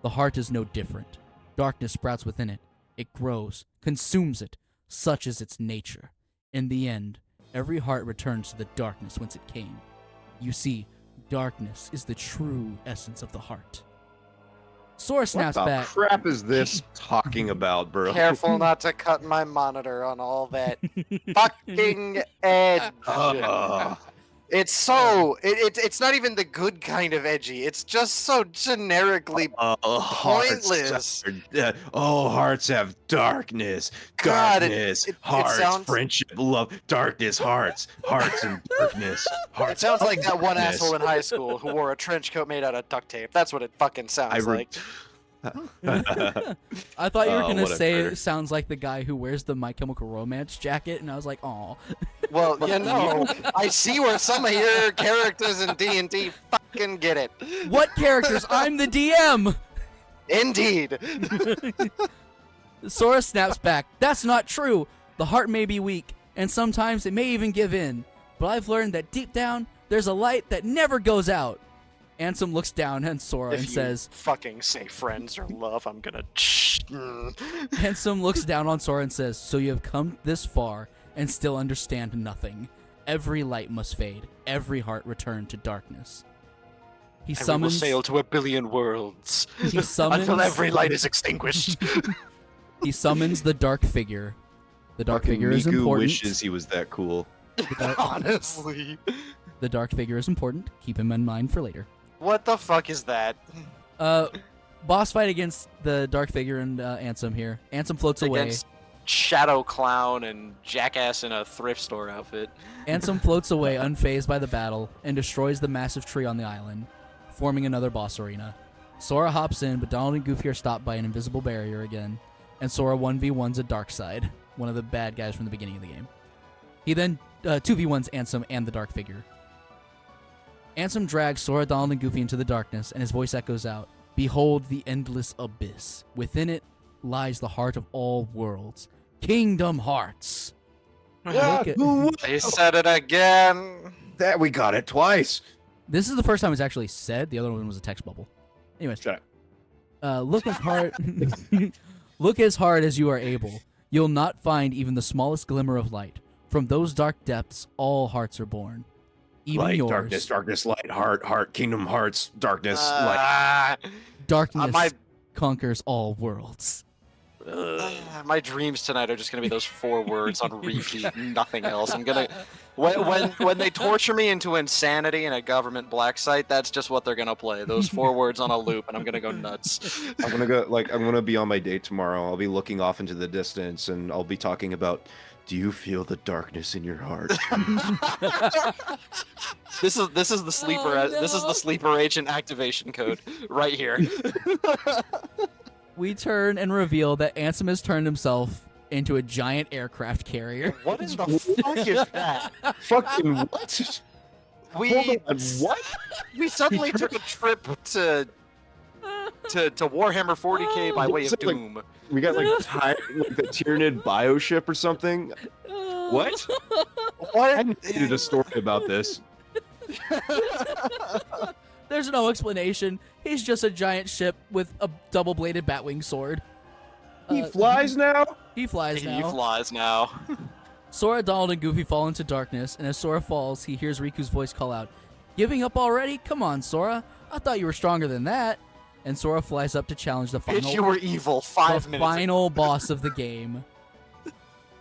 The heart is no different. Darkness sprouts within it. It grows, consumes it. Such is its nature. In the end, every heart returns to the darkness whence it came. You see, darkness is the true essence of the heart." Sora snaps What the back. crap is this talking about, bro? Careful not to cut my monitor on all that fucking edge. It's so it's not even the good kind of edgy. It's just so generically pointless. Hearts have darkness. God, Darkness. it Hearts. sounds- Friendship. Love. Darkness. Hearts. Hearts and darkness. Hearts. It sounds like that one darkness. asshole in high school who wore a trench coat made out of duct tape. That's what it fucking sounds like. I thought you were gonna say whatever. it sounds like the guy who wears the My Chemical Romance jacket, and I was like, "Aw." Well, you know, I see where some of your characters in D&D fucking get it. What characters? I'm the DM. Indeed. Sora snaps back. "That's not true. The heart may be weak, and sometimes it may even give in. But I've learned that deep down, there's a light that never goes out." Ansem looks down at Sora If and you says, fucking say friends or love, I'm gonna. Ansem looks down on Sora and says, "So you have come this far and still understand nothing. Every light must fade. Every heart return to darkness." He And we will summons. sail to a billion worlds He summons. until every light is extinguished. He summons the dark figure. The dark Fucking figure is Miku important. wishes he was that cool. Honestly. The dark figure is important. Keep him in mind for later. What the fuck is that? Boss fight against the dark figure and Ansem here. Ansem floats away. Against Shadow Clown and Jackass in a thrift store outfit. Ansem floats away unfazed by the battle and destroys the massive tree on the island, forming another boss arena. Sora hops in, but Donald and Goofy are stopped by an invisible barrier again, and Sora 1v1s a Darkseid, one of the bad guys from the beginning of the game. He then 2v1s Ansem and the dark figure. Ansem drags Sora, Donald, and Goofy into the darkness, and his voice echoes out, "Behold the endless abyss. Within it lies the heart of all worlds. Kingdom Hearts." Yeah, They said it again. that we got it twice. This is the first time it's actually said. The other one was a text bubble. Anyways, Shut look as hard, look as hard as you are able. You'll not find even the smallest glimmer of light. From those dark depths, all hearts are born. Even Light, yours. darkness, darkness, light, heart, kingdom hearts, darkness, light. Darkness conquers all worlds. My dreams tonight are just gonna be those 4 words on repeat, nothing else. I'm gonna when they torture me into insanity in a government black site, that's just what they're gonna play. Those 4 words on a loop, and I'm gonna go nuts. I'm gonna be on my date tomorrow. I'll be looking off into the distance, and I'll be talking about. Do you feel the darkness in your heart? This is the sleeper. Oh, This is the sleeper agent activation code right here. We turn and reveal that Ansem has turned himself into a giant aircraft carrier. What in the fuck is that? Fucking what? We Hold on, what? we suddenly took a trip to Warhammer 40K by way of It's like- Doom. We got like the Tyranid bioship or something. What? I needed a story about this. There's no explanation. He's just a giant ship with a double-bladed batwing sword. He flies now? He flies He now. flies now. Sora, Donald, and Goofy fall into darkness, and as Sora falls, he hears Riku's voice call out, "Giving up already? Come on, Sora. I thought you were stronger than that." And Sora flies up to challenge the Bitch, you were evil 5 the minutes ago. final boss of the game.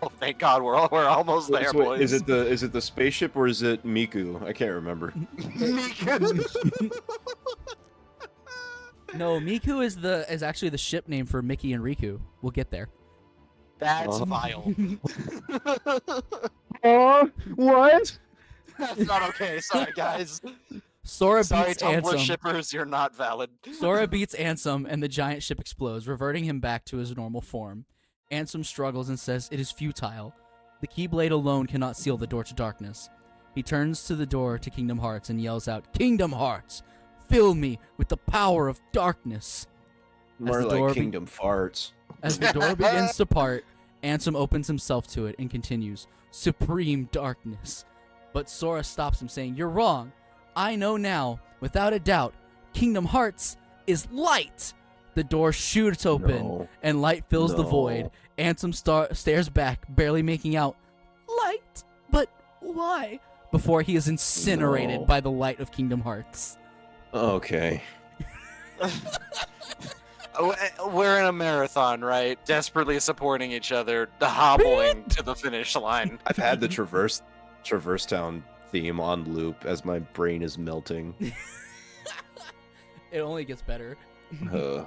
Oh, thank God, we're almost there, So boys. is it the spaceship or is it Miku? I can't remember. No, Miku is actually the ship name for Mickey and Riku. We'll get there. That's vile. Oh, what? That's not okay. Sorry, guys. Sora Sorry, beats Tumblr Ansem. shippers, you're not valid. Sora beats Ansem, and the giant ship explodes, reverting him back to his normal form. Ansem struggles and says it is futile. The Keyblade alone cannot seal the door to darkness. He turns to the door to Kingdom Hearts and yells out, "Kingdom Hearts, fill me with the power of darkness." More the door like be- Kingdom Farts. As the door begins to part, Ansem opens himself to it and continues, "Supreme darkness." But Sora stops him, saying, "You're wrong. I know now, without a doubt, Kingdom Hearts is light." The door shoots open, No. and light fills the No. void. Ansem stares back, barely making out, "Light? But why?" Before he is incinerated No. by the light of Kingdom Hearts. Okay. We're in a marathon, right? Desperately supporting each other, hobbling to the finish line. I've had the Traverse Town theme on loop as my brain is melting. It only gets better. Ugh.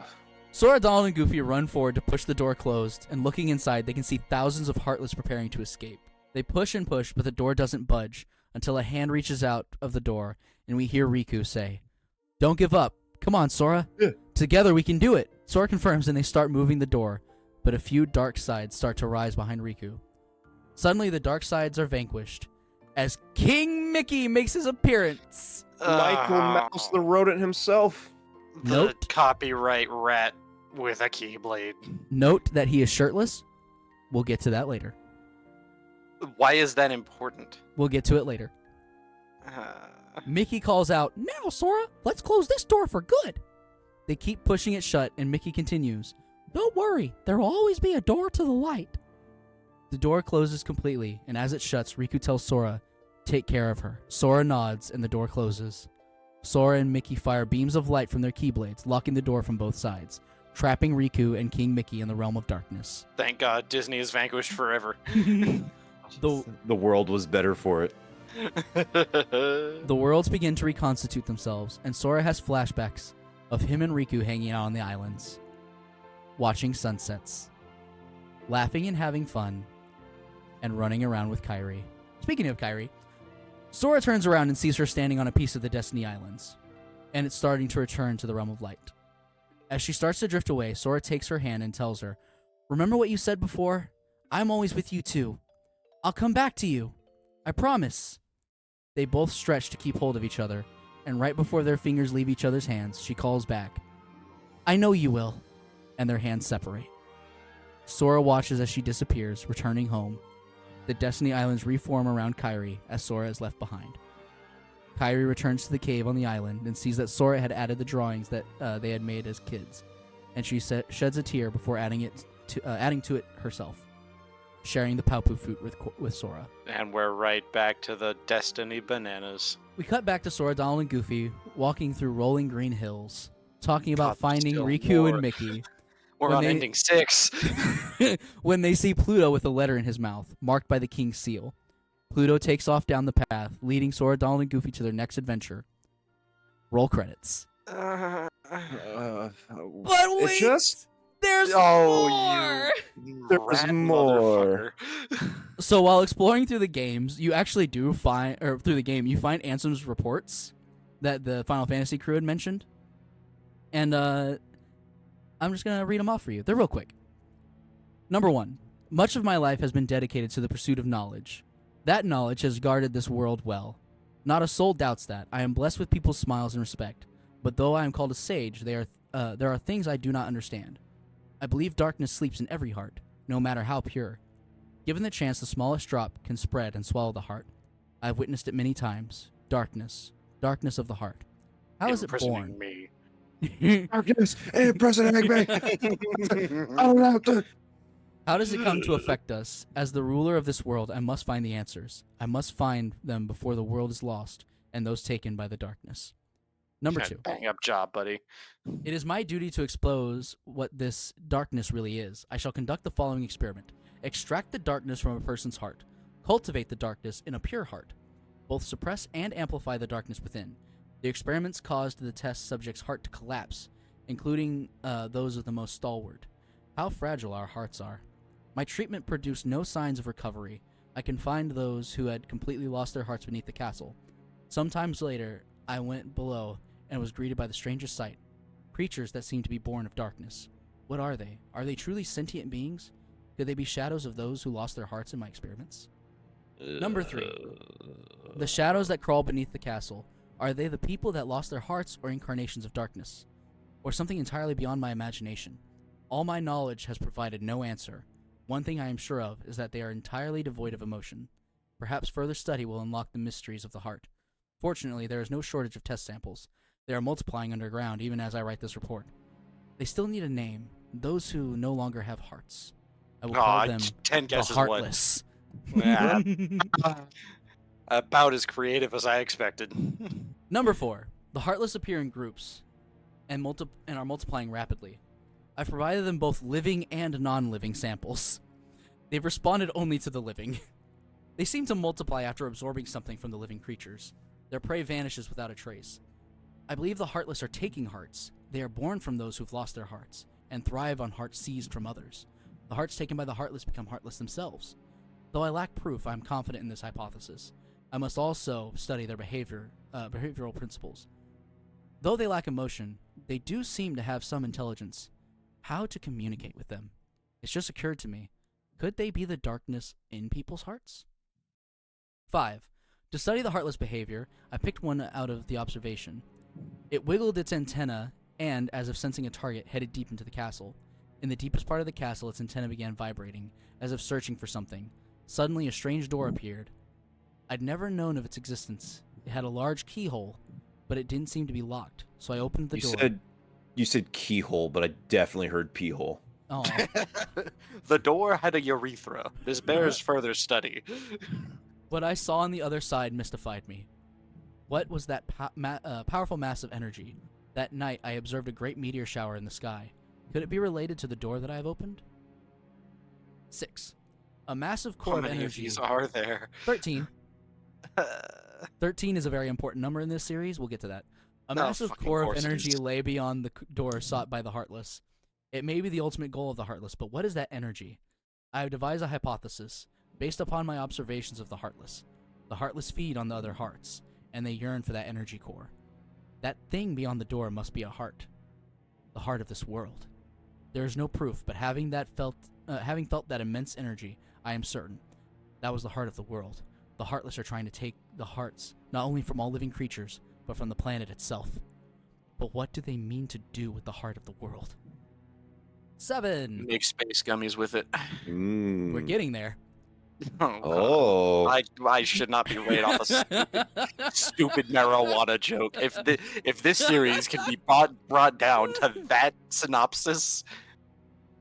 Sora, Donald, and Goofy run forward to push the door closed, and looking inside, they can see thousands of Heartless preparing to escape. They push and push, but the door doesn't budge until a hand reaches out of the door, and we hear Riku say, "Don't give up. Come on, Sora. Yeah. Together we can do it." Sora confirms, and they start moving the door, but a few dark sides start to rise behind Riku. Suddenly, the dark sides are vanquished, as King Mickey makes his appearance. Michael Mouse, the rodent himself. The Note. copyright rat with a keyblade. Note that he is shirtless. We'll get to that later. Why is that important? We'll get to it later. Mickey calls out, "Now, Sora, let's close this door for good." They keep pushing it shut, and Mickey continues, "Don't worry, there will always be a door to the light." The door closes completely, and as it shuts, Riku tells Sora, "Take care of her." Sora nods, and the door closes. Sora and Mickey fire beams of light from their keyblades, locking the door from both sides, trapping Riku and King Mickey in the realm of darkness. Thank God, Disney is vanquished forever. The world was better for it. The worlds begin to reconstitute themselves, and Sora has flashbacks of him and Riku hanging out on the islands, watching sunsets, laughing and having fun, and running around with Kairi. Speaking of Kairi, Sora turns around and sees her standing on a piece of the Destiny Islands, and it's starting to return to the realm of light. As she starts to drift away, Sora takes her hand and tells her, "Remember what you said before? I'm always with you too. I'll come back to you. I promise." They both stretch to keep hold of each other, and right before their fingers leave each other's hands, she calls back, "I know you will," and their hands separate. Sora watches as she disappears, returning home. The Destiny Islands reform around Kairi as Sora is left behind. Kairi returns to the cave on the island and sees that Sora had added the drawings that they had made as kids, and she sheds a tear before adding to it herself, sharing the Paupu fruit with Sora. And we're right back to the Destiny bananas. We cut back to Sora, Donald, and Goofy walking through rolling green hills, talking about God, finding still Riku more. and Mickey. We're When on they- ending 6. When they see Pluto with a letter in his mouth, marked by the King's seal. Pluto takes off down the path, leading Sora, Donald, and Goofy to their next adventure. Roll credits. But wait! There's more! There's more. So while exploring through the games, you actually do find, or through the game, you find Ansem's reports that the Final Fantasy crew had mentioned. And I'm just going to read them off for you. They're real quick. Number 1. Much of my life has been dedicated to the pursuit of knowledge. That knowledge has guarded this world well. Not a soul doubts that. I am blessed with people's smiles and respect. But though I am called a sage, there are things I do not understand. I believe darkness sleeps in every heart, no matter how pure. Given the chance, the smallest drop can spread and swallow the heart. I have witnessed it many times. Darkness. Darkness of the heart. How is it born? Me. Darkness, imprisoning me. How does it come to affect us? As the ruler of this world, I must find the answers. I must find them before the world is lost and those taken by the darkness. Number 2. Bang up job, buddy. It is my duty to expose what this darkness really is. I shall conduct the following experiment. Extract the darkness from a person's heart. Cultivate the darkness in a pure heart. Both suppress and amplify the darkness within. The experiments caused the test subject's heart to collapse, including those of the most stalwart. How fragile our hearts are. My treatment produced no signs of recovery. I confined those who had completely lost their hearts beneath the castle. Sometimes later, I went below and was greeted by the strangest sight. Creatures that seemed to be born of darkness. What are they? Are they truly sentient beings? Could they be shadows of those who lost their hearts in my experiments? Number 3. The shadows that crawl beneath the castle. Are they the people that lost their hearts or incarnations of darkness? Or something entirely beyond my imagination? All my knowledge has provided no answer. One thing I am sure of is that they are entirely devoid of emotion. Perhaps further study will unlock the mysteries of the heart. Fortunately, there is no shortage of test samples. They are multiplying underground even as I write this report. They still need a name. Those who no longer have hearts. I will call them 10 the guesses Heartless. Yeah. About as creative as I expected. Number 4. The Heartless appear in groups and are multiplying rapidly. I've provided them both living and non-living samples. They've responded only to the living. They seem to multiply after absorbing something from the living creatures. Their prey vanishes without a trace. I believe the Heartless are taking hearts. They are born from those who've lost their hearts, and thrive on hearts seized from others. The hearts taken by the Heartless become heartless themselves. Though I lack proof, I am confident in this hypothesis. I must also study their behavioral principles. Though they lack emotion, they do seem to have some intelligence. How to communicate with them? It's just occurred to me. Could they be the darkness in people's hearts? 5. To study the Heartless behavior, I picked one out of the observation. It wiggled its antenna and, as if sensing a target, headed deep into the castle. In the deepest part of the castle, its antenna began vibrating, as if searching for something. Suddenly, a strange door appeared. I'd never known of its existence. It had a large keyhole, but it didn't seem to be locked, so I opened the door. You said keyhole, but I definitely heard pee hole. Oh. The door had a urethra. This bears further study. What I saw on the other side mystified me. What was that powerful mass of energy? That night, I observed a great meteor shower in the sky. Could it be related to the door that I have opened? 6. A massive core How many of of energy. these are there? 13. 13 is a very important number in this series. We'll get to that. A massive fucking core of course it energy is. lay beyond the door sought by the Heartless. It may be the ultimate goal of the Heartless, but what is that energy? I have devised a hypothesis, based upon my observations of the Heartless. The Heartless feed on the other hearts, and they yearn for that energy core. That thing beyond the door must be a heart. The heart of this world. There is no proof, but having felt that immense energy, I am certain. That was the heart of the world. The Heartless are trying to take the hearts, not only from all living creatures, but from the planet itself. But what do they mean to do with the heart of the world? 7. Make space gummies with it. We're getting there. Oh, God. I should not be laid off a stupid marijuana joke. If this series can be brought down to that synopsis.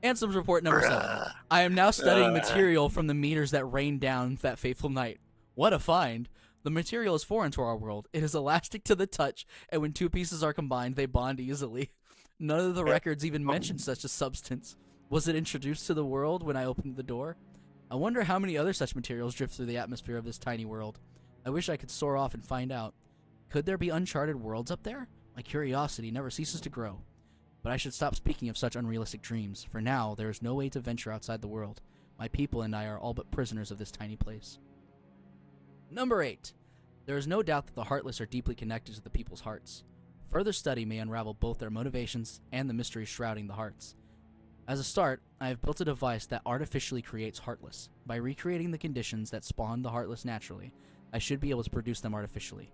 Ansem's report number 7. I am now studying material from the meters that rained down that fateful night. What a find! The material is foreign to our world. It is elastic to the touch, and when two pieces are combined, they bond easily. None of the records even mention such a substance. Was it introduced to the world when I opened the door? I wonder how many other such materials drift through the atmosphere of this tiny world. I wish I could soar off and find out. Could there be uncharted worlds up there? My curiosity never ceases to grow. But I should stop speaking of such unrealistic dreams. For now, there is no way to venture outside the world. My people and I are all but prisoners of this tiny place. Number 8. There is no doubt that the Heartless are deeply connected to the people's hearts. Further study may unravel both their motivations and the mysteries shrouding the hearts. As a start, I have built a device that artificially creates Heartless. By recreating the conditions that spawn the Heartless naturally, I should be able to produce them artificially.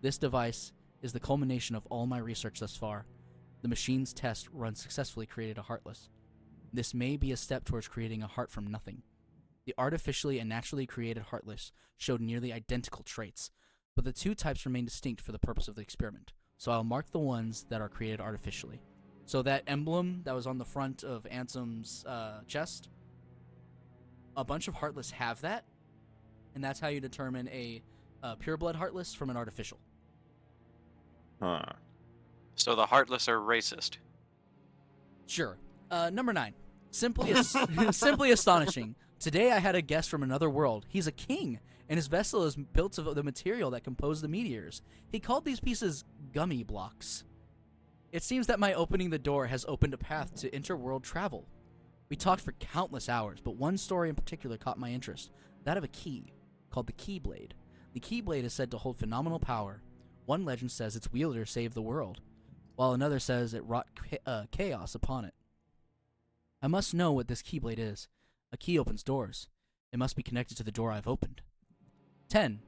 This device is the culmination of all my research thus far. The machine's test run successfully created a Heartless. This may be a step towards creating a heart from nothing. The artificially and naturally created Heartless showed nearly identical traits, but the two types remain distinct for the purpose of the experiment, so I'll mark the ones that are created artificially. So that emblem that was on the front of Ansem's chest, a bunch of Heartless have that, and that's how you determine a pureblood Heartless from an artificial. Huh. So the Heartless are racist. Sure. Number 9. Simply astonishing. Today I had a guest from another world. He's a king, and his vessel is built of the material that composed the meteors. He called these pieces gummy blocks. It seems that my opening the door has opened a path to interworld travel. We talked for countless hours, but one story in particular caught my interest, that of a key, called the Keyblade. The Keyblade is said to hold phenomenal power. One legend says its wielder saved the world, while another says it wrought chaos upon it. I must know what this Keyblade is. A key opens doors. It must be connected to the door I've opened. 10.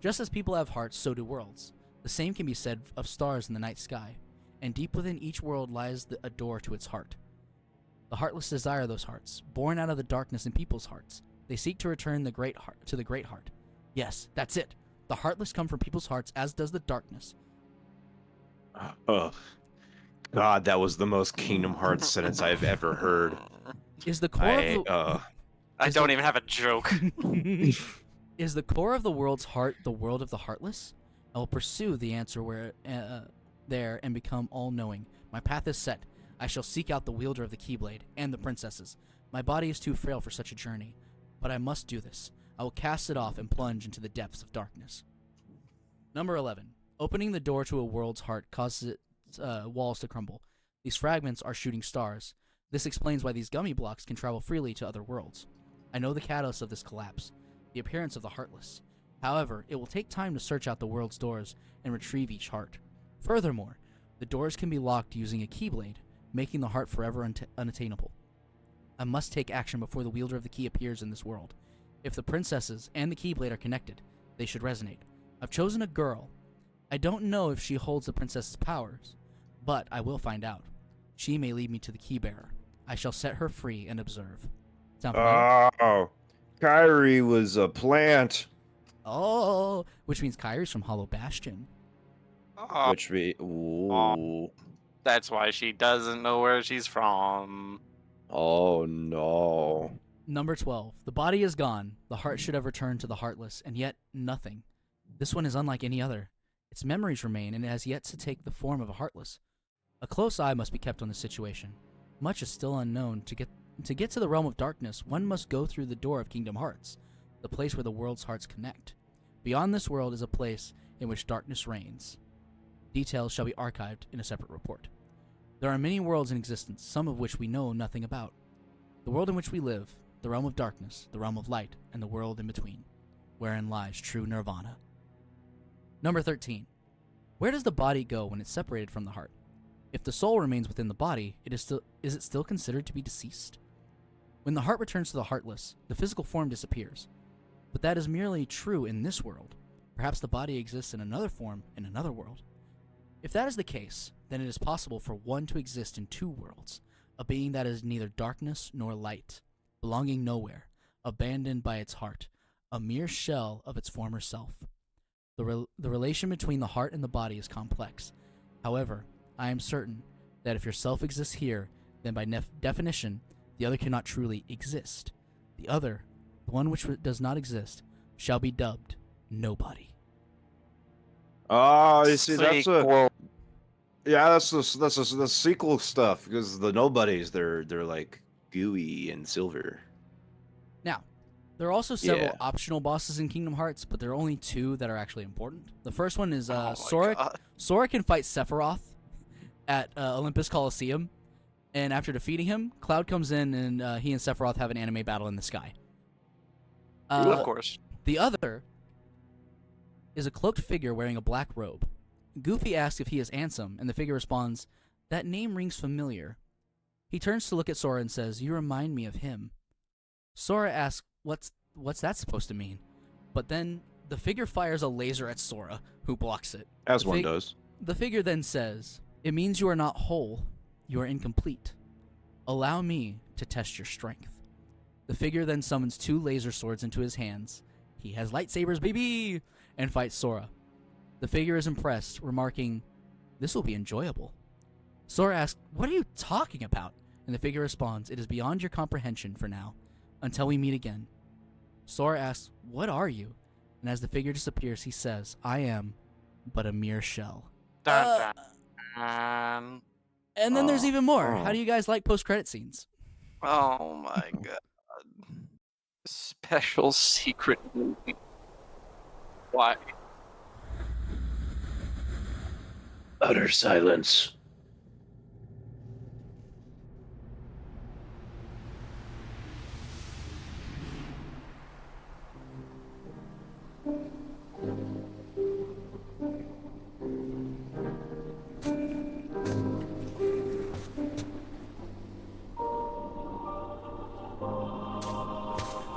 Just as people have hearts, so do worlds. The same can be said of stars in the night sky, and deep within each world lies a door to its heart. The Heartless desire those hearts, born out of the darkness in people's hearts. They seek to return the great heart to the great heart. Yes, that's it. The Heartless come from people's hearts, as does the darkness. Oh, God, that was the most Kingdom Hearts sentence I've ever heard. Is the core of the... I don't even have a joke. Is the core of the world's heart the world of the Heartless? I will pursue the answer there and become all-knowing. My path is set. I shall seek out the wielder of the Keyblade and the princesses. My body is too frail for such a journey, but I must do this. I will cast it off and plunge into the depths of darkness. Number 11. Opening the door to a world's heart causes its walls to crumble. These fragments are shooting stars. This explains why these gummy blocks can travel freely to other worlds. I know the catalyst of this collapse, the appearance of the Heartless. However, it will take time to search out the world's doors and retrieve each heart. Furthermore, the doors can be locked using a Keyblade, making the heart forever unattainable. I must take action before the wielder of the key appears in this world. If the princesses and the Keyblade are connected, they should resonate. I've chosen a girl. I don't know if she holds the princess's powers, but I will find out. She may lead me to the Keybearer. I shall set her free and observe. Sound familiar? Oh, Kyrie was a plant. Oh, which means Kyrie's from Hollow Bastion. Oh, Which we... Ooh. that's why she doesn't know where she's from. Oh, no. Number 12. The body is gone. The heart should have returned to the Heartless, and yet nothing. This one is unlike any other. Its memories remain, and it has yet to take the form of a Heartless. A close eye must be kept on the situation. Much is still unknown. To get to the realm of darkness, one must go through the door of Kingdom Hearts, the place where the world's hearts connect. Beyond this world is a place in which darkness reigns. Details shall be archived in a separate report. There are many worlds in existence, some of which we know nothing about. The world in which we live, the realm of darkness, the realm of light, and the world in between, wherein lies true nirvana. Number 13. Where does the body go when it's separated from the heart? If the soul remains within the body, is it still considered to be deceased? When the heart returns to the Heartless, the physical form disappears. But that is merely true in this world. Perhaps the body exists in another form in another world. If that is the case, then it is possible for one to exist in two worlds, a being that is neither darkness nor light, belonging nowhere, abandoned by its heart, a mere shell of its former self. The relation between the heart and the body is complex. However, I am certain that if your self exists here, then by definition, the other cannot truly exist. The other, the one which does not exist, shall be dubbed nobody. Oh, you see, that's Sequel. that's the sequel stuff, because the nobodies, they're like gooey and silver. Now, there are also several Yeah. optional bosses in Kingdom Hearts, but there are only two that are actually important. The first one is Oh my Sora. God. Sora can fight Sephiroth at Olympus Coliseum, and after defeating him, Cloud comes in and he and Sephiroth have an anime battle in the sky. Of course. The other is a cloaked figure wearing a black robe. Goofy asks if he is Ansem, and the figure responds, "That name rings familiar." He turns to look at Sora and says, "You remind me of him." Sora asks, What's that supposed to mean? But then the figure fires a laser at Sora, who blocks it. As one does. The figure then says, "It means you are not whole. You are incomplete. Allow me to test your strength." The figure then summons 2 laser swords into his hands. He has lightsabers, baby! And fights Sora. The figure is impressed, remarking, "This will be enjoyable." Sora asks, "What are you talking about?" And the figure responds, "It is beyond your comprehension for now, until we meet again." Sora asks, "What are you?" And as the figure disappears, he says, "I am but a mere shell." Dun, dun. And then there's even more. How do you guys like post-credit scenes? Oh my god. Special secret movie. Why? Utter silence.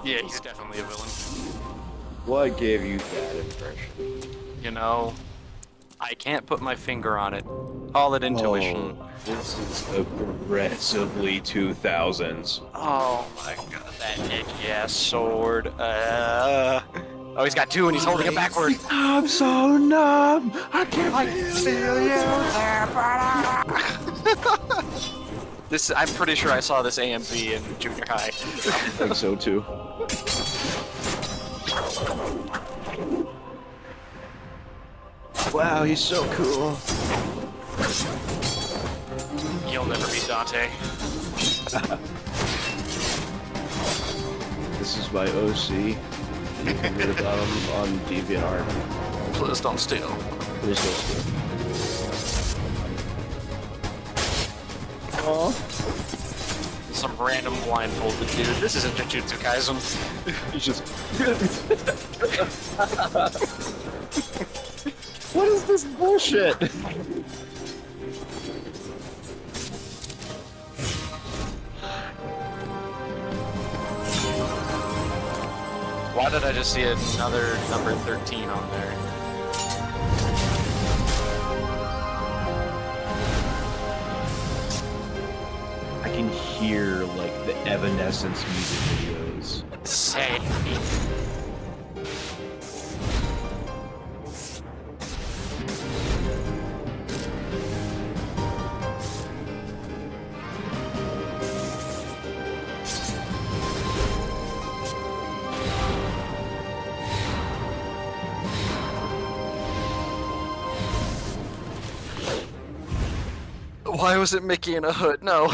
Yeah, he's definitely a villain. What gave you that impression? You know, I can't put my finger on it. Call it intuition. Oh, this is aggressively 2000s. Oh my god, that edgy ass sword. Oh, he's got 2 and he's holding it backward. I'm so numb. I can't feel you there, brother. I'm pretty sure I saw this AMV in junior high. I think so too. Wow, he's so cool. You'll never beat Dante. This is my OC. You can read about him on DeviantArt. Please don't steal. Please don't steal. Aww. Some random blindfolded dude. This isn't Jujutsu Kaisen. He's just... What is this bullshit? Why did I just see another number 13 on there? I can hear, like, the Evanescence music videos. Same. Why was it Mickey in a hood? No.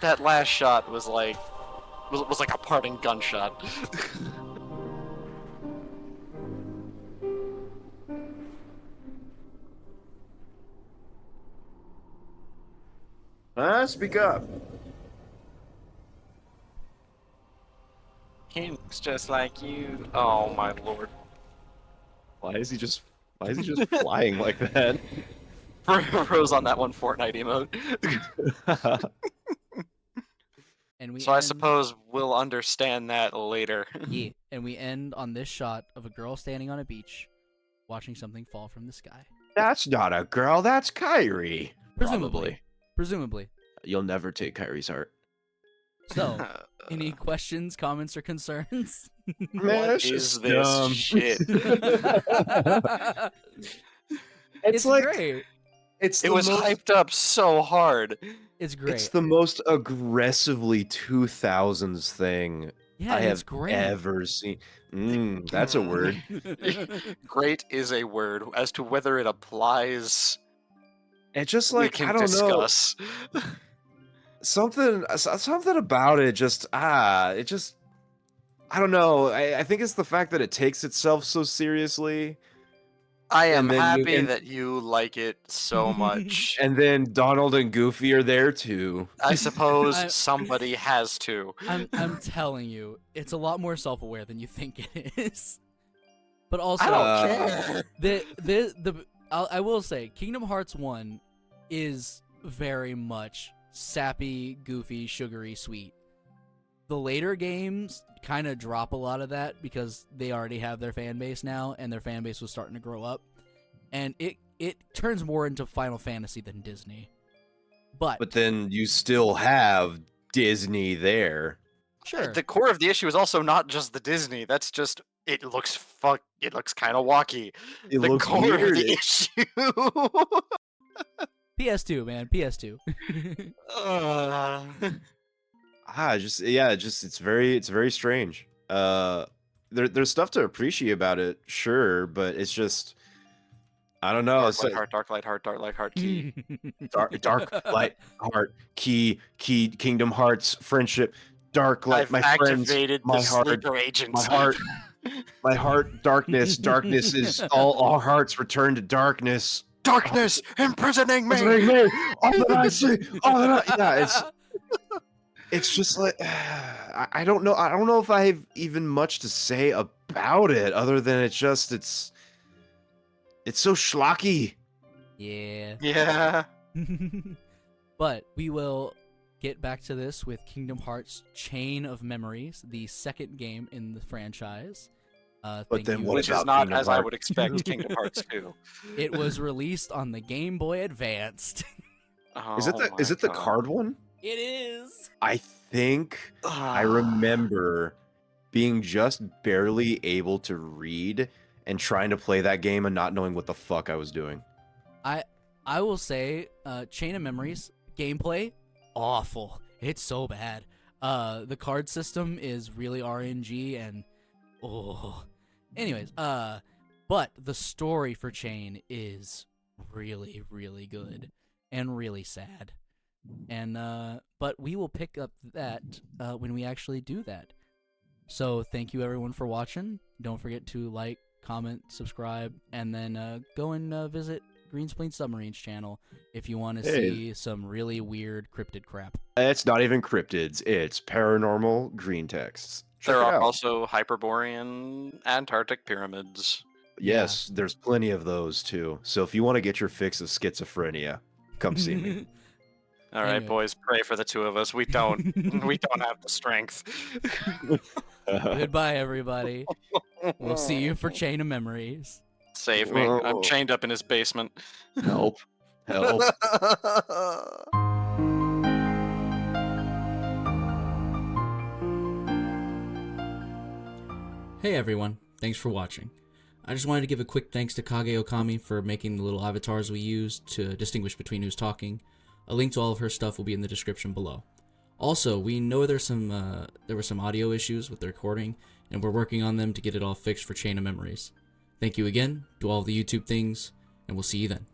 That last shot was like a parting gunshot. Speak up. He looks just like you. Oh my lord. Why is he just flying like that? Rose on that one Fortnite emote. And I suppose we'll understand that later. Yeah, and we end on this shot of a girl standing on a beach, watching something fall from the sky. That's not a girl, that's Kyrie. Presumably. Presumably. You'll never take Kyrie's heart. So, any questions, comments, or concerns? Man, what is this dumb shit? It's like great. It was hyped up so hard. It's great. It's the most aggressively 2000s thing I have ever seen. That's a word. Great is a word. As to whether it applies, it's just like, we can I don't discuss. know. Something about it just, I don't know. I think it's the fact that it takes itself so seriously. I am happy that you like it so much. And then Donald and Goofy are there too. I suppose somebody has to. I'm telling you, it's a lot more self-aware than you think it is. But also, I don't care. I will say, Kingdom Hearts 1 is very much sappy, goofy, sugary, sweet. The later games kind of drop a lot of that because they already have their fan base now, and their fan base was starting to grow up. And it turns more into Final Fantasy than Disney. But then you still have Disney there. sure. The core of the issue is also not just the Disney. That's just it looks kind of wacky. It The looks core weird. of the issue. PS2, man, PS2. It's very strange. There's stuff to appreciate about it, sure, but it's just, I don't know. Dark light heart, dark light heart, dark light heart key. Dark light heart key Kingdom Hearts friendship. Dark light, I've my friends, activated my the heart, sleeper agents. my heart, darkness is all hearts return to darkness. Darkness imprisoning me. All that I see, it's just like I don't know if I have even much to say about it other than it's so schlocky. Yeah. Yeah. But we will get back to this with Kingdom Hearts Chain of Memories, the second game in the franchise. But then what Which is about not Kingdom as I Hearts? would expect Kingdom Hearts 2. It was released on the Game Boy Advanced. Is it the card one? It is. I think I remember being just barely able to read and trying to play that game and not knowing what the fuck I was doing. I will say, Chain of Memories gameplay awful. It's so bad. The card system is really RNG and anyways, but the story for Chain is really, really good and really sad. And but we will pick up that when we actually do that. So thank you everyone for watching. Don't forget to like, comment, subscribe, and then go and visit GreenSpleenSubmarine's channel if you want to see some really weird cryptid crap. It's not even cryptids, it's paranormal green texts. Check There it are out. also Hyperborean Antarctic pyramids. Yes, there's plenty of those too. So if you want to get your fix of schizophrenia, come see me. All right, Anyway. boys, pray for the two of us. We don't have the strength. Goodbye, everybody. We'll see you for Chain of Memories. Save me. I'm chained up in his basement. Help. Hey everyone, thanks for watching. I just wanted to give a quick thanks to Kage Okami for making the little avatars we used to distinguish between who's talking. A link to all of her stuff will be in the description below. Also, we know there were some audio issues with the recording, and we're working on them to get it all fixed for Chain of Memories. Thank you again, do all the YouTube things, and we'll see you then.